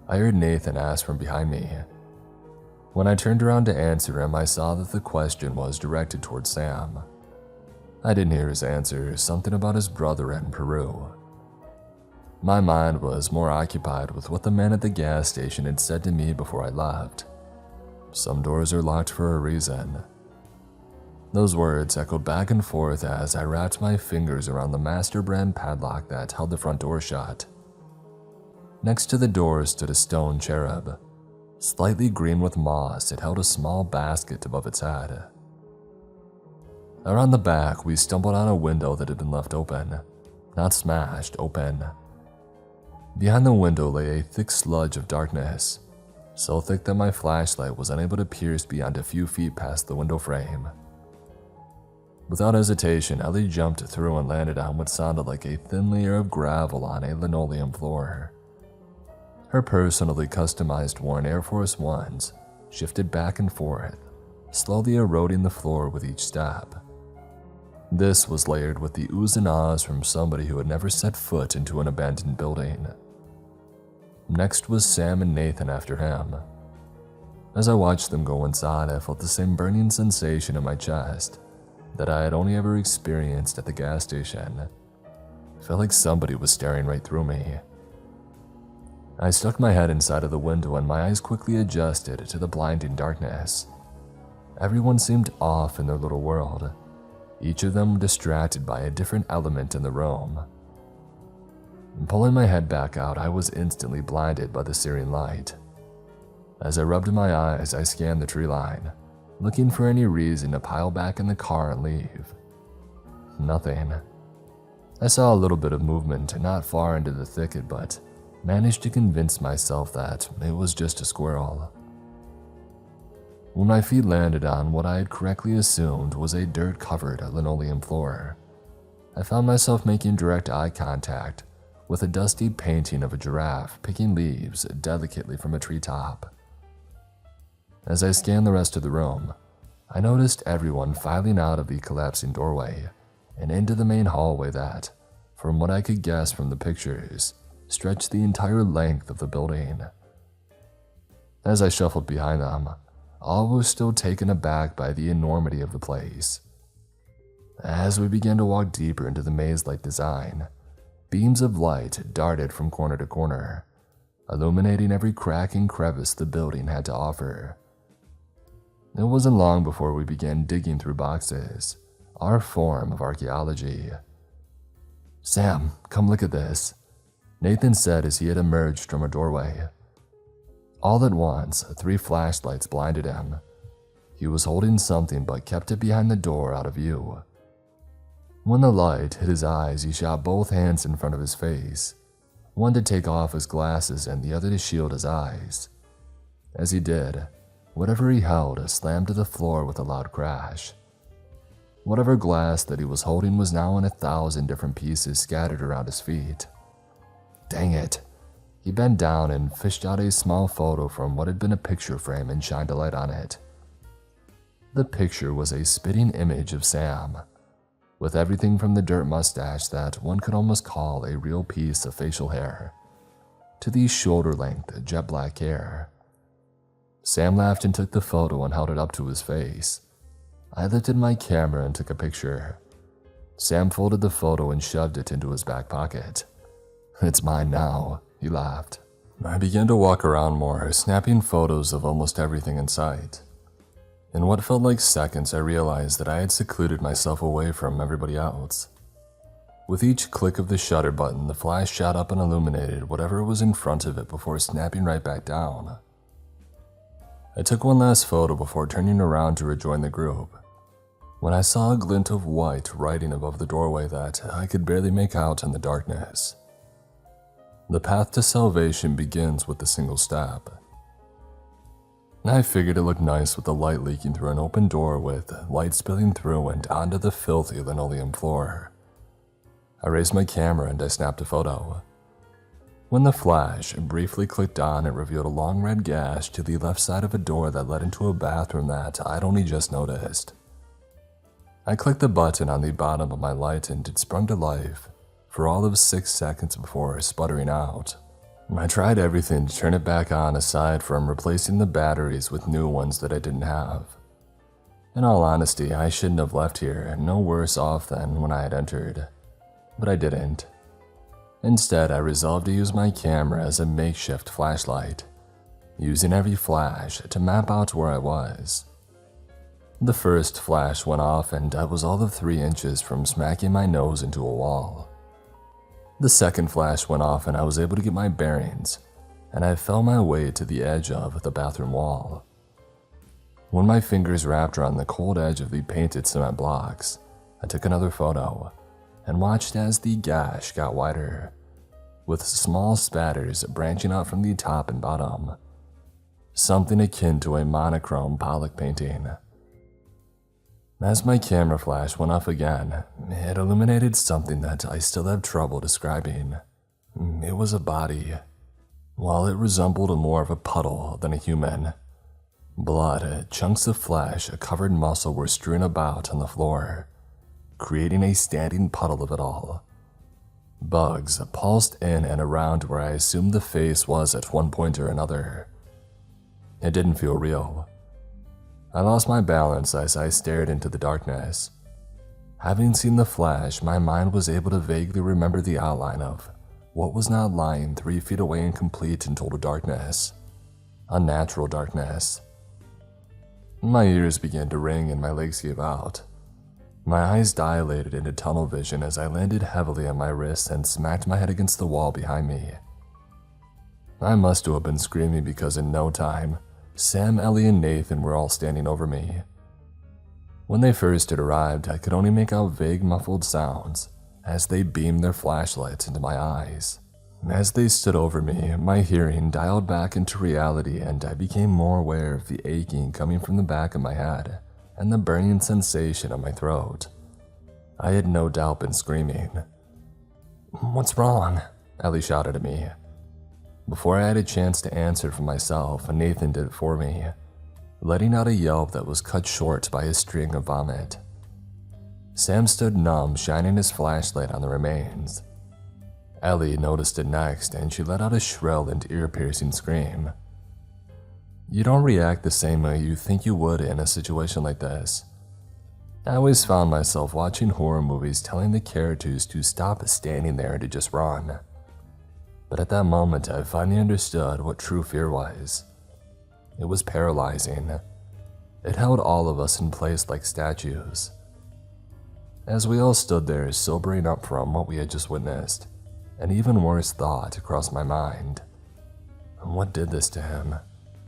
A: I heard Nathan ask from behind me. When I turned around to answer him, I saw that the question was directed towards Sam. I didn't hear his answer, something about his brother in Peru. My mind was more occupied with what the man at the gas station had said to me before I left. "Some doors are locked for a reason." Those words echoed back and forth as I wrapped my fingers around the master brand padlock that held the front door shut. Next to the door stood a stone cherub. Slightly green with moss, it held a small basket above its head. Around the back, we stumbled on a window that had been left open. Not smashed, open. Behind the window lay a thick sludge of darkness, so thick that my flashlight was unable to pierce beyond a few feet past the window frame. Without hesitation, Ellie jumped through and landed on what sounded like a thin layer of gravel on a linoleum floor. Her personally customized worn Air Force Ones shifted back and forth, slowly eroding the floor with each step. This was layered with the oohs and ahs from somebody who had never set foot into an abandoned building. Next was Sam and Nathan after him. As I watched them go inside, I felt the same burning sensation in my chest that I had only ever experienced at the gas station. It felt like somebody was staring right through me. I stuck my head inside of the window and my eyes quickly adjusted to the blinding darkness. Everyone seemed off in their little world, each of them distracted by a different element in the room. Pulling my head back out, I was instantly blinded by the searing light. As I rubbed my eyes, I scanned the tree line, looking for any reason to pile back in the car and leave. Nothing. I saw a little bit of movement not far into the thicket, but managed to convince myself that it was just a squirrel. When my feet landed on what I had correctly assumed was a dirt-covered linoleum floor, I found myself making direct eye contact with a dusty painting of a giraffe picking leaves delicately from a treetop. As I scanned the rest of the room, I noticed everyone filing out of the collapsing doorway and into the main hallway that, from what I could guess from the pictures, stretched the entire length of the building. As I shuffled behind them, all was still taken aback by the enormity of the place. As we began to walk deeper into the maze-like design, beams of light darted from corner to corner, illuminating every crack and crevice the building had to offer. It wasn't long before we began digging through boxes, our form of archaeology. "Sam, come look at this," Nathan said as he had emerged from a doorway. All at once, 3 flashlights blinded him. He was holding something but kept it behind the door out of view. When the light hit his eyes, he shot both hands in front of his face, one to take off his glasses and the other to shield his eyes. As he did, whatever he held slammed to the floor with a loud crash. Whatever glass that he was holding was now in 1,000 different pieces scattered around his feet. Dang it. He bent down and fished out a small photo from what had been a picture frame and shined a light on it. The picture was a spitting image of Sam, with everything from the dirt mustache that one could almost call a real piece of facial hair, to the shoulder-length jet black hair. Sam laughed and took the photo and held it up to his face. I lifted my camera and took a picture. Sam folded the photo and shoved it into his back pocket. "It's mine now," he laughed. I began to walk around more, snapping photos of almost everything in sight. In what felt like seconds, I realized that I had secluded myself away from everybody else. With each click of the shutter button, the flash shot up and illuminated whatever was in front of it before snapping right back down. I took one last photo before turning around to rejoin the group, when I saw a glint of white riding above the doorway that I could barely make out in the darkness. The path to salvation begins with a single step. I figured it looked nice with the light leaking through an open door with light spilling through and onto the filthy linoleum floor. I raised my camera and I snapped a photo. When the flash briefly clicked on, it revealed a long red gash to the left side of a door that led into a bathroom that I'd only just noticed. I clicked the button on the bottom of my light and it sprung to life for all of 6 seconds before sputtering out. I tried everything to turn it back on aside from replacing the batteries with new ones that I didn't have. In all honesty, I shouldn't have left here no worse off than when I had entered, but I didn't. Instead, I resolved to use my camera as a makeshift flashlight, using every flash to map out where I was. The first flash went off and I was all of 3 inches from smacking my nose into a wall. The second flash went off and I was able to get my bearings, and I fell my way to the edge of the bathroom wall. When my fingers wrapped around the cold edge of the painted cement blocks, I took another photo and watched as the gash got wider, with small spatters branching out from the top and bottom, something akin to a monochrome Pollock painting. As my camera flash went off again, it illuminated something that I still have trouble describing. It was a body. While it resembled more of a puddle than a human, blood, chunks of flesh, covered muscle were strewn about on the floor, creating a standing puddle of it all. Bugs pulsed in and around where I assumed the face was at one point or another. It didn't feel real. I lost my balance as I stared into the darkness. Having seen the flash, my mind was able to vaguely remember the outline of what was now lying 3 feet away in complete and total darkness. Unnatural darkness. My ears began to ring and my legs gave out. My eyes dilated into tunnel vision as I landed heavily on my wrists and smacked my head against the wall behind me. I must have been screaming because in no time, Sam, Ellie, and Nathan were all standing over me. When they first had arrived, I could only make out vague muffled sounds as they beamed their flashlights into my eyes. As they stood over me, my hearing dialed back into reality and I became more aware of the aching coming from the back of my head and the burning sensation in my throat. I had no doubt been screaming. "What's wrong?" Ellie shouted at me. Before I had a chance to answer for myself, Nathan did it for me, letting out a yelp that was cut short by a string of vomit. Sam stood numb, shining his flashlight on the remains. Ellie noticed it next, and she let out a shrill and ear-piercing scream. You don't react the same way you think you would in a situation like this. I always found myself watching horror movies telling the characters to stop standing there and to just run. But at that moment, I finally understood what true fear was. It was paralyzing. It held all of us in place like statues. As we all stood there, sobering up from what we had just witnessed, an even worse thought crossed my mind. What did this to him?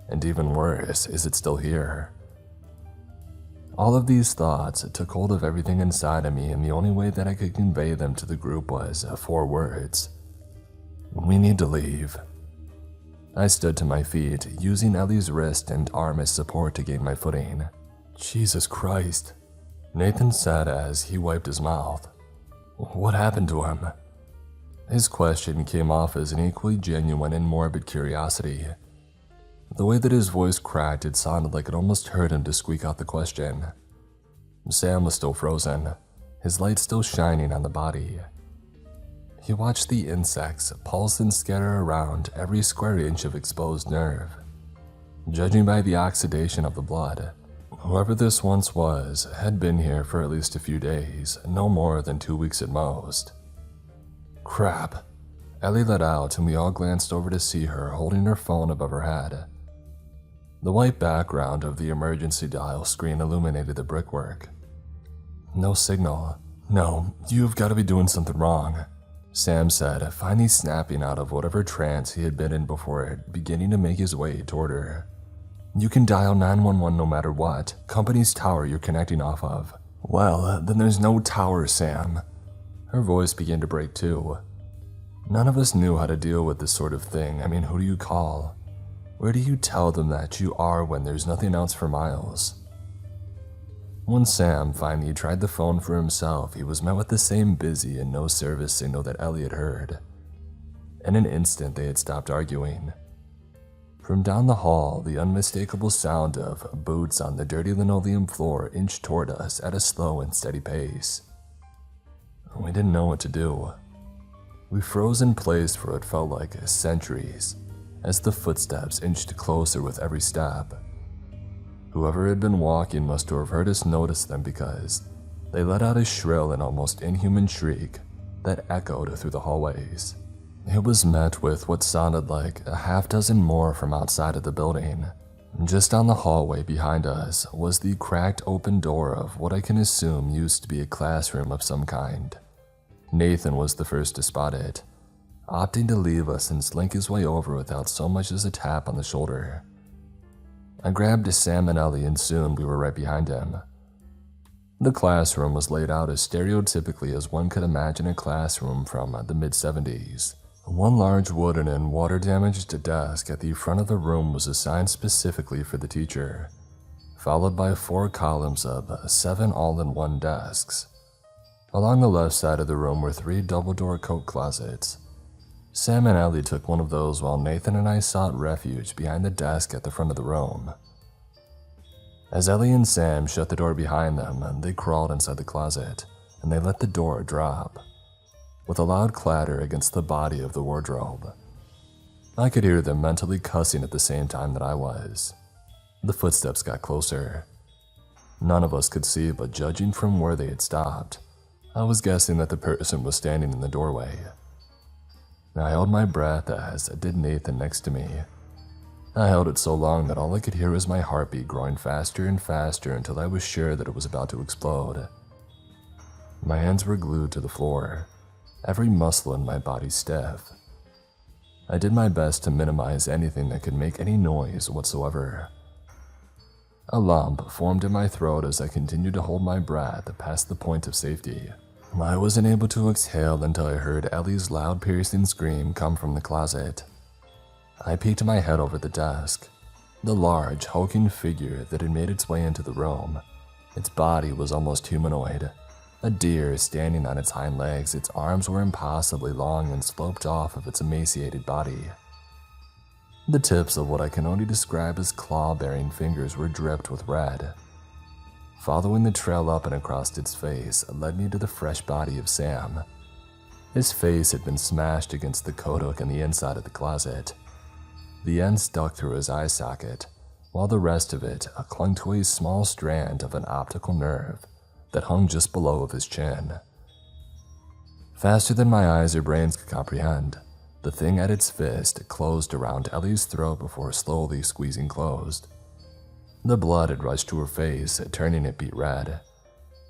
A: And even worse, is it still here? All of these thoughts took hold of everything inside of me, and the only way that I could convey them to the group was 4 words. We need to leave. I stood to my feet, using Ellie's wrist and arm as support to gain my footing. Jesus Christ, Nathan said as he wiped his mouth. What happened to him? His question came off as an equally genuine and morbid curiosity. The way that his voice cracked, it sounded like it almost hurt him to squeak out the question. Sam was still frozen, his light still shining on the body. He watched the insects pulse and scatter around every square inch of exposed nerve. Judging by the oxidation of the blood, whoever this once was had been here for at least a few days, no more than 2 weeks at most. Crap. Ellie let out and we all glanced over to see her holding her phone above her head. The white background of the emergency dial screen illuminated the brickwork. No signal. No, you've got to be doing something wrong, Sam said, finally snapping out of whatever trance he had been in before, beginning to make his way toward her. You can dial 911 no matter what company's tower you're connecting off of. Well, then there's no tower, Sam. Her voice began to break too. None of us knew how to deal with this sort of thing. I mean, who do you call? Where do you tell them that you are when there's nothing else for miles? When Sam finally tried the phone for himself, he was met with the same busy and no service signal that Ellie had heard. In an instant, they had stopped arguing. From down the hall, the unmistakable sound of boots on the dirty linoleum floor inched toward us at a slow and steady pace. We didn't know what to do. We froze in place for what felt like centuries, as the footsteps inched closer with every step. Whoever had been walking must have heard us notice them because they let out a shrill and almost inhuman shriek that echoed through the hallways. It was met with what sounded like a half-dozen more from outside of the building. Just down the hallway behind us was the cracked open door of what I can assume used to be a classroom of some kind. Nathan was the first to spot it, opting to leave us and slink his way over without so much as a tap on the shoulder. I grabbed Sam and Ellie and soon we were right behind him. The classroom was laid out as stereotypically as one could imagine a classroom from the mid-70s. One large wooden and water-damaged desk at the front of the room was assigned specifically for the teacher, followed by 4 columns of 7 all-in-one desks. Along the left side of the room were 3 double-door coat closets. Sam and Ellie took one of those while Nathan and I sought refuge behind the desk at the front of the room. As Ellie and Sam shut the door behind them, they crawled inside the closet, and they let the door drop, with a loud clatter against the body of the wardrobe. I could hear them mentally cussing at the same time that I was. The footsteps got closer. None of us could see, but judging from where they had stopped, I was guessing that the person was standing in the doorway. I held my breath, as did Nathan next to me. I held it so long that all I could hear was my heartbeat growing faster and faster until I was sure that it was about to explode. My hands were glued to the floor, every muscle in my body stiff. I did my best to minimize anything that could make any noise whatsoever. A lump formed in my throat as I continued to hold my breath past the point of safety. I wasn't able to exhale until I heard Ellie's loud piercing scream come from the closet. I peeked my head over the desk. The large, hulking figure that had made its way into the room. Its body was almost humanoid. A deer standing on its hind legs, its arms were impossibly long and sloped off of its emaciated body. The tips of what I can only describe as claw-bearing fingers were dripped with red. Following the trail up and across its face led me to the fresh body of Sam. His face had been smashed against the coat hook in the inside of the closet. The end stuck through his eye socket, while the rest of it clung to a small strand of an optical nerve that hung just below of his chin. Faster than my eyes or brains could comprehend, the thing at its fist closed around Ellie's throat before slowly squeezing closed. The blood had rushed to her face, turning it beet red.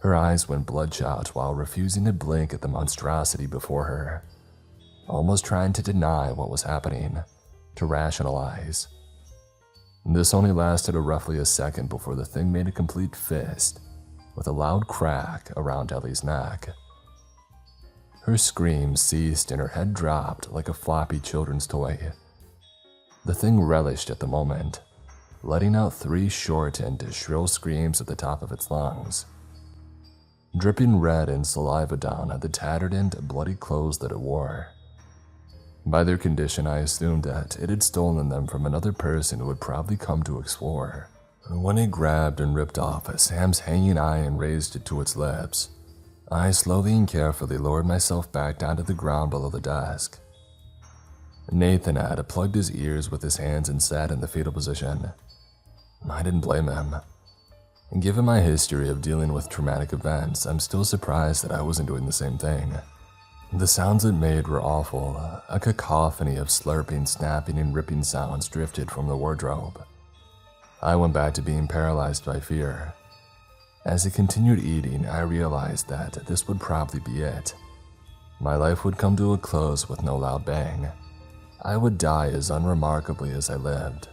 A: Her eyes went bloodshot while refusing to blink at the monstrosity before her, almost trying to deny what was happening, to rationalize. This only lasted roughly a second before the thing made a complete fist, with a loud crack around Ellie's neck. Her screams ceased and her head dropped like a floppy children's toy. The thing relished at the moment, letting out 3 short and shrill screams at the top of its lungs, dripping red and saliva down the tattered and bloody clothes that it wore. By their condition, I assumed that it had stolen them from another person who had probably come to explore. When it grabbed and ripped off Sam's hanging eye and raised it to its lips, I slowly and carefully lowered myself back down to the ground below the desk. Nathan had plugged his ears with his hands and sat in the fetal position. I didn't blame him. Given my history of dealing with traumatic events, I'm still surprised that I wasn't doing the same thing. The sounds it made were awful. A cacophony of slurping, snapping, and ripping sounds drifted from the wardrobe. I went back to being paralyzed by fear. As it continued eating, I realized that this would probably be it. My life would come to a close with no loud bang. I would die as unremarkably as I lived.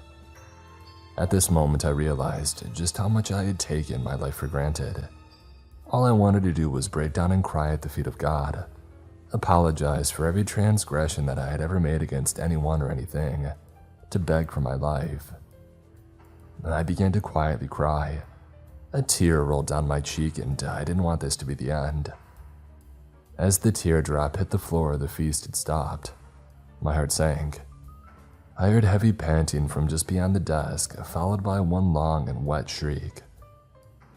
A: At this moment, I realized just how much I had taken my life for granted. All I wanted to do was break down and cry at the feet of God, apologize for every transgression that I had ever made against anyone or anything, to beg for my life. I began to quietly cry. A tear rolled down my cheek, and I didn't want this to be the end. As the teardrop hit the floor, the feast had stopped. My heart sank. I heard heavy panting from just beyond the desk, followed by one long and wet shriek.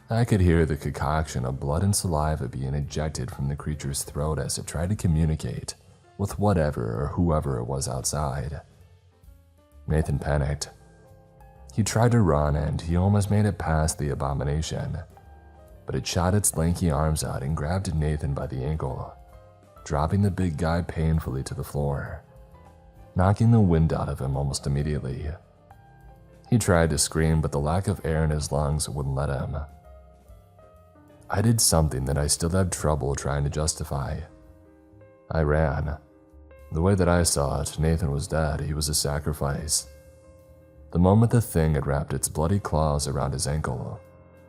A: I could hear the concoction of blood and saliva being ejected from the creature's throat as it tried to communicate with whatever or whoever it was outside. Nathan panicked. He tried to run and he almost made it past the abomination, but it shot its lanky arms out and grabbed Nathan by the ankle, dropping the big guy painfully to the floor, knocking the wind out of him almost immediately. He tried to scream, but the lack of air in his lungs wouldn't let him. I did something that I still have trouble trying to justify. I ran. The way that I saw it, Nathan was dead. He was a sacrifice. The moment the thing had wrapped its bloody claws around his ankle,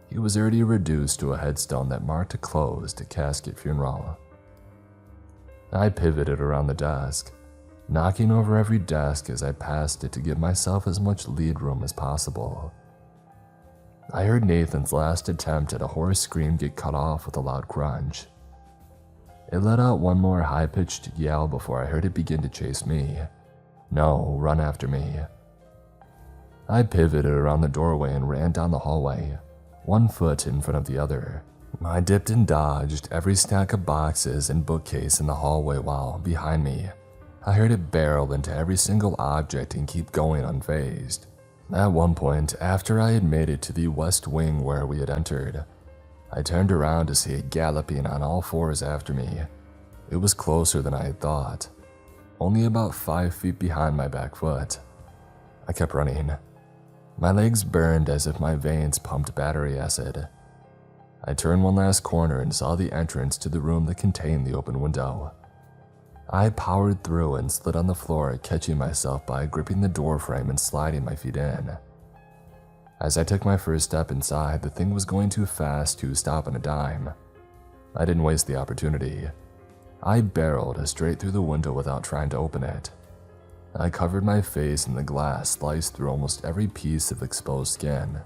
A: he was already reduced to a headstone that marked a closed casket funeral. I pivoted around the desk, knocking over every desk as I passed it to give myself as much lead room as possible. I heard Nathan's last attempt at a hoarse scream get cut off with a loud crunch. It let out one more high-pitched yell before I heard it begin to chase me. No, run after me. I pivoted around the doorway and ran down the hallway, one foot in front of the other. I dipped and dodged every stack of boxes and bookcase in the hallway while, behind me, I heard it barrel into every single object and keep going unfazed. At one point, after I had made it to the west wing where we had entered, I turned around to see it galloping on all fours after me. It was closer than I had thought, only about 5 feet behind my back foot. I kept running. My legs burned as if my veins pumped battery acid. I turned one last corner and saw the entrance to the room that contained the open window. I powered through and slid on the floor, catching myself by gripping the door frame and sliding my feet in. As I took my first step inside, the thing was going too fast to stop on a dime. I didn't waste the opportunity. I barreled straight through the window without trying to open it. I covered my face and the glass sliced through almost every piece of exposed skin.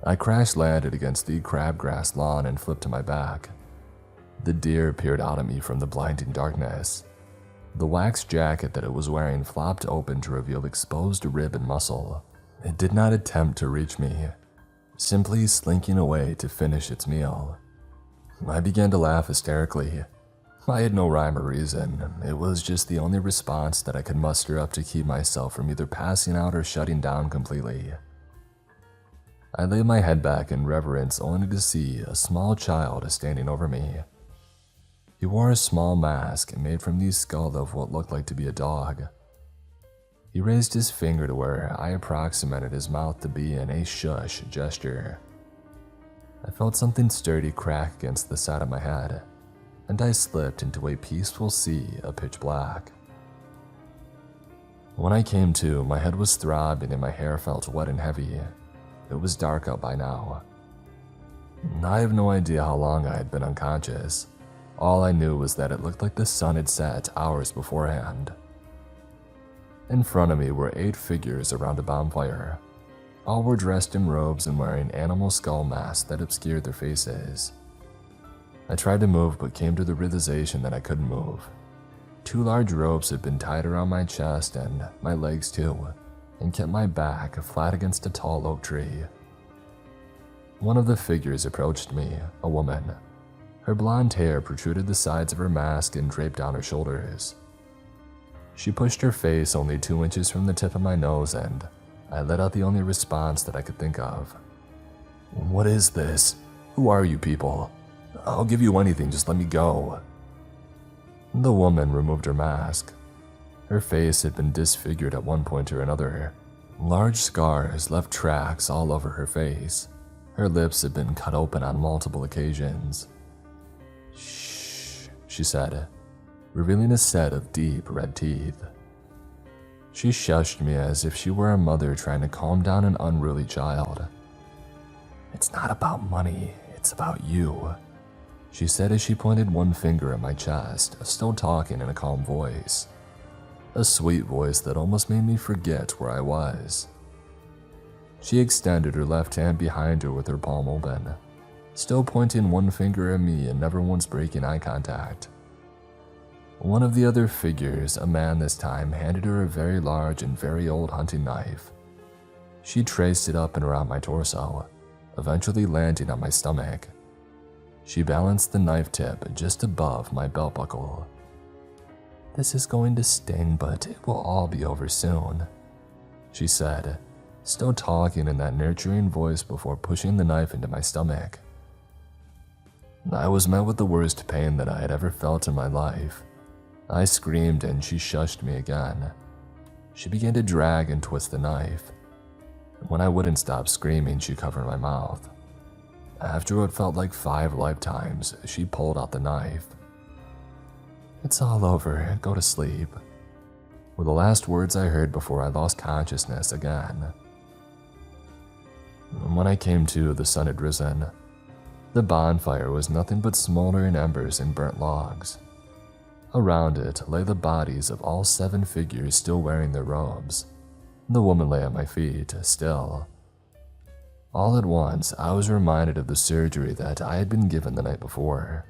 A: I crash-landed against the crabgrass lawn and flipped to my back. The deer peered out at me from the blinding darkness. The wax jacket that it was wearing flopped open to reveal exposed rib and muscle. It did not attempt to reach me, simply slinking away to finish its meal. I began to laugh hysterically. I had no rhyme or reason. It was just the only response that I could muster up to keep myself from either passing out or shutting down completely. I laid my head back in reverence only to see a small child standing over me. He wore a small mask made from the skull of what looked like to be a dog. He raised his finger to where I approximated his mouth to be in a shush gesture. I felt something sturdy crack against the side of my head, and I slipped into a peaceful sea of pitch black. When I came to, my head was throbbing and my hair felt wet and heavy. It was dark out by now. I have no idea how long I had been unconscious. All I knew was that it looked like the sun had set hours beforehand. In front of me were 8 figures around a bonfire. All were dressed in robes and wearing animal skull masks that obscured their faces. I tried to move but came to the realization that I couldn't move. 2 large ropes had been tied around my chest and my legs too, and kept my back flat against a tall oak tree. One of the figures approached me, a woman. Her blonde hair protruded the sides of her mask and draped down her shoulders. She pushed her face only 2 inches from the tip of my nose, and I let out the only response that I could think of. "What is this? Who are you people? I'll give you anything, just let me go." The woman removed her mask. Her face had been disfigured at one point or another. Large scars left tracks all over her face. Her lips had been cut open on multiple occasions. "Shh," she said, revealing a set of deep red teeth. She shushed me as if she were a mother trying to calm down an unruly child. "It's not about money, it's about you," she said as she pointed one finger at my chest, still talking in a calm voice. A sweet voice that almost made me forget where I was. She extended her left hand behind her with her palm open, still pointing one finger at me and never once breaking eye contact. One of the other figures, a man this time, handed her a very large and very old hunting knife. She traced it up and around my torso, eventually landing on my stomach. She balanced the knife tip just above my belt buckle. "This is going to sting, but it will all be over soon," she said, still talking in that nurturing voice before pushing the knife into my stomach. I was met with the worst pain that I had ever felt in my life. I screamed and she shushed me again. She began to drag and twist the knife. When I wouldn't stop screaming, she covered my mouth. After what felt like 5 lifetimes, she pulled out the knife. "It's all over, go to sleep." were the last words I heard before I lost consciousness again. When I came to, the sun had risen. The bonfire was nothing but smoldering embers and burnt logs. Around it lay the bodies of all 7 figures still wearing their robes. The woman lay at my feet, still. All at once, I was reminded of the surgery that I had been given the night before.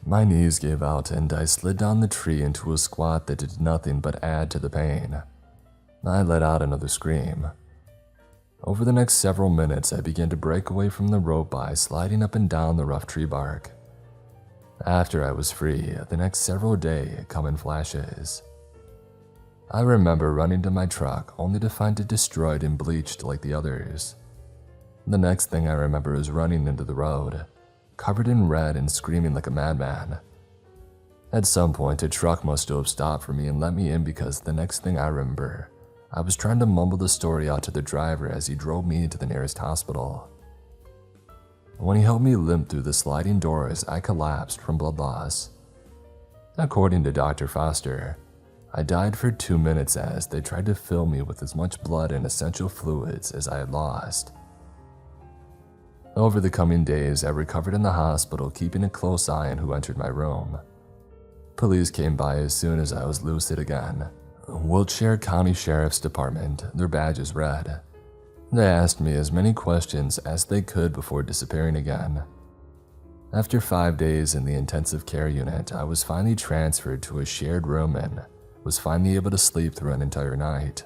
A: My knees gave out and I slid down the tree into a squat that did nothing but add to the pain. I let out another scream. Over the next several minutes, I began to break away from the rope by sliding up and down the rough tree bark. After I was free, the next several days come in flashes. I remember running to my truck only to find it destroyed and bleached like the others. The next thing I remember is running into the road, covered in red and screaming like a madman. At some point, a truck must have stopped for me and let me in because the next thing I remember, I was trying to mumble the story out to the driver as he drove me to the nearest hospital. When he helped me limp through the sliding doors, I collapsed from blood loss. According to Dr. Foster, I died for 2 minutes as they tried to fill me with as much blood and essential fluids as I had lost. Over the coming days, I recovered in the hospital, keeping a close eye on who entered my room. Police came by as soon as I was lucid again. Wiltshire County Sheriff's Department, their badges red. They asked me as many questions as they could before disappearing again. After 5 days in the intensive care unit, I was finally transferred to a shared room and was finally able to sleep through an entire night.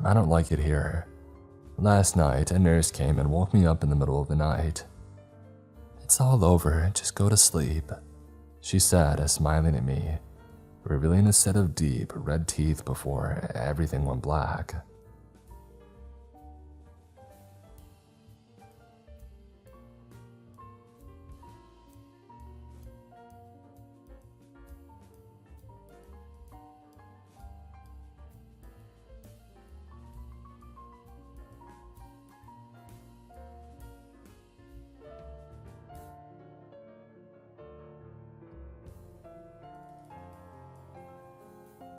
A: I don't like it here. Last night, a nurse came and woke me up in the middle of the night. "It's all over, just go to sleep," she said, smiling at me, revealing a set of deep, red teeth before everything went black.